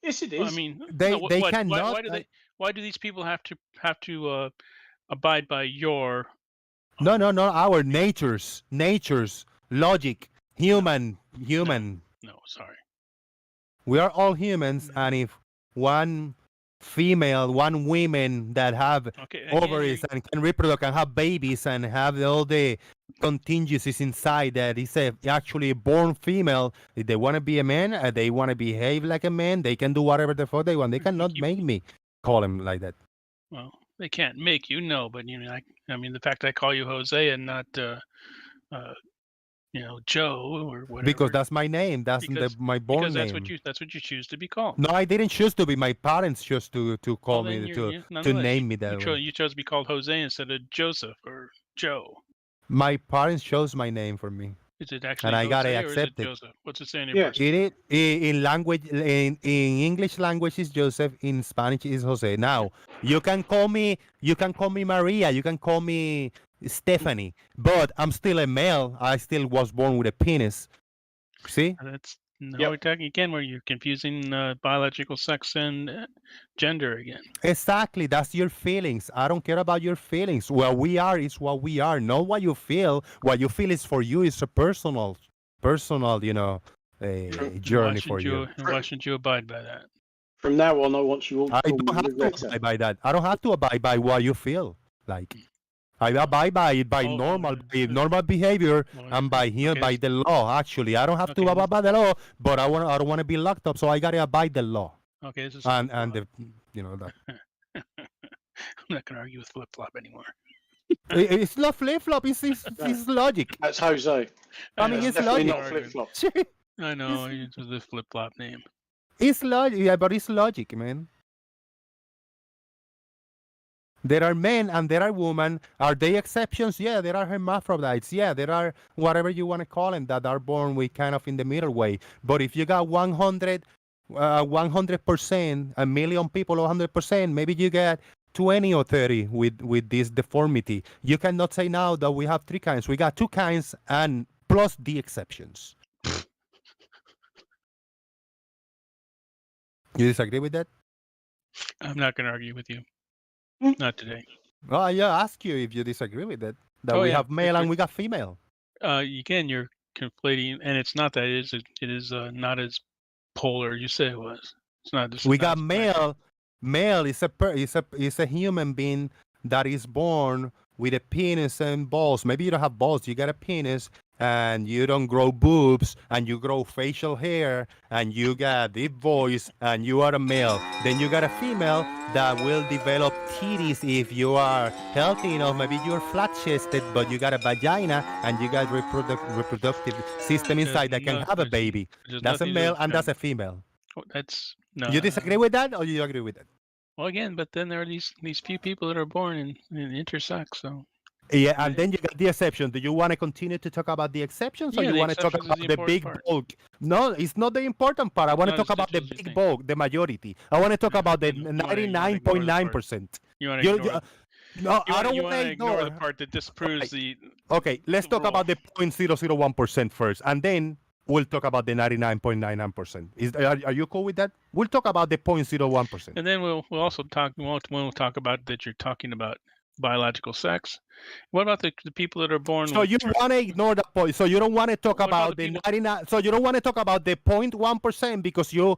C: Yes, it is.
V: Well, I mean,
A: they cannot.
V: Why do these people have to abide by your?
A: No. Our natures, logic, human.
V: No, sorry.
A: We are all humans, and if one female, one women that have ovaries and can reproduce and have babies and have all the contingencies inside that is actually a born female. If they want to be a man, they want to behave like a man, they can do whatever the fuck they want. They cannot make me call him like that.
V: Well, they can't make you know, but you know, I mean, the fact I call you Jose and not, you know, Joe or whatever.
A: Because that's my name. That's my born
V: because
A: name.
V: that's what you choose to be called.
A: No, I didn't choose to be. My parents chose to call me to name me that way.
V: You chose to be called Jose instead of Joseph or Joe.
A: My parents chose my name for me.
V: Is it actually
A: and I
V: Jose
A: got it
V: or is it
A: accepted.
V: Joseph? What's it saying in your birth
A: In language in English language is Joseph. In Spanish is Jose. Now you can call me Maria. You can call me Stephanie. But I'm still a male. I still was born with a penis. See?
V: That's we're talking again where you're confusing biological sex and gender again.
A: Exactly. That's your feelings. I don't care about your feelings. What we are is what we are. Not what you feel. What you feel is for you. It's a personal, you know, journey for you.
V: And why shouldn't you abide by that?
C: From now on, I want you all to
A: I
C: call
A: don't
C: me
A: have to
C: Loretta.
A: abide by that. I don't have to abide by what you feel like. I abide by normal behavior and by the law. Actually, I don't have to abide by the law, but I don't want to be locked up, so I gotta abide the law.
V: Okay, this is
A: and the you know that.
V: I'm not gonna argue with flip flop anymore.
A: It's not flip flop. It's logic.
C: That's Jose.
A: I mean, it's
C: definitely
A: logic.
C: not flip flop.
V: I know it's the flip flop name.
A: It's logic, yeah, but it's logic, man. There are men and there are women. Are they exceptions? Yeah, there are hermaphrodites. Yeah, there are whatever you want to call them that are born with kind of in the middle way. But if you got 100%, a million people, 100%, maybe you get 20 or 30 with this deformity. You cannot say now that we have three kinds. We got two kinds and plus the exceptions. You disagree with that?
V: I'm not going to argue with you. Not today.
A: Well, I ask you if you disagree with that. That we have male and we got female.
V: Again, you're conflating, and it's not that. It is not as polar you say it was. It's not.
A: We got male. Male is a human being that is born with a penis and balls. Maybe you don't have balls. You got a penis and you don't grow boobs and you grow facial hair and you got deep voice and you are a male. Then you got a female that will develop titties if you are healthy enough. Maybe you're flat-chested, but you got a vagina and you got reproductive system inside that can have a baby. That's a male and that's a female.
V: That's no.
A: You disagree with that, or you agree with that?
V: Well, again, but then there are these few people that are born in intersex. So
A: yeah, and then you got the exception. Do you want to continue to talk about the exceptions, or you want to talk about the big bulk? No, it's not the important part. I want to talk about the big bulk, the majority. I want to talk about the 99.9%.
V: You want to ignore?
A: No, I don't
V: want to ignore the part that disproves the.
A: Okay, let's talk about the 0.001% first, and then we'll talk about the 99.99%. Are you cool with that? We'll talk about the 0.01%.
V: And then we'll also talk. We'll talk about that you're talking about biological sex. What about the people that are born?
A: So you want to ignore that point. So you don't want to talk about the 99. So you don't want to talk about the 0.1% because you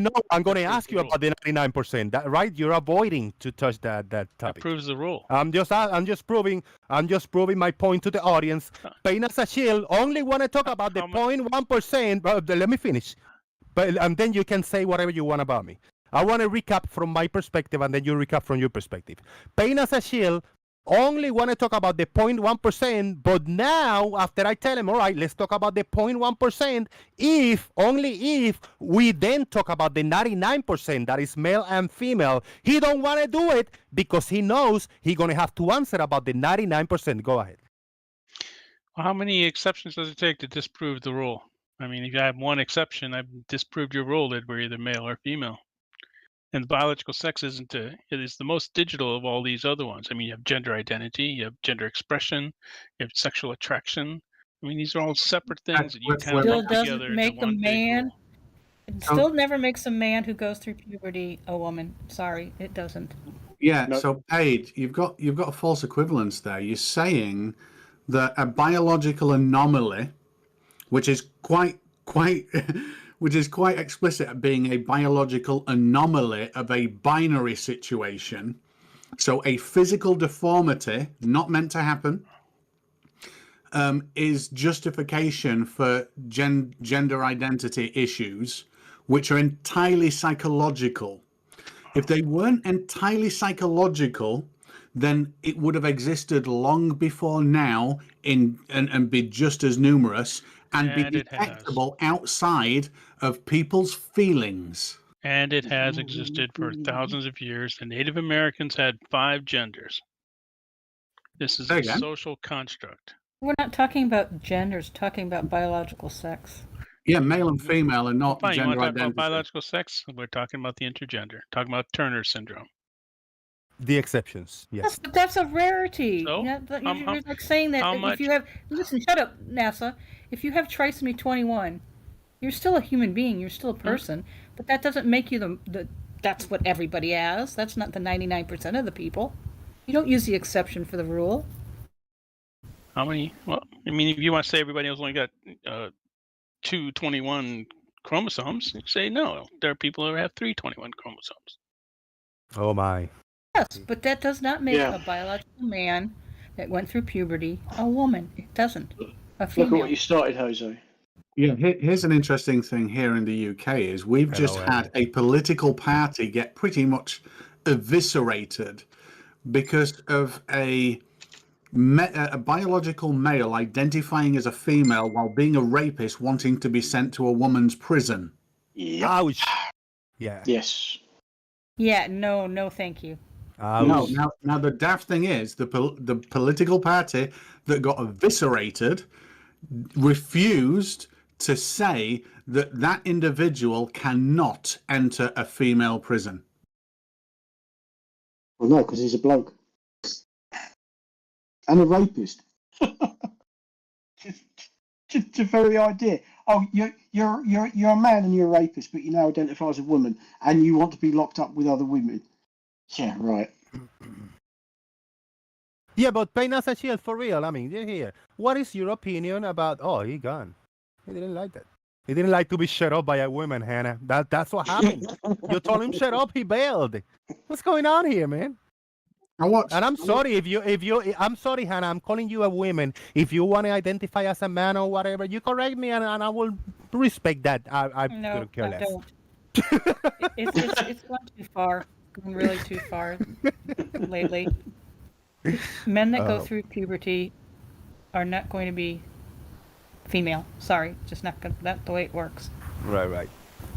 A: know I'm going to ask you about the 99%. That right? You're avoiding to touch that topic.
V: That proves the rule.
A: I'm just proving my point to the audience. Peina Sachil only want to talk about the 0.1%. Let me finish. And then you can say whatever you want about me. I want to recap from my perspective, and then you recap from your perspective. Peina Sachil only want to talk about the 0.1%, but now, after I tell him, all right, let's talk about the 0.1%, only if we then talk about the 99%, that is male and female, he don't want to do it because he knows he's going to have to answer about the 99%. Go ahead.
V: Well, how many exceptions does it take to disprove the rule? I mean, if you have one exception, I've disproved your rule that we're either male or female. And biological sex it is the most digital of all these other ones. I mean, you have gender identity, you have gender expression, you have sexual attraction. I mean, these are all separate things that you kind of
F: still
V: put
F: doesn't
V: together
F: make
V: into
F: a
V: one
F: man. It still never makes a man who goes through puberty a woman. Sorry, it doesn't.
G: Yeah. No. So, Paige, you've got a false equivalence there. You're saying that a biological anomaly, which is quite which is quite explicit at being a biological anomaly of a binary situation. So a physical deformity, not meant to happen, is justification for gender identity issues, which are entirely psychological. If they weren't entirely psychological, then it would have existed long before now and be just as numerous and be detectable outside of people's feelings.
V: And it has existed for thousands of years. The Native Americans had 5 genders. This is a social construct.
F: We're not talking about genders, talking about biological sex.
G: Yeah, male and female are not
V: Fine, you
G: gender
V: want to talk
G: identity.
V: about biological sex? We're talking about the intergender. Talking about Turner syndrome.
A: The exceptions, yes.
F: That's a rarity.
V: So,
F: you're like saying that if you have... Listen, shut up, NASA. If you have trisomy 21, you're still a human being. You're still a person. But that doesn't make you that's what everybody has. That's not the 99% of the people. You don't use the exception for the rule.
V: How many? Well, I mean, if you want to say everybody else only got 221 chromosomes, you say no. There are people who have 321 chromosomes.
A: Oh my.
F: Yes, but that does not make a biological man that went through puberty a woman. It doesn't. A female.
C: Look at what you started, Jose.
G: Yeah, here's an interesting thing here in the UK is we've just had a political party get pretty much eviscerated because of a biological male identifying as a female while being a rapist wanting to be sent to a woman's prison.
C: Yep.
A: Ouch. Yeah.
C: Yes.
F: Yeah, no, thank you.
G: No, now the daft thing is the political party that got eviscerated refused to say that individual cannot enter a female prison.
C: Well, no, because he's a bloke and a rapist. just the very idea. Oh, you're a man and you're a rapist, but you now identify as a woman and you want to be locked up with other women. Yeah, right.
A: Yeah, but Pain as a Shield, for real. I mean, you're here. What is your opinion about... Oh, he gone. He didn't like that. He didn't like to be shut up by a woman, Hannah. That's what happened. You told him shut up, he bailed. What's going on here, man? And I'm sorry I'm sorry, Hannah. I'm calling you a woman. If you want to identify as a man or whatever, you correct me, and I will respect that. I couldn't care less.
F: Don't. It's gone too far. Gone really too far lately. Men that go through puberty are not going to be female. Sorry, just not the way it works.
A: Right.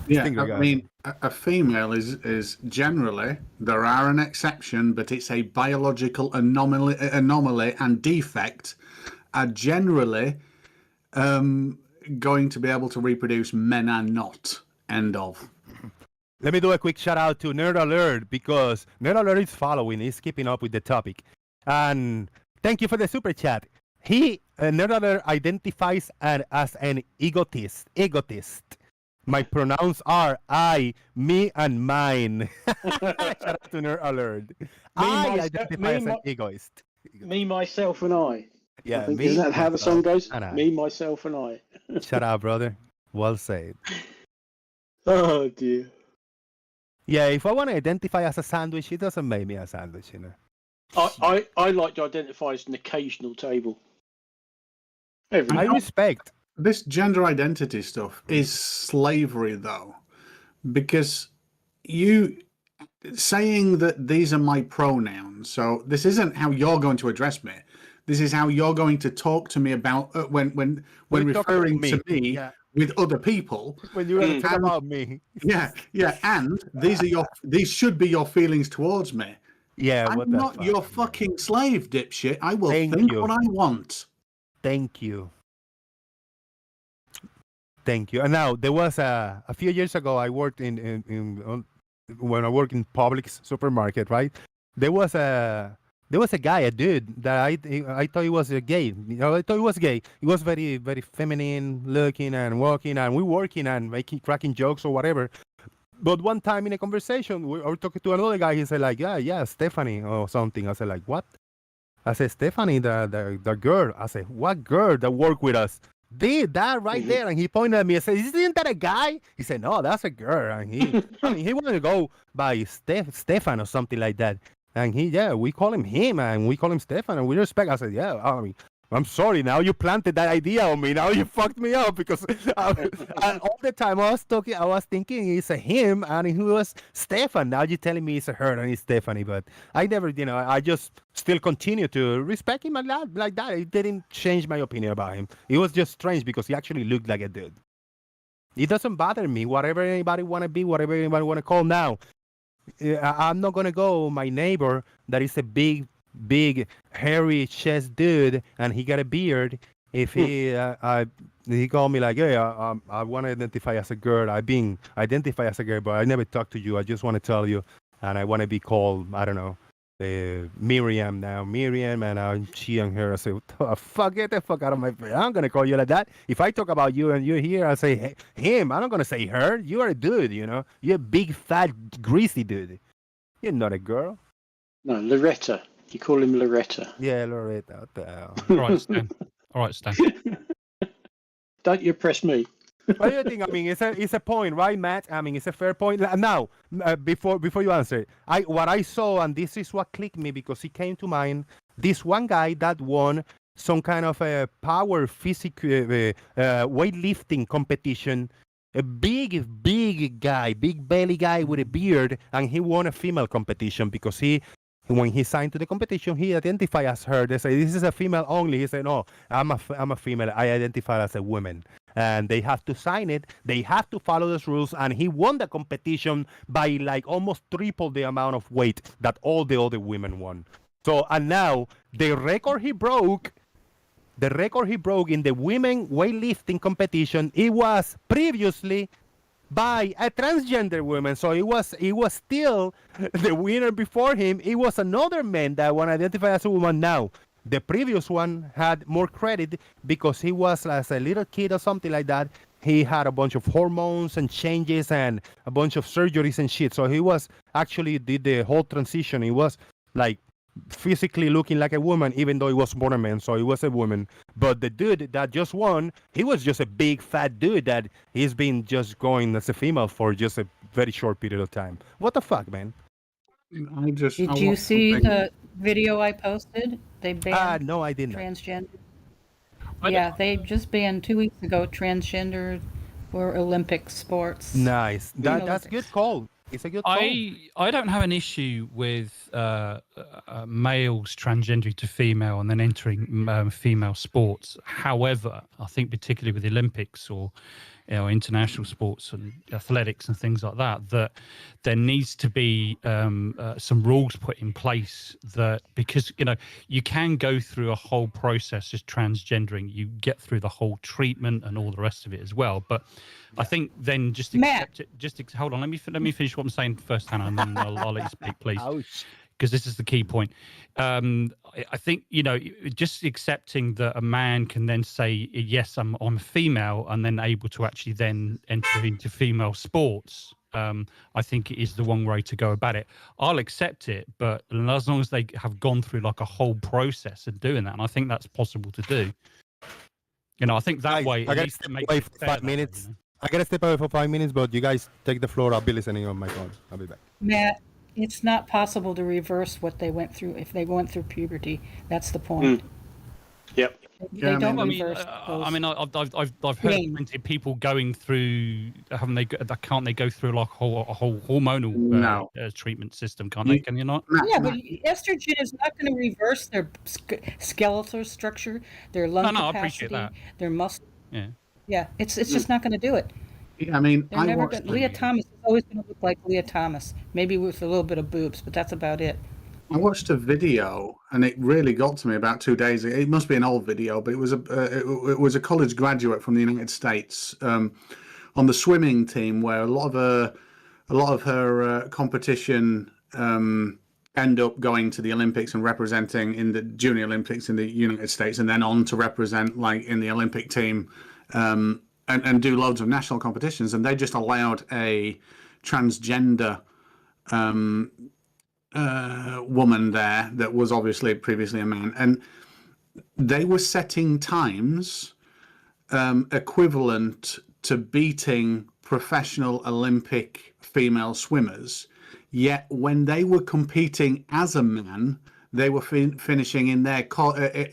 G: Yeah, I mean, a female is generally, there are an exception, but it's a biological anomaly and defect, are generally going to be able to reproduce. Men are not. End of.
A: Let me do a quick shout out to Nerd Alert, because Nerd Alert is following, he's keeping up with the topic. And thank you for the super chat. He, Nerd Alert, identifies as an egotist. My pronouns are I, me, and mine. Shout out to Nerd Alert. I identify as an egoist.
C: Me, myself, and I.
A: Yeah,
C: me. Isn't that how the song goes? Me, myself, and I.
A: Shut up, brother. Well said.
C: Oh dear.
A: Yeah, if I want to identify as a sandwich, it doesn't make me a sandwich, you know.
C: I like to identify as an occasional table.
A: I respect.
G: This gender identity stuff is slavery, though, because you saying that these are my pronouns, so this isn't how you're going to address me. This is how you're going to talk to me about when referring to me with other people.
A: When you're going to talk about me.
G: Yeah, and these should be your feelings towards me.
A: Yeah,
G: I'm not your fucking slave, dipshit. I will think what I want.
A: Thank you. And now there was a few years ago, I worked when I worked in Publix supermarket, right? There was a guy, a dude that I thought he was gay. You know, I thought he was gay. He was very, very feminine looking and walking, and we working and cracking jokes or whatever. But one time in a conversation, we were talking to another guy. He said like, yeah, Stephanie or something. I said like, what? I said, Stephanie, the girl. I said, what girl that worked with us? did that right there, and he pointed at me and said, "Isn't that a guy?" He said, "No, that's a girl." And he wanted to go by Stefan or something like that. And we call him, and we call him Stefan, and we respect. I said, "Yeah, I mean, I'm sorry. Now you planted that idea on me. Now you fucked me up because all the time I was thinking it's a him, and he was Stefan. Now you're telling me it's a her and it's Stephanie. But I never, I just still continue to respect him like that. It didn't change my opinion about him. It was just strange because he actually looked like a dude. It doesn't bother me. Whatever anybody want to be, whatever anybody want to call now. I'm not gonna go. My neighbor that is a big, hairy chest dude, and he got a beard. If he called me like, "Hey, I want to identify as a girl. I've been identified as a girl, but I never talked to you. I just want to tell you, and I want to be called, I don't know, Miriam now. Miriam, and she and her. I say, fuck, get the fuck out of my face. I'm gonna call you like that. If I talk about you and you're here, I say him. I'm not gonna say her. You are a dude, You're a big, fat, greasy dude. You're not a girl."
C: No, Loretta. You call him Loretta.
A: Yeah, Loretta. What the hell?
E: All right, Stan.
C: Don't you press me.
A: What do you think? I mean, it's a point, right, Matt? I mean, it's a fair point. Now, before you answer, what I saw, and this is what clicked me because it came to mind. This one guy that won some kind of a power physical weightlifting competition. A big guy, big belly guy with a beard, and he won a female competition because when he signed to the competition, he identified as her. They say, "This is a female only." He said, "No, I'm a female. I identify as a woman." And they have to sign it. They have to follow those rules. And he won the competition by like almost triple the amount of weight that all the other women won. So, and now the record he broke in the women weightlifting competition, it was previously by a transgender woman. So it was still the winner before him. It was another man that one identified as a woman. Now, the previous one had more credit because he was as a little kid or something like that. He had a bunch of hormones and changes and a bunch of surgeries and shit. So he was actually did the whole transition. He was like physically looking like a woman, even though he was born a man, so he was a woman. But the dude that just won, he was just a big fat dude that he's been just going as a female for just a very short period of time. What the fuck, man?
F: Did you see the video I posted? They banned
A: no, I didn't.
F: Transgender. Yeah, they just banned 2 weeks ago transgender for Olympic sports.
A: Nice. That's a good call. It's a good call.
E: I don't have an issue with males transgendering to female and then entering female sports. However, I think particularly with the Olympics or international sports and athletics and things like that, that there needs to be some rules put in place that, because you can go through a whole process as transgendering, you get through the whole treatment and all the rest of it as well. But I think then just accept it. Hold on, let me finish what I'm saying first, Hannah, and then I'll let you speak, please. Because this is the key point. I think, just accepting that a man can then say, yes, I'm female, and then able to actually then enter into female sports, I think it is the wrong way to go about it. I'll accept it, but as long as they have gone through like a whole process of doing that, and I think that's possible to do. I think that way.
A: I gotta step away for 5 minutes. I gotta step away for 5 minutes, but you guys take the floor. I'll be listening on my phone. I'll be back.
F: Matt, it's not possible to reverse what they went through if they went through puberty. That's the point.
C: Yep.
F: They don't reverse those.
E: I mean, I've heard plenty of people going through. Can't they go through like a whole hormonal treatment system? Can't they? Can you not?
F: Yeah, but estrogen is not going to reverse their skeletal structure, their lung capacity,
E: I appreciate that.
F: their muscle.
E: Yeah.
F: Yeah, it's just not going to do it.
G: I mean,
F: Leah Thomas is always going to look like Leah Thomas, maybe with a little bit of boobs, but that's about it.
G: I watched a video, and it really got to me about 2 days ago. It must be an old video, but it was a college graduate from the United States on the swimming team, where a lot of her competition end up going to the Olympics and representing in the Junior Olympics in the United States, and then on to represent like in the Olympic team. And do loads of national competitions, and they just allowed a transgender woman there that was obviously previously a man, and they were setting times equivalent to beating professional Olympic female swimmers. Yet when they were competing as a man, they were finishing in their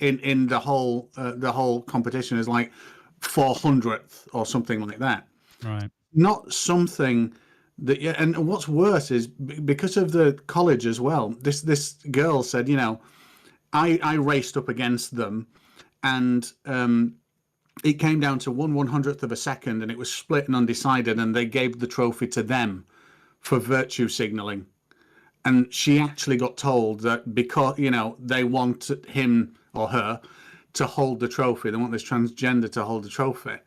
G: in the whole competition as like 400th or something like that.
E: Right.
G: Not something that, and what's worse is because of the college as well. This girl said, you know, I raced up against them, and it came down to 1/100th of a second, and it was split and undecided, and they gave the trophy to them for virtue signaling. And she actually got told that because, you know, they want him or her to hold the trophy, they want this transgender to hold the trophy,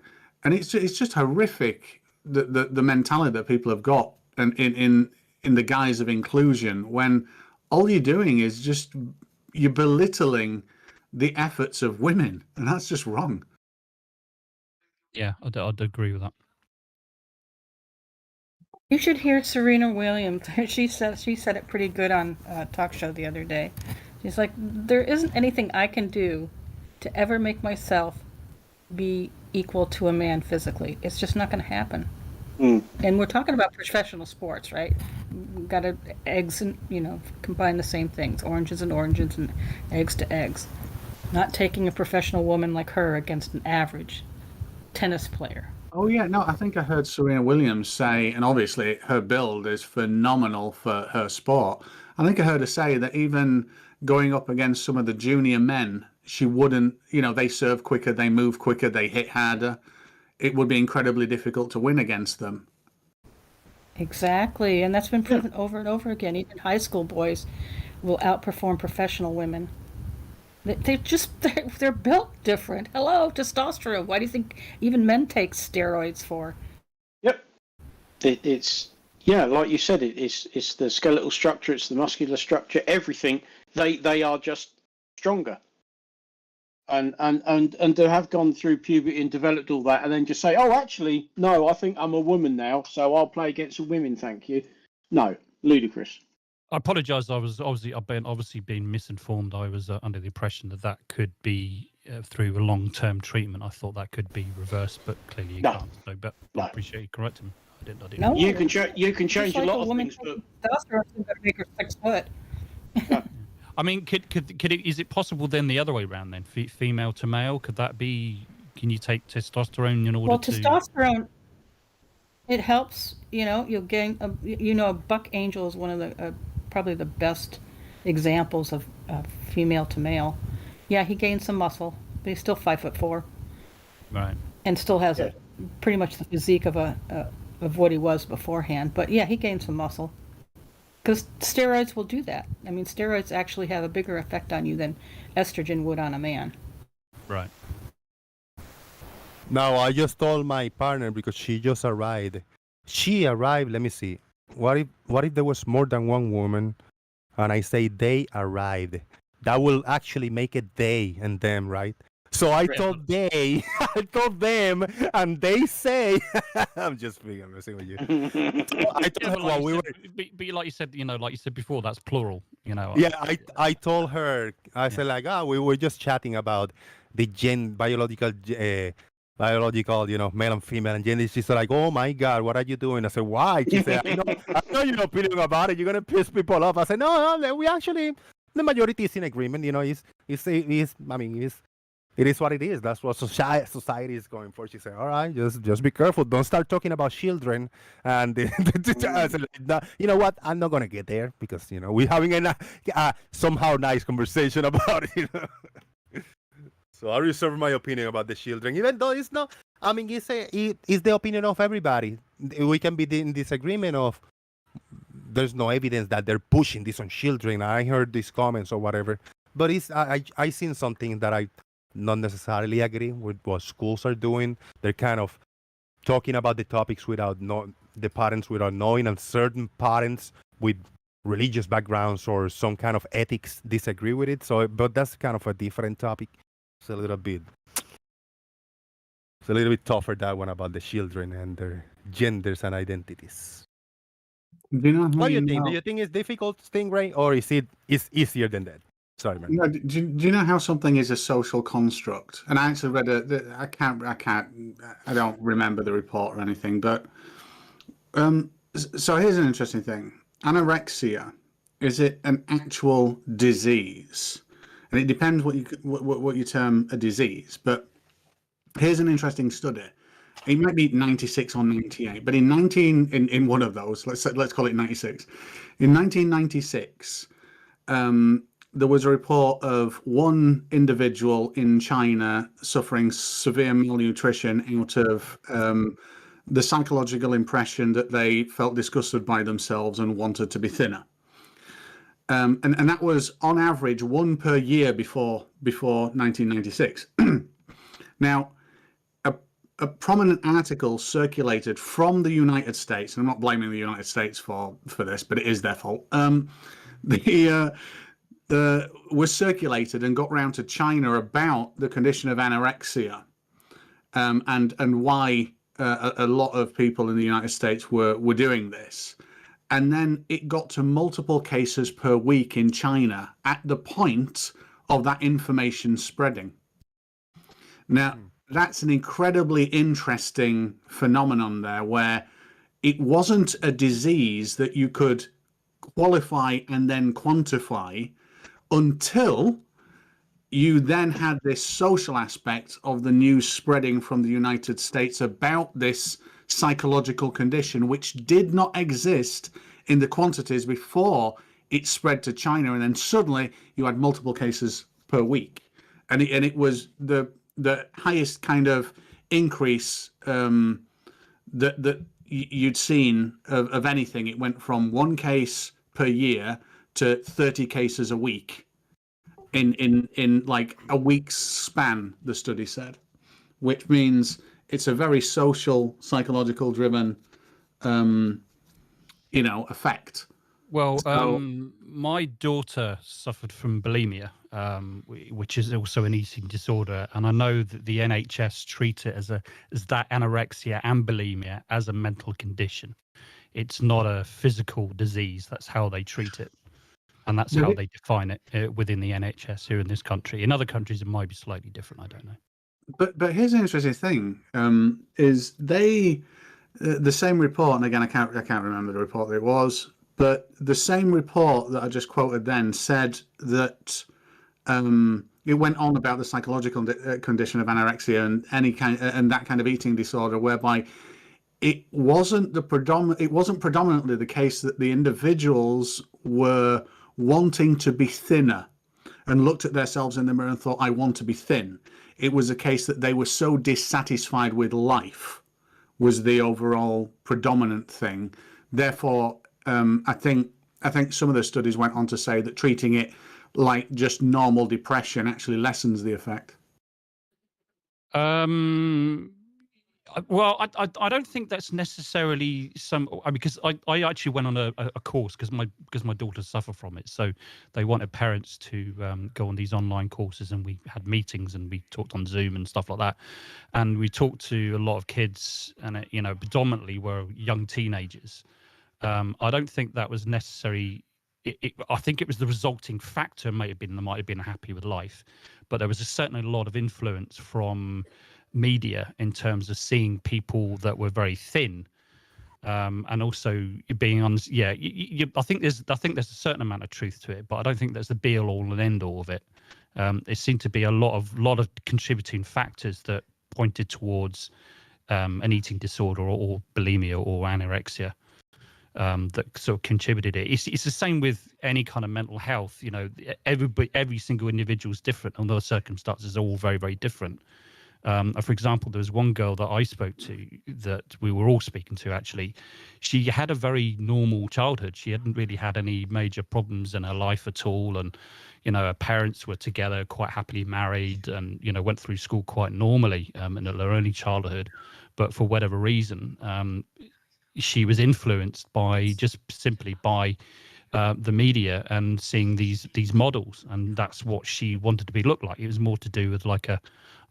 G: and it's just horrific, the mentality that people have got, and in the guise of inclusion, when all you're doing is just you're belittling the efforts of women, and that's just wrong.
E: Yeah, I'd agree with that.
F: You should hear Serena Williams. She said it pretty good on a talk show the other day. She's like, there isn't anything I can do to ever make myself be equal to a man physically. It's just not going to happen. And we're talking about professional sports, right? We've got to eggs and, you know, combine the same things, oranges and oranges and eggs to eggs. Not taking a professional woman like her against an average tennis player.
G: Oh yeah, no, I think I heard Serena Williams say, and obviously her build is phenomenal for her sport. I think I heard her say that even going up against some of the junior men, she wouldn't, you know, they serve quicker, they move quicker, they hit harder. It would be incredibly difficult to win against them.
F: Exactly, and that's been proven over and over again. Even high school boys will outperform professional women. They're built different. Hello, testosterone. Why do you think even men take steroids for?
C: Yep. It's like you said, it's the skeletal structure, it's the muscular structure, everything. They are just stronger. And to have gone through puberty and developed all that, and then just say, oh, actually, no, I think I'm a woman now, so I'll play against the women, thank you. No, ludicrous.
E: I apologise. I've been misinformed. I was under the impression that could be through a long-term treatment. I thought that could be reversed, but clearly you can't. So, but I appreciate you correcting me. I didn't.
F: No,
C: you can change a lot of things, but
F: testosterone to make her 6 foot.
E: I mean, is it possible then the other way around then, female to male? Could that be? Can you take testosterone in order to?
F: Well, testosterone. It helps. You know, you'll gain. A buck angel is one of the probably the best examples of female to male. Yeah, he gained some muscle, but he's still 5'4".
E: Right.
F: And still has pretty much the physique of what he was beforehand. But yeah, he gained some muscle. Because steroids will do that. I mean, steroids actually have a bigger effect on you than estrogen would on a man.
E: Right.
A: Now, I just told my partner because she just arrived. She arrived, let me see. What if there was more than one woman and I say they arrived? That will actually make it they and them, right? So I told they, I told them, and they say, I'm just messing with you. I told her while we were.
E: But like you said, like you said before, that's plural.
A: Yeah, I told her, I said like, we were just chatting about the biological, male and female, and gender. She's like, oh my God, what are you doing? I said, why? She said, I know your opinion about it. You're gonna piss people off. I said, no, we actually, the majority is in agreement. It is what it is. That's what society is going for. She said, all right, just be careful. Don't start talking about children. And I said, you know what? I'm not going to get there because, we're having a somehow nice conversation about it. So I reserve my opinion about the children, even though it's not, it's the opinion of everybody. We can be in disagreement of, there's no evidence that they're pushing this on children. I heard these comments or whatever. But I seen something that I not necessarily agree with what schools are doing. They're kind of talking about the topics the parents without knowing, and certain parents with religious backgrounds or some kind of ethics disagree with it. So, but that's kind of a different topic. It's a little bit tougher, that one, about the children and their genders and identities. What do you think? Do you think it's difficult, Stingray, or is easier than that? Sorry, man.
G: Do you know how something is a social construct? And I actually read I don't remember the report or anything, but so here's an interesting thing. Anorexia, is it an actual disease? And it depends what you term a disease. But here's an interesting study. It might be 96 or 98, but in one of those, let's call it 96. In 1996, there was a report of one individual in China suffering severe malnutrition out of the psychological impression that they felt disgusted by themselves and wanted to be thinner. And that was on average one per year before 1996. Now, a prominent article circulated from the United States, and I'm not blaming the United States for this, but it is their fault. Was circulated and got round to China about the condition of anorexia, and why a lot of people in the United States were doing this. And then it got to multiple cases per week in China at the point of that information spreading. Now, that's an incredibly interesting phenomenon there, where it wasn't a disease that you could qualify and then quantify until you then had this social aspect of the news spreading from the United States about this psychological condition, which did not exist in the quantities before it spread to China. And then suddenly you had multiple cases per week. And it was the highest kind of increase that you'd seen of anything. It went from one case per year to 30 cases a week in like a week's span, the study said, which means it's a very social, psychological driven, effect.
E: Well, my daughter suffered from bulimia, which is also an eating disorder, and I know that the NHS treat it as that anorexia and bulimia as a mental condition. It's not a physical disease. That's how they treat it, and that's how they define it within the NHS here in this country. In other countries, it might be slightly different. I don't know.
G: But here's an interesting thing: is the same report, and again, I can't remember the report that it was. But the same report that I just quoted then said that it went on about the psychological condition of anorexia and that kind of eating disorder, whereby it wasn't predominantly the case that the individuals were wanting to be thinner and looked at themselves in the mirror and thought, I want to be thin. It was a case that they were so dissatisfied with life was the overall predominant thing. Therefore, I think some of the studies went on to say that treating it like just normal depression actually lessens the effect.
E: Well, I don't think that's necessarily because I actually went on a course because my daughters suffer from it, so they wanted parents to go on these online courses, and we had meetings and we talked on Zoom and stuff like that, and we talked to a lot of kids, and it, predominantly were young teenagers. I don't think that was necessary. I think it was the resulting factor. Might have been they might have been happy with life, but there was certainly a lot of influence from media in terms of seeing people that were very thin, and also being on. Yeah, I think there's a certain amount of truth to it, but I don't think that's the be all and end all of it. There seemed to be a lot of contributing factors that pointed towards an eating disorder or bulimia or anorexia. That sort of contributed it. It's the same with any kind of mental health. Every single individual is different, and those circumstances are all very, very different. For example, there was one girl that I spoke to that we were all speaking to, actually. She had a very normal childhood. She hadn't really had any major problems in her life at all. And, her parents were together, quite happily married, and, went through school quite normally in her early childhood. But for whatever reason, she was influenced simply by the media and seeing these models, and that's what she wanted to look like. It was more to do with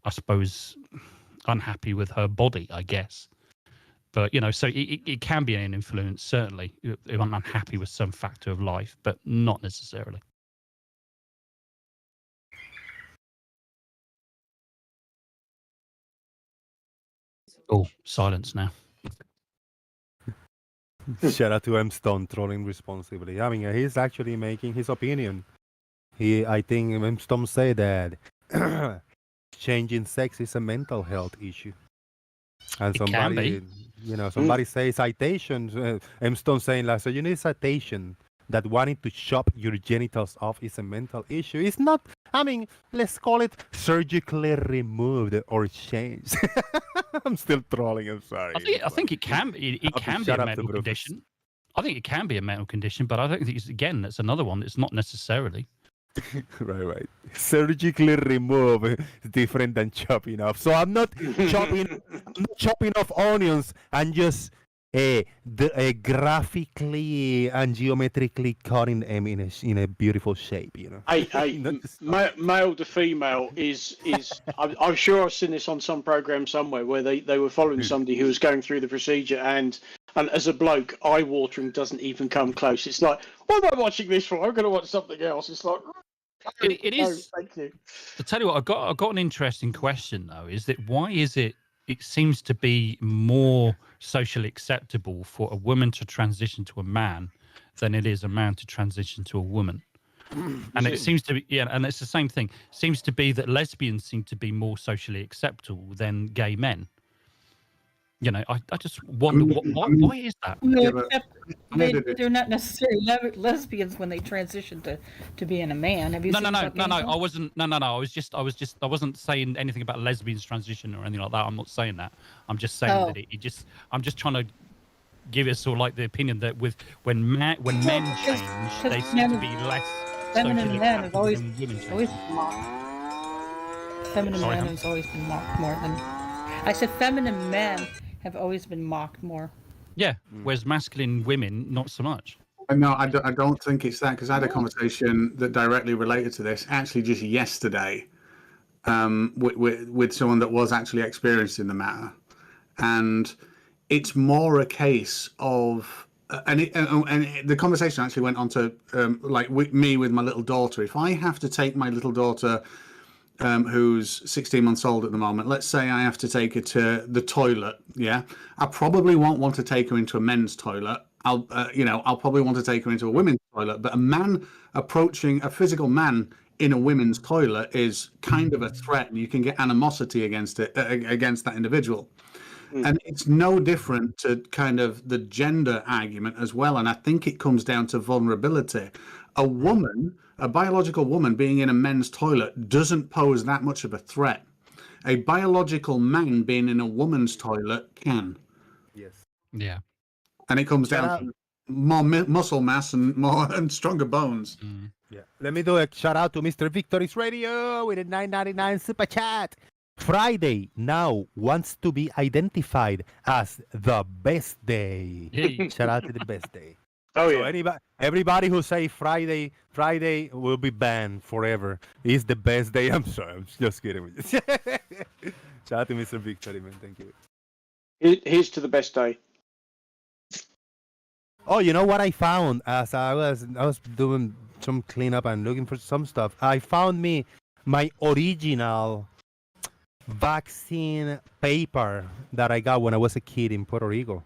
E: I suppose, unhappy with her body, I guess. But so it can be an influence, certainly, if I'm unhappy with some factor of life, but not necessarily. Oh, silence now.
A: Shout out to M Stone trolling responsibly. I mean, he's actually making his opinion. I think M Stone say that changing sex is a mental health issue. And somebody, somebody say citations. M Stone saying like, so you need citation that wanting to chop your genitals off is a mental issue. It's not. I mean, let's call it surgically removed or changed. I'm still trolling. I'm sorry.
E: I think it can. It can be a mental condition. I think it can be a mental condition, but I don't think it's, again, that's another one. It's not necessarily.
A: Right. Surgically remove is different than chopping off. So I'm not chopping off onions and just graphically and geometrically cutting them in a beautiful shape.
C: Male to female is I'm sure I've seen this on some program somewhere where they were following somebody who was going through the procedure, and as a bloke, eye watering doesn't even come close. It's like, what am I watching this for? I'm going to watch something else. It's like,
E: it is.
C: Thank you.
E: I'll tell you what, I got an interesting question though. Is that why is it seems to be more socially acceptable for a woman to transition to a man than it is a man to transition to a woman? And it seems to be, and it's the same thing. Seems to be that lesbians seem to be more socially acceptable than gay men. I just wonder why is that?
F: They're not necessarily lesbians when they transition to being a man. Have you seen
E: No. I wasn't. No. I wasn't saying anything about lesbians transition or anything like that. I'm not saying that. I'm just saying that I'm just trying to give it sort of like the opinion that when men change, they seem to be less.
F: Feminine men have always
E: been
F: mocked. Feminine men has always been mocked more than. I said feminine men have always been mocked more.
E: Yeah, whereas masculine women, not so much.
G: No, I don't think it's that, because I had a conversation that directly related to this actually just yesterday with someone that was actually experienced in the matter. And it's more a case of, and the conversation actually went on to me with my little daughter. If I have to take my little daughter, who's 16 months old at the moment, let's say I have to take her to the toilet, I probably won't want to take her into a men's toilet. I'll probably want to take her into a women's toilet. But a man approaching a physical man in a women's toilet is kind of a threat, and you can get animosity against that individual. And it's no different to kind of the gender argument as well. And I think it comes down to vulnerability. A biological woman being in a men's toilet doesn't pose that much of a threat. A biological man being in a woman's toilet can.
A: Yes.
E: Yeah.
G: And it comes down to more muscle mass and stronger bones.
A: Yeah. Let me do a shout out to Mr. Victory's Radio with a $9.99 super chat. Friday now wants to be identified as the best day. Shout out to the best day.
C: Oh yeah.
A: So everybody who say Friday will be banned forever. It's the best day. I'm sorry. I'm just kidding with you. Shout out to Mr. Victory, man. Thank you.
C: Here's to the best day.
A: Oh, you know what I found as I was doing some cleanup and looking for some stuff. I found my original vaccine paper that I got when I was a kid in Puerto Rico.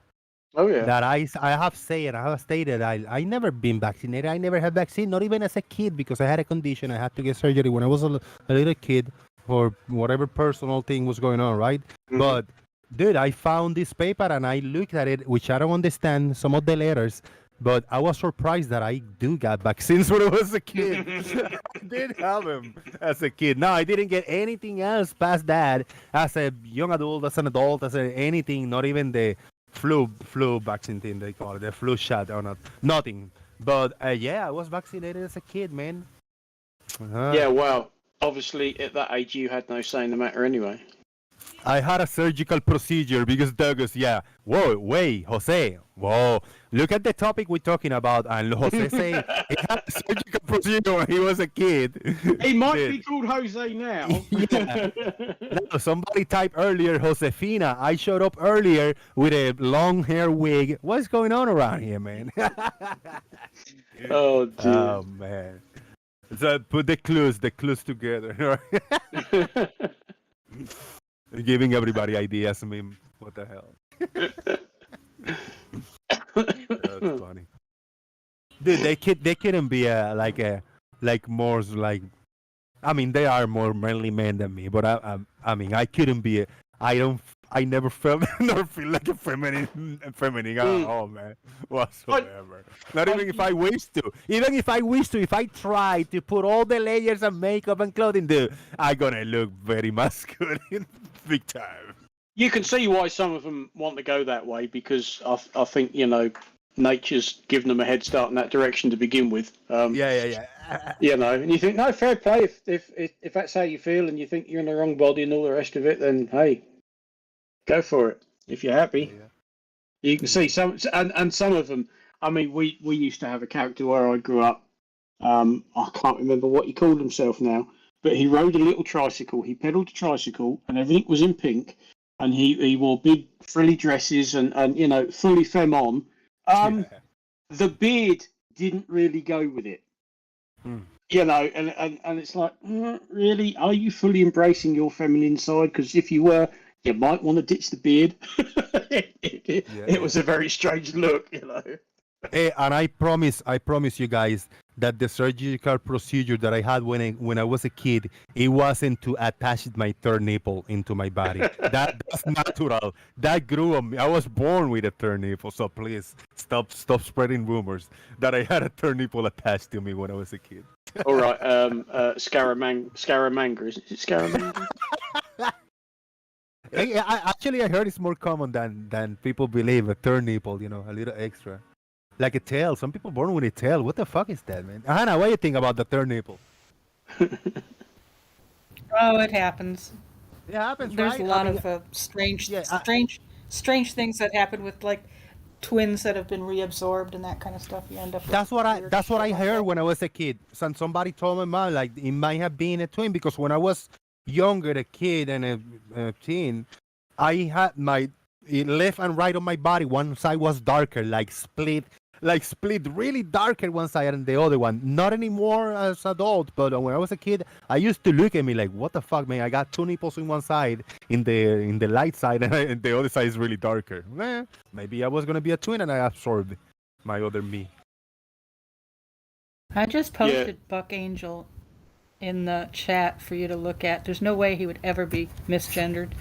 C: Oh yeah.
A: That I have stated I never been vaccinated. I never had vaccine, not even as a kid, because I had a condition. I had to get surgery when I was a little kid for whatever personal thing was going on, right? Mm-hmm. But dude, I found this paper and I looked at it, which I don't understand some of the letters, but I was surprised that I do got vaccines when I was a kid. I did have them as a kid. No, I didn't get anything else past that as a young adult, as an adult, anything, not even the flu vaccine thing they call it, the flu shot or not, nothing. But I was vaccinated as a kid, man.
C: Yeah, well, obviously at that age you had no say in the matter anyway.
A: I had a surgical procedure because Douglas, whoa, wait, Jose, whoa, look at the topic we're talking about, and Jose saying he had a surgical procedure when he was a kid.
C: He might be called Jose now.
A: Yeah. No, somebody typed earlier, Josefina, I showed up earlier with a long hair wig. What's going on around here, man?
C: Oh, dear.
A: Oh, man. So put the clues gtogether. Giving everybody ideas. I mean, What the hell? That's funny. Dude, they couldn't be like more like. I mean, they are more manly men than me, but I mean, I couldn't be. I never felt nor feel like a feminine at all, man, whatsoever. Not even if I wish to. Even if I wish to, if I try to put all the layers of makeup and clothing, dude, I'm gonna look very masculine, big time.
C: You can see why some of them want to go that way because I think nature's given them a head start in that direction to begin with.
A: Yeah.
C: And you think, no, fair play. If that's how you feel and you think you're in the wrong body and all the rest of it, then hey, go for it. If you're happy, you can see some and some of them. I mean, we used to have a character where I grew up. I can't remember what he called himself now, but he rode a little tricycle. He pedalled a tricycle, and everything was in pink. And he wore big frilly dresses and fully femme on. The beard didn't really go with it. And it's like, really, are you fully embracing your feminine side? Because if you were, you might want to ditch the beard. It was a very strange look,
A: Hey, and I promise you guys that the surgical procedure that I had when I was a kid, it wasn't to attach my third nipple into my body. That's natural. That grew on me. I was born with a third nipple, so please stop spreading rumors that I had a third nipple attached to me when I was a kid.
C: All right, Scaramanga, is it Scaramanga?
A: Hey, I heard it's more common than people believe. A third nipple, a little extra. Like a tail. Some people born with a tail. What the fuck is that, man? Hannah, what do you think about the third nipple?
F: Oh, it happens.
A: It happens,
F: There's
A: right?
F: a lot of strange things that happen with like twins that have been reabsorbed and that kind of stuff. You end up.
A: That's what I heard when I was a kid. Somebody told my mom like it might have been a twin because when I was younger, a kid and a teen, I had my left and right on my body. One side was darker, like split really darker one side and the other one. Not anymore as adult, but when I was a kid, I used to look at me like, what the fuck, man? I got two nipples in one side, in the light side, and the other side is really darker. Maybe I was gonna be a twin and I absorbed my other me.
F: I just posted Buck Angel in the chat for you to look at. There's no way he would ever be misgendered.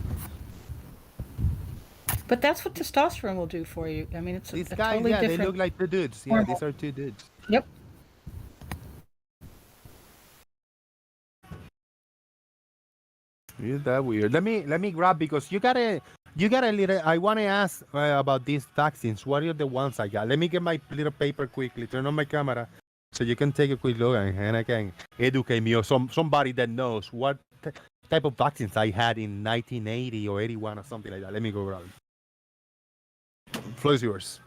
F: But that's what testosterone will do for you. I mean, it's
A: these
F: a
A: guys,
F: totally different.
A: They look like the dudes. Yeah, these are two dudes.
F: Yep.
A: Is that weird? Let me grab because you got a little. I want to ask about these vaccines. What are the ones I got? Let me get my little paper quickly. Turn on my camera so you can take a quick look and I can educate me or somebody that knows what type of vaccines I had in 1980 or 81 or something like that. Let me go grab it. Floor is yours.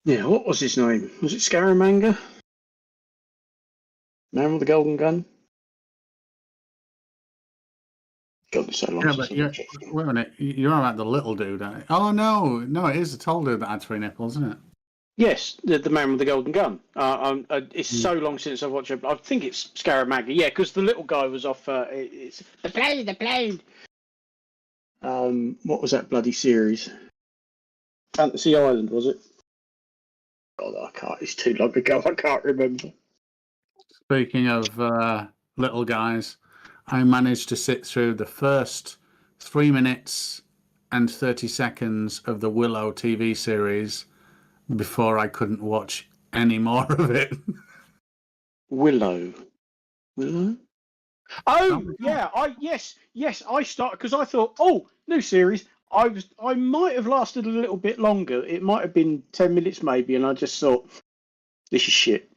C: Yeah, what was his name? Was it Scaramanga? Man with the golden gun? God, it's so long
G: yeah, but wait a minute. You're on about the little dude. Oh, no, it is the tall dude that had three nipples, isn't it?
C: Yes, the man with the golden gun. It's so long since I've watched it. I think it's Scaramanga. Yeah, because the little guy was off. It's the plane. What was that bloody series? Fantasy Island, was it? God, I can't. It's too long ago. I can't remember.
G: Speaking of little guys, I managed to sit through the first 3 minutes and 30 seconds of the Willow TV series before I couldn't watch any more of it.
C: Willow. Oh yeah, I started because I thought, new series. I might have lasted a little bit longer. It might have been 10 minutes maybe, and I just thought, this is shit.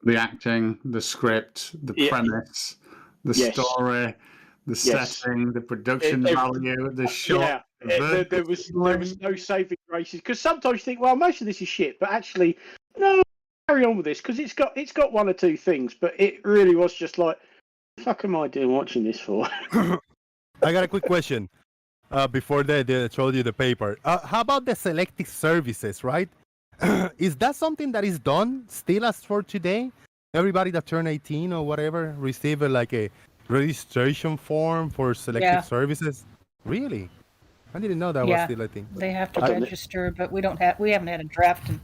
G: The acting, the script, the premise, the story, the setting, the production value, the shot.
C: There was no saving graces because sometimes you think, well, most of this is shit, but actually, no, carry on with this because it's got one or two things, but it really was just like, the fuck am I doing watching this for?
A: I got a quick question. Before they told you the paper, how about the selective services, right? Is that something that is done still as for today? Everybody that turned 18 or whatever receive like a registration form for selective services? Really? I didn't know that was still a thing.
F: They have to register, but we haven't had a draft in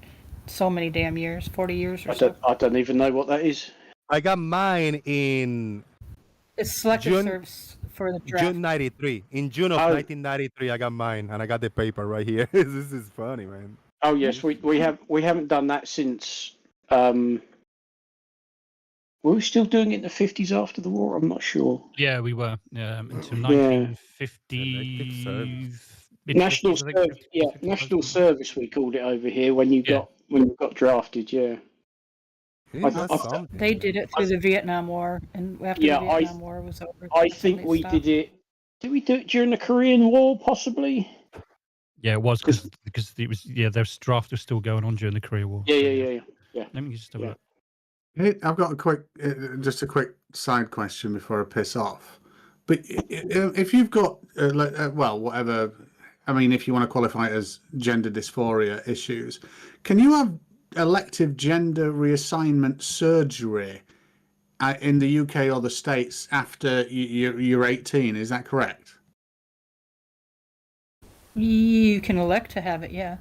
F: so many damn years, 40 years or so.
C: I don't even know what that is.
A: I got mine in
F: It's selective service for the draft.
A: June 93. In June of 1993, I got mine, and I got the paper right here. This is funny, man.
C: Oh yes, we haven't done that since. Were we still doing it in the 50s after the war? I'm not sure.
E: Yeah, we were until 1950.
C: National service, national service. We called it over here when you got drafted. Yeah.
F: They did it through the Vietnam War, and after the Vietnam War was over,
C: I think we did it. Did we do it during the Korean War, possibly?
E: Yeah, it was because it was their draft was still going on during the Korea War.
C: Yeah.
E: Let me just have a look.
G: I've got a quick side question before I piss off. But if you've got whatever, I mean, if you want to qualify it as gender dysphoria issues, can you have elective gender reassignment surgery in the UK or the States after you're 18? Is that correct?
F: You can elect to have it, yeah.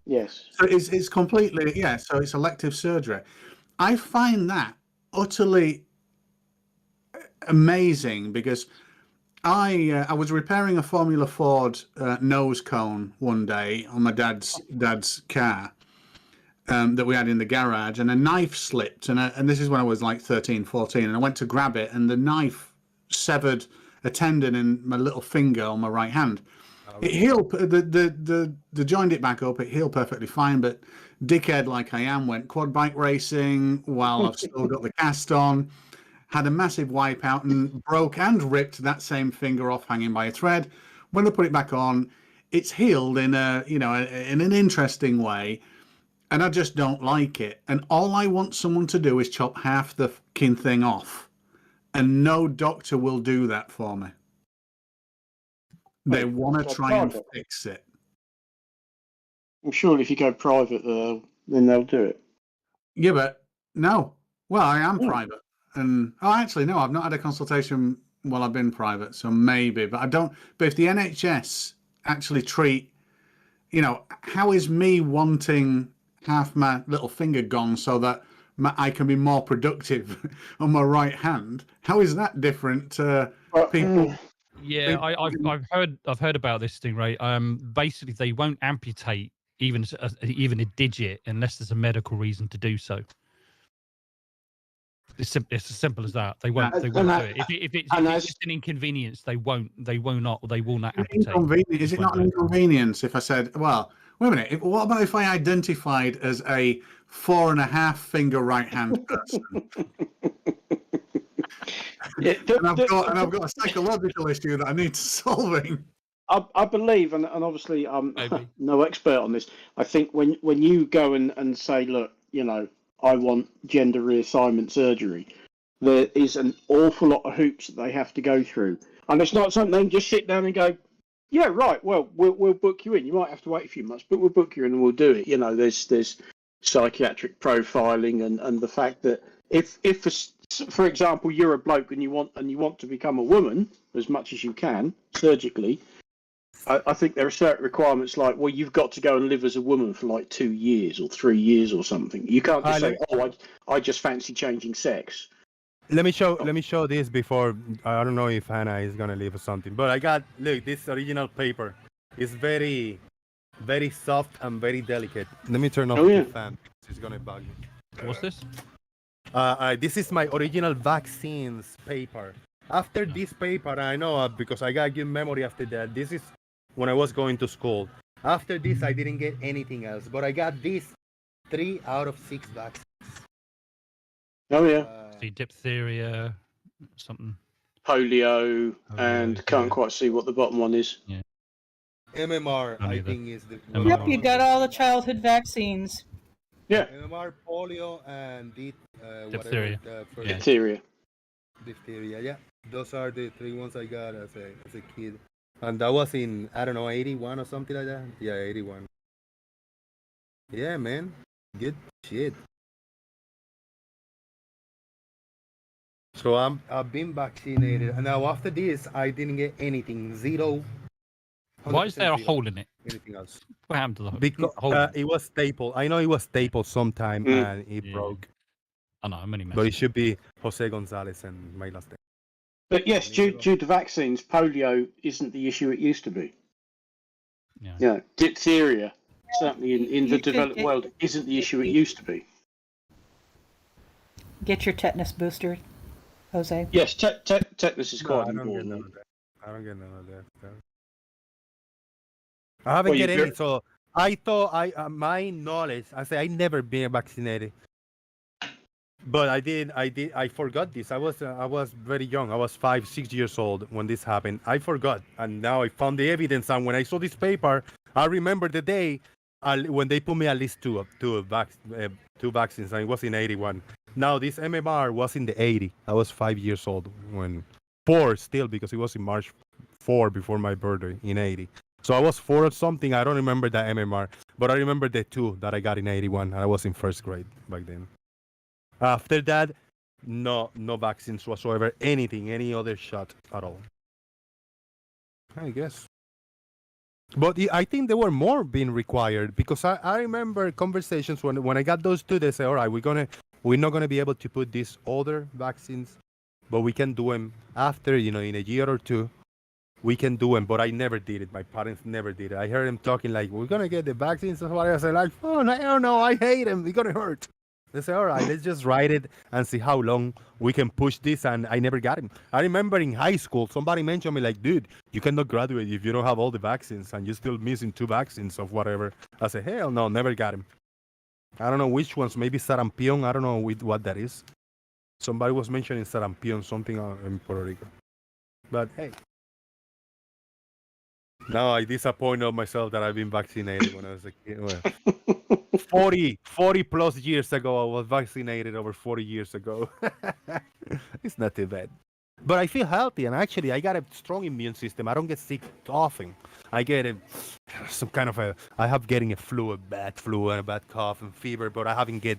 C: Yes.
G: So it's completely so it's elective surgery. I find that utterly amazing because I was repairing a Formula Ford nose cone one day on my dad's car that we had in the garage, and a knife slipped, and this is when I was like 13, 14, and I went to grab it, and the knife severed a tendon in my little finger on my right hand. It healed, the joined it back up, it healed perfectly fine, but dickhead like I am went quad bike racing while I've still got the cast on, had a massive wipeout and broke and ripped that same finger off hanging by a thread. When I put it back on, it's healed in in an interesting way, and I just don't like it. And all I want someone to do is chop half the fucking thing off, and no doctor will do that for me. They want to try and fix it.
C: I'm sure if you go private, then they'll do it.
G: Yeah, but no. Well, I am private, and actually, no, I've not had a consultation while I've been private, so maybe. But I don't. But if the NHS actually treat, how is me wanting half my little finger gone so that I can be more productive on my right hand? How is that different to people?
E: Yeah, I've heard about this thing, right? Basically, they won't amputate even a digit unless there's a medical reason to do so. It's as simple as that. They won't do it. If it's just an inconvenience, they will not amputate.
G: Is it not an inconvenience if I said, well, wait a minute, what about if I identified as a 4.5 finger right hand person? And I've got a psychological issue that I need solving.
C: I believe, and obviously I'm no expert on this. I think when you go and say, look, I want gender reassignment surgery, there is an awful lot of hoops that they have to go through, and it's not something they can just sit down and go, yeah, right. Well, we'll book you in. You might have to wait a few months, but we'll book you in and we'll do it. There's psychiatric profiling and the fact that if for example, you're a bloke and you want to become a woman as much as you can surgically, I think there are certain requirements like, well, you've got to go and live as a woman for like 2 years or 3 years or something. You can't just say, oh, I just fancy changing sex.
A: Let me show this before. I don't know if Hannah is gonna leave or something, but I got, look, this original paper is very, very soft and very delicate. Let me turn off the fan. It's gonna bug me.
E: What's this?
A: This is my original vaccines paper. After this paper, I know because I got good memory after that. This is when I was going to school. After this, I didn't get anything else, but I got these 3 out of 6 vaccines.
C: Oh yeah.
E: The diphtheria, something.
C: Polio, and can't quite see what the bottom one is.
E: Yeah.
A: MMR, I think is the.
F: Yep, you got all the childhood vaccines.
C: Yeah.
A: MMR, polio, and
E: diphtheria.
C: Diphtheria.
A: Diphtheria, yeah. Those are the 3 ones I got as a kid. And that was in, I don't know, 81 or something like that? Yeah, 81. Yeah, man. Good shit. So I've been vaccinated, and now after this, I didn't get anything. Zero.
E: Why is there a
A: 0.
E: hole in it?
A: Anything else?
E: What happened to the
A: Because
E: hole?
A: it was stapled. I know it was stapled sometime and it broke.
E: I know, I'm only
A: But it should be Jose Gonzalez and my last name.
C: But yes, due to vaccines, polio isn't the issue it used to be. Yeah, diphtheria, certainly in the developed world, isn't the issue it used to be.
F: Get your tetanus booster, Jose.
C: Yes, tetanus is quite
A: I don't get
C: important.
A: none of that. I don't get none of that. I haven't get any. So I thought my knowledge. I say I never been vaccinated. But I forgot this. I was very young. I was 5, 6 years old when this happened. I forgot, and now I found the evidence. And when I saw this paper, I remember the day when they put me at least two vaccines, and it was in 81. Now this MMR was in the 80. I was 5 years old when 4 still, because it was in March 4 before my birthday in 80. So I was 4 or something. I don't remember the MMR, but I remember the 2 that I got in 81. And I was in first grade back then. After that, no vaccines whatsoever, any other shot at all. I guess. But I think there were more being required, because I remember conversations when I got those 2, they say, all right, we're not gonna be able to put these other vaccines, but we can do them after, in a year or 2. We can do them, but I never did it. My parents never did it. I heard them talking like, we're gonna get the vaccines. And I said like, oh, no, I don't know, I hate them. It's gonna hurt. They say, all right, let's just write it and see how long we can push this. And I never got him. I remember in high school, somebody mentioned me like, dude, you cannot graduate if you don't have all the vaccines and you're still missing 2 vaccines of whatever. I said, hell no, never got him. I don't know which ones, maybe sarampion. I don't know what that is. Somebody was mentioning sarampion, something in Puerto Rico. But hey. Now I disappoint myself that I've been vaccinated when I was a kid. Well, 40 plus years ago, I was vaccinated over 40 years ago. It's not too bad. But I feel healthy, and actually I got a strong immune system. I don't get sick often. I get some kind of I have getting a flu, a bad flu, and a bad cough and fever, but I haven't get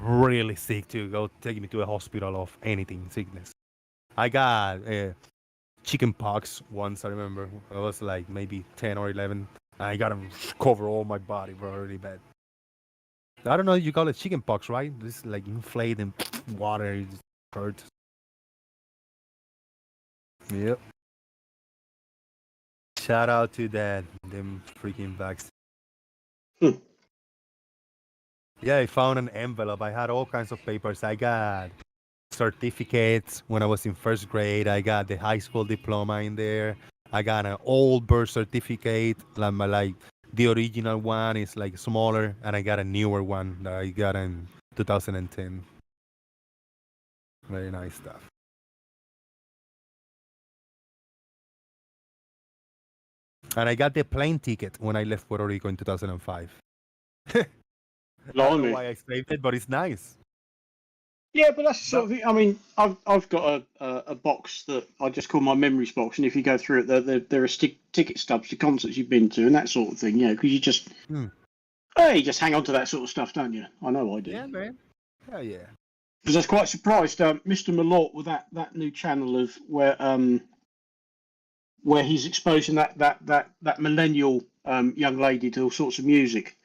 A: really sick to go take me to a hospital of anything, sickness. I got chicken pox once, I remember. I was like maybe 10 or 11. I got them cover all my body, bro, really bad. I don't know if you call it chicken pox, right? This is like inflated water, it hurts. Yep. Shout out to that, them freaking vaccines. Yeah, I found an envelope. I had all kinds of papers. I got certificates when I was in first grade. I got the high school diploma in there. I got an old birth certificate, like the original one is like smaller, and I got a newer one that I got in 2010. Very nice stuff. And I got the plane ticket when I left Puerto Rico in 2005. I don't know why I saved it, but it's nice.
C: Yeah, but that's the sort of thing. I mean, I've got a box that I just call my memories box, and if you go through it, there are ticket stubs to concerts you've been to and that sort of thing. Yeah, because you just you just hang on to that sort of stuff, don't you? I know I do.
A: Yeah, man. Hell yeah.
C: Because I was quite surprised, Mr. Malort, with that new channel of where he's exposing that millennial young lady to all sorts of music.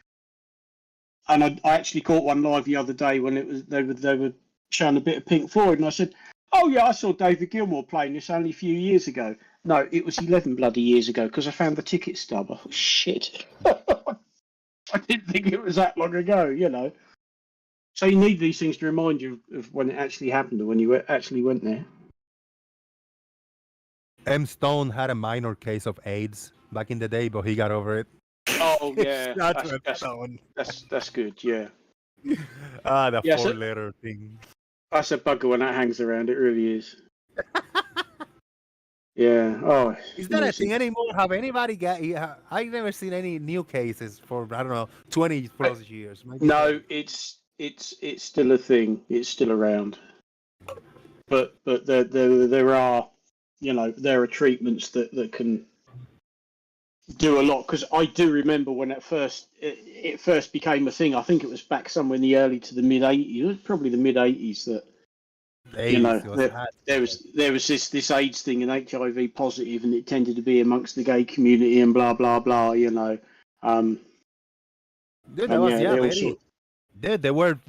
C: And I actually caught one live the other day when they were showing a bit of Pink Floyd, and I said, "Oh yeah, I saw David Gilmour playing this only a few years ago." No, it was 11 bloody years ago because I found the ticket stub. I thought, shit, I didn't think it was that long ago, you know. So you need these things to remind you of when it actually happened or when you actually went there.
A: M. Stone had a minor case of AIDS back in the day, but he got over it.
C: Oh yeah, that's good. Yeah.
A: The 4-letter thing.
C: That's a bugger when that hangs around. It really is. Yeah. Oh.
A: Is that a thing anymore? Have anybody got? I've never seen any new cases for 20 plus years.
C: No, it's still a thing. It's still around. But there are, there are treatments that can do a lot, because I do remember when it first became a thing. I think it was back somewhere in the early to the mid '80s, probably the mid '80s, that there was this AIDS thing and HIV positive, and it tended to be amongst the gay community and blah blah blah.
A: Dude, that was very. Dude, there were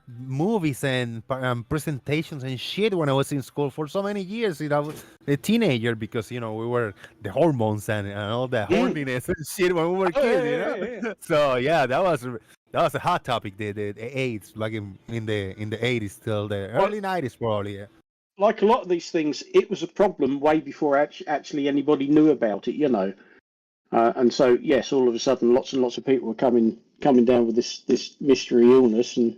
A: movies and presentations and shit when I was in school for so many years. I was a teenager because we were the hormones and all the horniness and shit when we were kids.
C: Yeah.
A: So yeah, that was a hot topic. The AIDS, like in the '80s till the early '90s probably. Yeah.
C: Like a lot of these things, it was a problem way before actually anybody knew about it. And so yes, all of a sudden, lots and lots of people were coming down with this mystery illness, and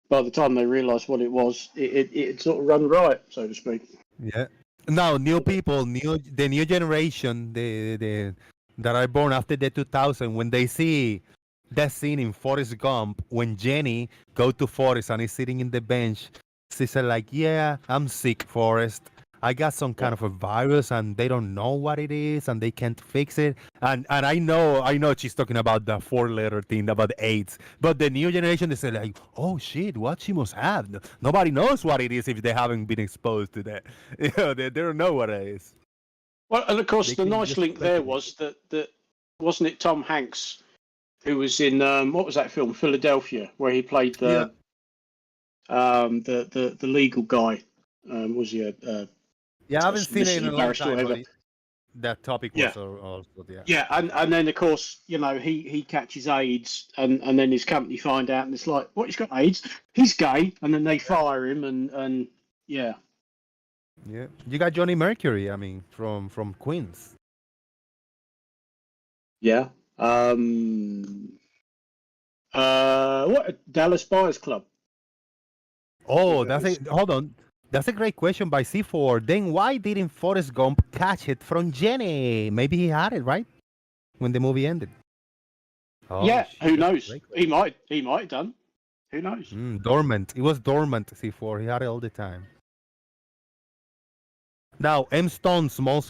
C: by the time they realised what it was, it sort of run riot, so to speak.
A: Yeah. Now, new people, the new generation, the that are born after the 2000, when they see that scene in Forrest Gump when Jenny go to Forrest and is sitting in the bench, she said like, "Yeah, I'm sick, Forrest. I got some kind of a virus and they don't know what it is and they can't fix it." And I know she's talking about the 4-letter thing about AIDS. But the new generation, they say like, "Oh shit, what she must have." Nobody knows what it is if they haven't been exposed to that. They don't know what it is.
C: Well, and of course the nice link there was that wasn't it Tom Hanks who was in what was that film, Philadelphia, where he played the legal guy. Was he
A: I haven't seen it in a long time. But that topic was also
C: Yeah, and then of course he catches AIDS, and then his company find out, and it's like, what, he's got AIDS? He's gay, and then they fire him, and yeah.
A: Yeah, you got Johnny Mercury. I mean, from Queens.
C: Yeah. What, Dallas Buyers Club?
A: Oh, hold on. That's a great question by C4. Then why didn't Forrest Gump catch it from Jenny? Maybe he had it, right? When the movie ended.
C: Oh, yeah, who knows? He might have done. Who knows?
A: Dormant. It was dormant, C4. He had it all the time. Now, M. Stone's small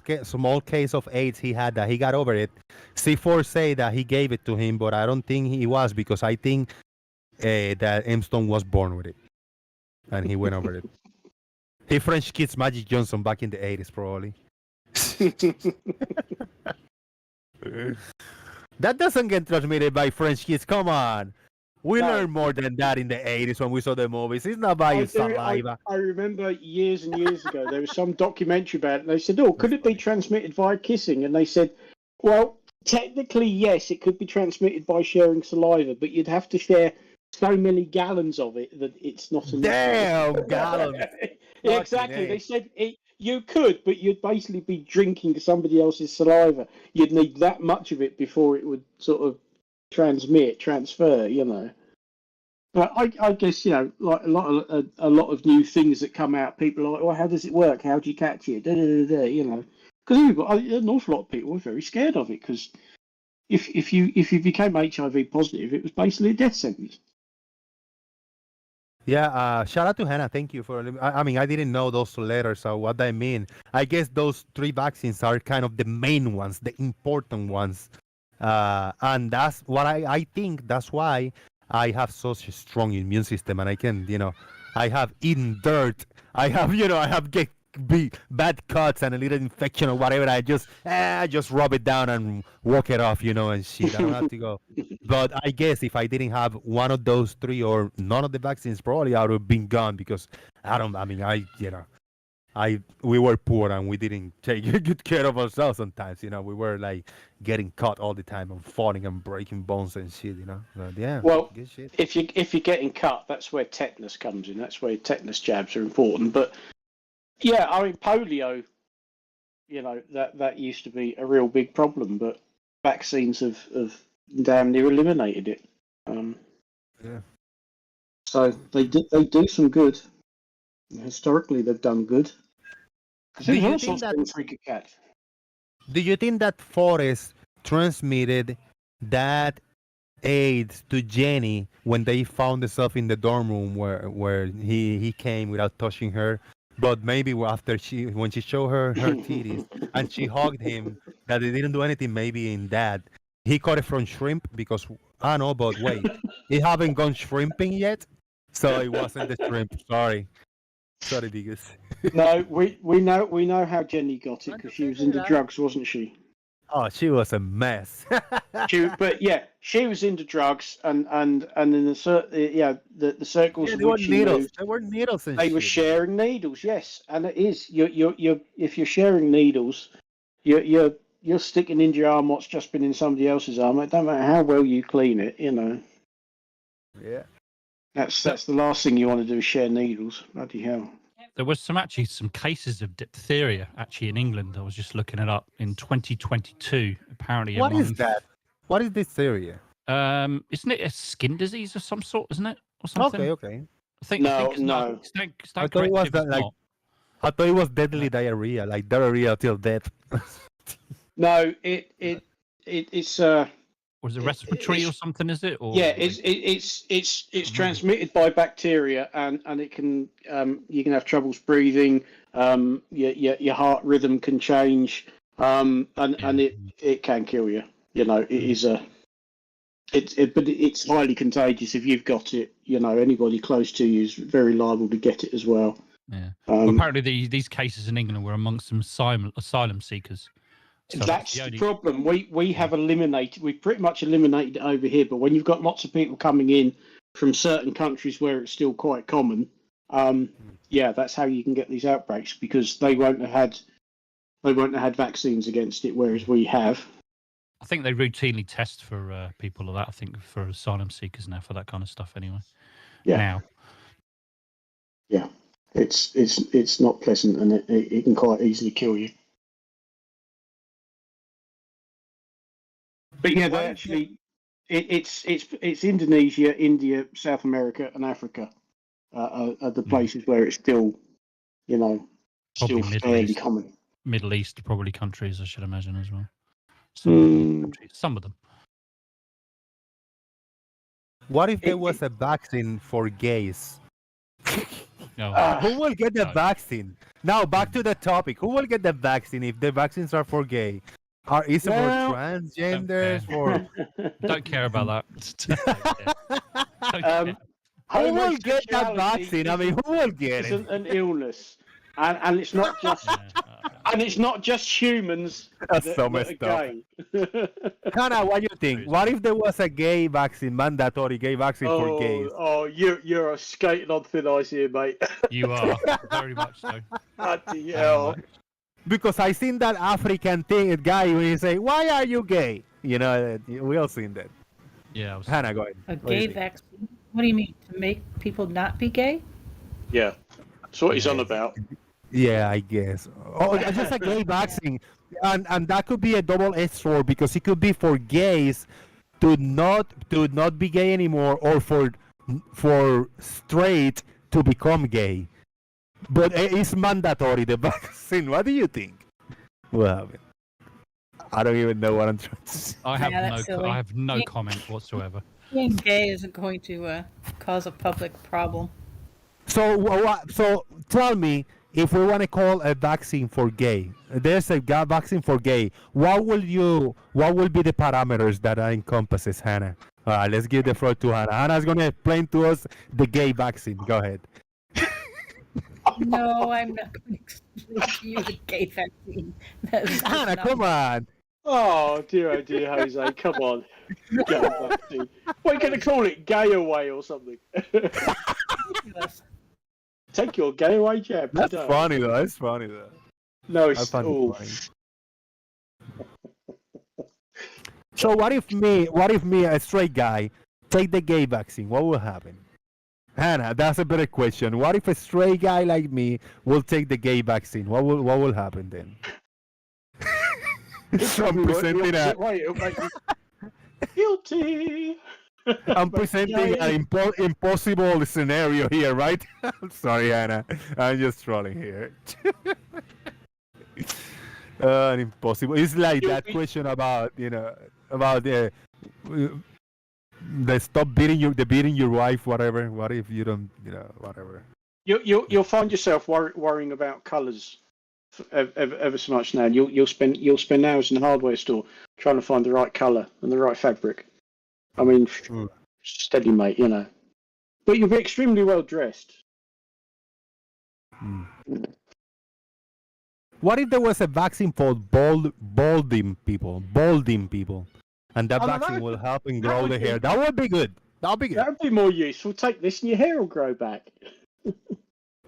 A: case of AIDS, he had that. He got over it. C4 say that he gave it to him, but I don't think he was, because I think that M. Stone was born with it. And he went over it. He French kissed Magic Johnson back in the 80s, probably. That doesn't get transmitted by French kiss. Come on. We learned more than that in the 80s when we saw the movies. It's not by your saliva.
C: I remember years and years ago, there was some documentary about it. And they said, oh, could it be transmitted via kissing? And they said, well, technically, yes, it could be transmitted by sharing saliva, but you'd have to share so many gallons of it that it's not enough.
A: Damn, gallons.
C: Exactly. They said you could, but you'd basically be drinking somebody else's saliva. You'd need that much of it before it would sort of transfer. But I guess like a lot of new things that come out, people are like, well, how does it work? How do you catch it? Because an awful lot of people were very scared of it, because if you became HIV positive, it was basically a death sentence.
A: Yeah, shout out to Hannah. Thank you for. I mean, I didn't know those letters, so what they mean. I guess those 3 vaccines are kind of the main ones, the important ones, and that's what I think. That's why I have such a strong immune system, and I can, I have eaten dirt. I have get bad cuts and a little infection or whatever. I just rub it down and walk it off, and shit. I don't have to go. But I guess if I didn't have one of those 3 or none of the vaccines, probably I would have been gone, because we were poor and we didn't take good care of ourselves sometimes. We were like getting caught all the time and falling and breaking bones and shit. But yeah.
C: Well,
A: good shit.
C: if you're getting cut, that's where tetanus comes in. That's where tetanus jabs are important. But yeah, I mean, polio, that used to be a real big problem, but vaccines have damn near eliminated it.
A: Yeah.
C: So they do some good. Historically, they've done good.
A: Do you think that Forrest transmitted that AIDS to Jenny when they found themselves in the dorm room where he came without touching her? But maybe after when she showed her titties and she hugged him, that he didn't do anything. Maybe in that he caught it from shrimp because I know. But wait, he haven't gone shrimping yet, so it wasn't the shrimp. Sorry, because
C: No, we know how Jenny got it because she was into drugs, wasn't she?
A: oh, she was a mess.
C: But yeah, she was into drugs, and in the circles
A: Yeah,
C: in
A: they were
C: which she
A: needles.
C: moved,
A: There were needles and
C: they
A: shit.
C: were sharing needles. Yes, and it is you're if you're sharing needles, you're sticking into your arm what's just been in somebody else's arm. It don't matter how well you clean it, you know.
A: Yeah.
C: That's the last thing you want to do is share needles. Bloody hell.
E: There was some cases of diphtheria actually in England. I was just looking it up in 2022. Apparently,
A: What is that? What is diphtheria?
E: Isn't it a skin disease of some sort? Isn't it or something?
A: Okay.
E: I think it's
C: no.
E: not.
A: I thought it was that like. I thought it was deadly diarrhea, like diarrhea till death.
C: No, it's
E: Was it respiratory or something? Is it? Or
C: yeah, it's transmitted by bacteria, and it can you can have troubles breathing. Your heart rhythm can change, and it can kill you. You know, it is but it's highly contagious if you've got it. You know, anybody close to you is very liable to get it as well.
E: Yeah. Well, apparently, these cases in England were amongst some asylum seekers. So
C: that's the problem. We have eliminated. We've pretty much eliminated it over here. But when you've got lots of people coming in from certain countries where it's still quite common, yeah, that's how you can get these outbreaks because they won't have had vaccines against it, whereas we have.
E: I think they routinely test for people like that. I think for asylum seekers now for that kind of stuff. Anyway.
C: Yeah.
E: Now.
C: Yeah, it's not pleasant, and it can quite easily kill you. But yeah, they actually, it's Indonesia, India, South America, and Africa are the places where it's still, you know,
E: probably
C: still fairly common.
E: Middle East, probably countries, I should imagine as well. Some of them.
A: What if there was a vaccine for gays? Who will get the vaccine? Now back to the topic. Who will get the vaccine if the vaccines are for gay? Is it for transgenders?
E: Don't care about that.
A: Who will get that vaccine? I mean, who will get it?
C: Isn't an illness, and it's not just and it's not just humans
A: that are gay. Hannah, what do you think? What if there was a gay vaccine, mandatory gay vaccine for gays?
C: Oh, you're skating on thin ice here, mate.
E: You are very much so.
C: Bloody hell.
A: Because I seen that African guy when he say, "Why are you gay?" You know, we all seen that.
E: Yeah.
A: Hannah, go ahead.
F: A gay vaccine? What do you mean? To make people not be gay?
C: Yeah, that's what he's on about.
A: Yeah, I guess. Oh, just a gay vaccine, and that could be a double-edged sword because it could be for gays to not be gay anymore, or for straight to become gay. But it's mandatory, the vaccine. What do you think? Well, I don't even know what I'm trying to say.
E: I have no comment whatsoever.
F: Being gay isn't going to cause a public problem.
A: So tell me, if we want to call a vaccine for gay, there's a vaccine for gay. What will be the parameters that encompasses, Hannah? All right, let's give the floor to Hannah. Hannah's going to explain to us the gay vaccine. Go ahead.
F: No, I'm not going to explain to you the gay vaccine.
A: Hannah, come on.
C: Oh dear, Jose, come on. Gay vaccine. What are you going to call it? Gay away or something? Take your gay away jab.
A: That's funny though. That's funny though.
C: No, it's
A: funny. So what if me, a straight guy, take the gay vaccine? What will happen? Hannah, that's a better question. What if a straight guy like me will take the gay vaccine? What will happen then? I'm presenting
C: guilty.
A: I'm presenting an impossible scenario here, right? I'm sorry, Hannah. I'm just trolling here. Impossible. It's like that question about the stop beating your wife, whatever. What if you don't, whatever.
C: You'll find yourself worrying about colours ever so much now. You'll spend hours in the hardware store trying to find the right colour and the right fabric. I mean, steady, mate. You know, but you'll be extremely well dressed.
A: What if there was a vaccine for balding people, and that vaccine will help and grow the hair? That would be good. That would be good.
C: That would be more useful. Take this, and your hair will grow back.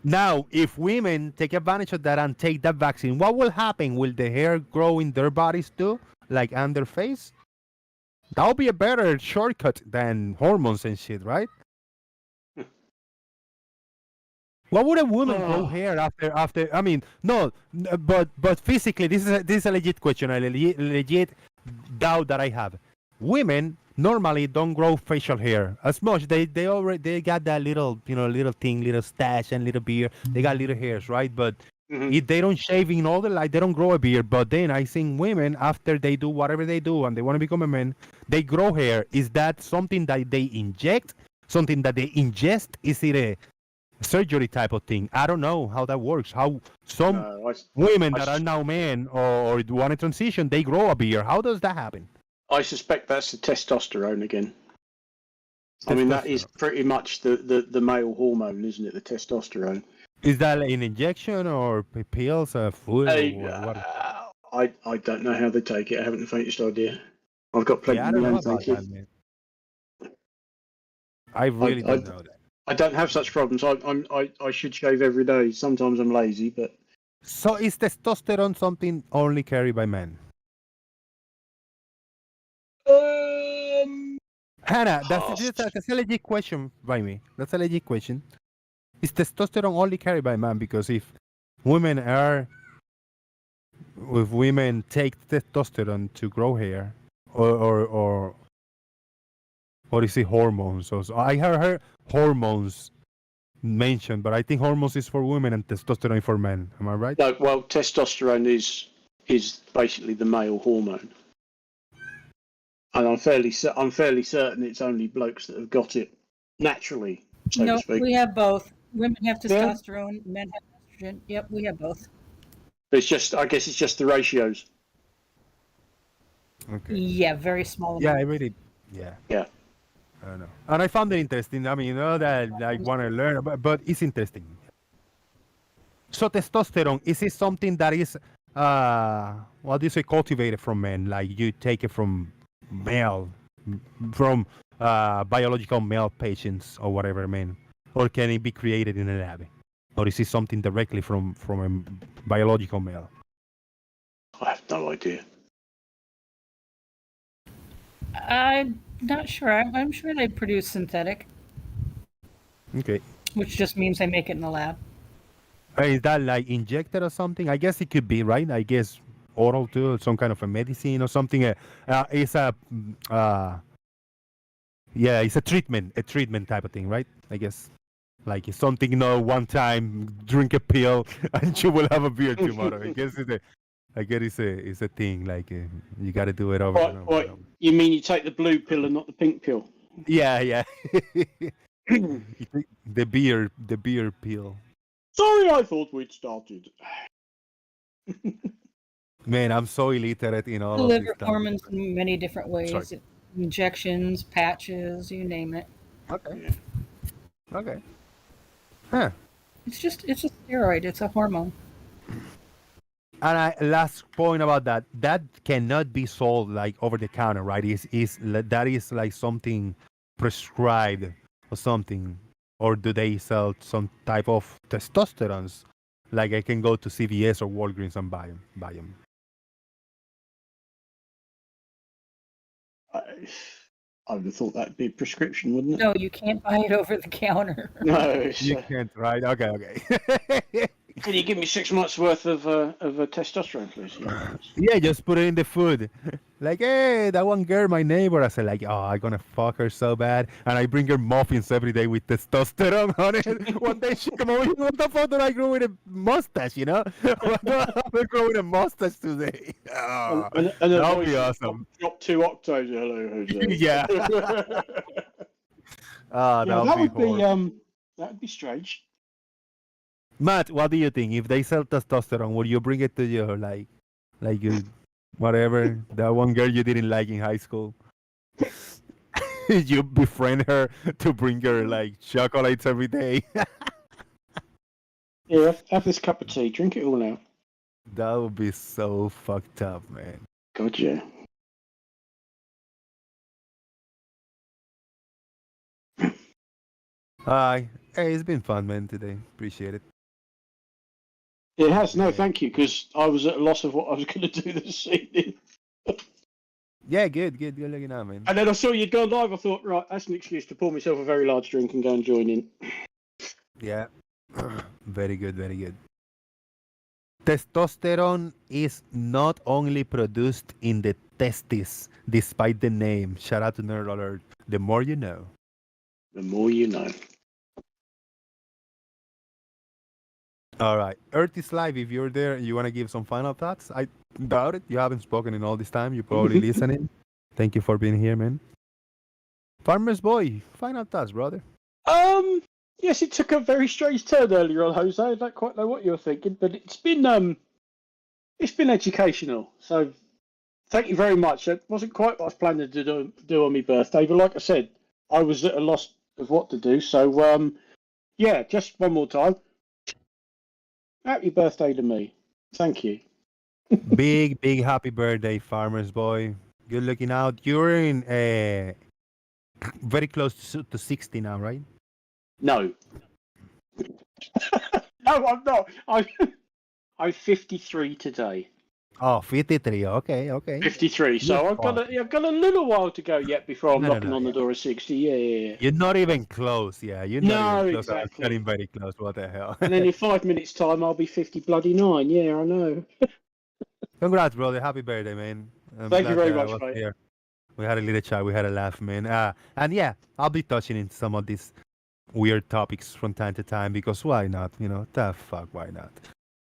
A: Now, if women take advantage of that and take that vaccine, what will happen? Will the hair grow in their bodies too, like on their face? That would be a better shortcut than hormones and shit, right? What would a woman grow hair after? I mean, no, but physically, this is a legit question, a legit doubt that I have. Women normally don't grow facial hair as much. They got that little little stash and little beard. They got little hairs, right? But if they don't shave in all the life, they don't grow a beard. But then I think women, after they do whatever they do and they want to become a man, they grow hair. Is that something that they inject? Something that they ingest? Is it a surgery type of thing? I don't know how that works. How some women that are now men or want to transition, they grow a beard. How does that happen?
C: I suspect that's the testosterone again. I mean, that is pretty much the male hormone, isn't it? The testosterone.
A: Is that an injection or pills, food?
C: I don't know how they take it. I haven't the faintest idea. I've got plenty of my own, thank you.
A: I really don't know that.
C: I don't have such problems. I should shave every day. Sometimes I'm lazy, but.
A: So is testosterone something only carried by men? Hannah, that's a legit question by me. That's a legit question. Is testosterone only carried by men? Because if women take testosterone to grow hair, or is it hormones? So I heard hormones mentioned, but I think hormones is for women and testosterone is for men. Am I right?
C: No, well, testosterone is basically the male hormone. And I'm fairly certain it's only blokes that have got it naturally, so to speak.
F: We have both. Women have testosterone, men have estrogen. Yep, we have both.
C: I guess it's just the ratios.
A: Okay.
F: Yeah, very small amount.
A: Yeah, I really. Yeah.
C: Yeah.
A: I don't know. And I found it interesting. I mean, that I want to learn, but it's interesting. So testosterone, is it something that is, what do you say, cultivated from men? Like you take it from biological male patients or whatever, man? Or can it be created in a lab? Or is it something directly from a biological male?
C: I have no idea.
F: I'm not sure. I'm sure they produce synthetic.
A: Okay.
F: Which just means they make it in the lab.
A: Is that like injected or something? I guess it could be, right? I guess oral too, some kind of a medicine or something. It's it's a treatment type of thing, right? I guess. Like it's something, one time drink a pill and you will have a beard tomorrow. I guess it's a thing. Like you got to do it over and over.
C: You mean you take the blue pill and not the pink pill?
A: Yeah. the beer pill.
C: Sorry, I thought we'd started.
A: Man, I'm so illiterate in all
F: Deliver
A: of this stuff.
F: hormones in many different ways.
A: Sorry.
F: Injections, patches, you name it.
A: Okay. Huh.
F: It's a steroid. It's a hormone.
A: And last point about that cannot be sold like over the counter, right? That is like something prescribed or something, or do they sell some type of testosterone? Like I can go to CVS or Walgreens and buy them.
C: I would have thought that'd be a prescription, wouldn't it?
F: No, you can't buy it over the counter.
C: No,
A: you can't, right? Okay.
C: Can you give me 6 months worth of testosterone, please?
A: Yeah, just put it in the food. Like, hey, that one girl, my neighbor. I said, like, I'm gonna fuck her so bad, and I bring her muffins every day with testosterone on it. One day she come over, what the fuck did I grow with a mustache? You know, I'm growing a mustache today. That'll be awesome.
C: Drop 2 octaves. Hello, Jose.
A: Yeah.
C: That would be strange.
A: Matt, what do you think? If they sell testosterone, would you bring it to your you, whatever that one girl you didn't like in high school? You befriend her to bring her like chocolates every day.
C: Yeah, have this cup of tea. Drink it all out.
A: That would be so fucked up, man.
C: God, yeah.
A: Hi. Hey, it's been fun, man, today. Appreciate it.
C: It has. No, thank you, because I was at a loss of what I was going to do this evening.
A: Yeah, good looking out, man.
C: And then I saw you'd gone live. I thought, right, that's an excuse to pour myself a very large drink and go and join in.
A: Yeah. Very good, very good. Testosterone is not only produced in the testes, despite the name. Shout out to Nerd Alert. The more you know.
C: The more you know.
A: All right. Earth is live. If you're there and you want to give some final thoughts, I doubt it. You haven't spoken in all this time. You're probably listening. Thank you for being here, man. Farmer's Boy, final thoughts, brother.
C: Yes, it took a very strange turn earlier on, Jose. I don't quite know what you're thinking, but it's been educational. So thank you very much. It wasn't quite what I was planning to do on my birthday, but like I said, I was at a loss of what to do. So yeah, just one more time. Happy birthday to me. Thank you.
A: Big happy birthday, Farmer's Boy. Good looking out. You're in very close to 60 now, right?
C: No. No, I'm not. I'm 53 today.
A: Oh, 53. Okay.
C: 53. So I've got a little while to go yet before I'm knocking on the door of 60. Yeah.
A: You're not even close. Yeah, you're not even close.
C: Exactly.
A: I'm getting very close. What the hell?
C: And then in 5 minutes' time, I'll be 50 bloody 9. Yeah, I know.
A: Congrats, brother. Happy birthday, man.
C: Thank you very much, mate.
A: Here. We had a little chat. We had a laugh, man. And yeah, I'll be touching in some of these weird topics from time to time because why not? You know, the fuck, why not?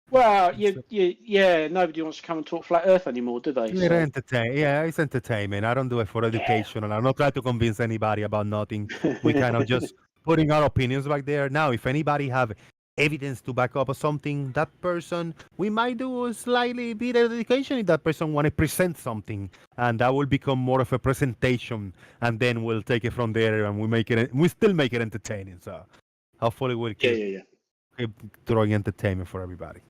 C: Well, yeah, nobody wants to come and talk flat Earth anymore, do they?
A: It's entertainment. I don't do it for education, and I'm not trying to convince anybody about nothing. We kind of just putting our opinions back there. Now, if anybody have evidence to back up or something, that person, we might do a slightly bit of education if that person want to present something, and that will become more of a presentation, and then we'll take it from there, and we still make it entertaining. So hopefully we'll keep throwing entertainment for everybody.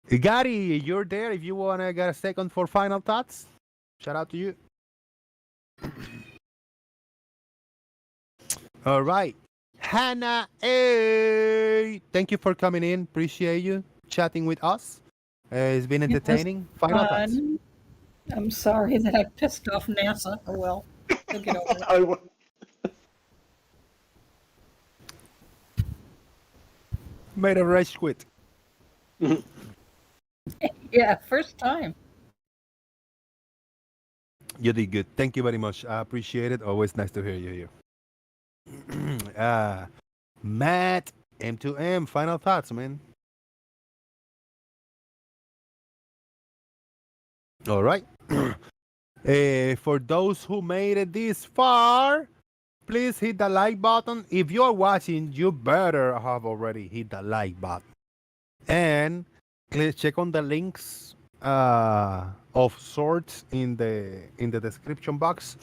A: Gary, you're there. If you want to get a second for final thoughts, shout out to you. All right. Hannah A. Thank you for coming in. Appreciate you chatting with us. It's been entertaining. Final thoughts.
F: I'm sorry that I pissed off NASA. Oh well. They'll get over it.
A: Made a rage quit.
F: Yeah, first time.
A: You did good. Thank you very much. I appreciate it. Always nice to hear you here. Matt, M2M, final thoughts, man. All right. For those who made it this far, please hit the like button. If you're watching, you better have already hit the like button. And please check on the links of sorts in the description box.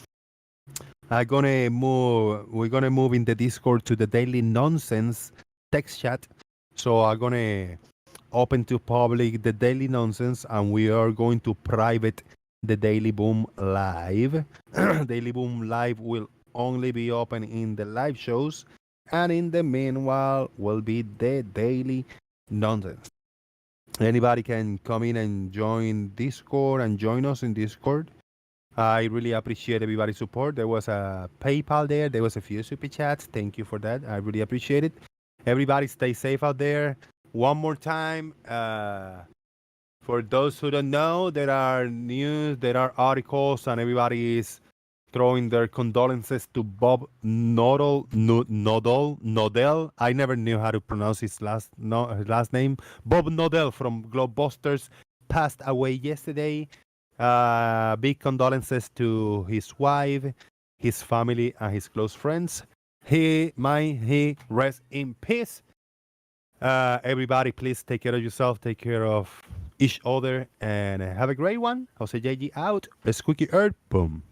A: We're gonna move in the Discord to the Daily Nonsense text chat. So I'm gonna open to public the Daily Nonsense, and we are going to private the Daily Boom Live. Daily Boom Live will only be open in the live shows, and in the meanwhile will be the Daily Nonsense. Anybody can come in and join Discord and join us in Discord. I really appreciate everybody's support. There was a PayPal there. There was a few super chats. Thank you for that. I really appreciate it. Everybody stay safe out there. One more time, for those who don't know, there are news, there are articles, and everybody is throwing their condolences to Bob Nodell. I never knew how to pronounce his last name. Bob Nodell from Globebusters passed away yesterday. Big condolences to his wife, his family, and his close friends. He rest in peace. Everybody, please take care of yourself, take care of each other, and have a great one. Jose JG out. Squeaky Earth. Boom.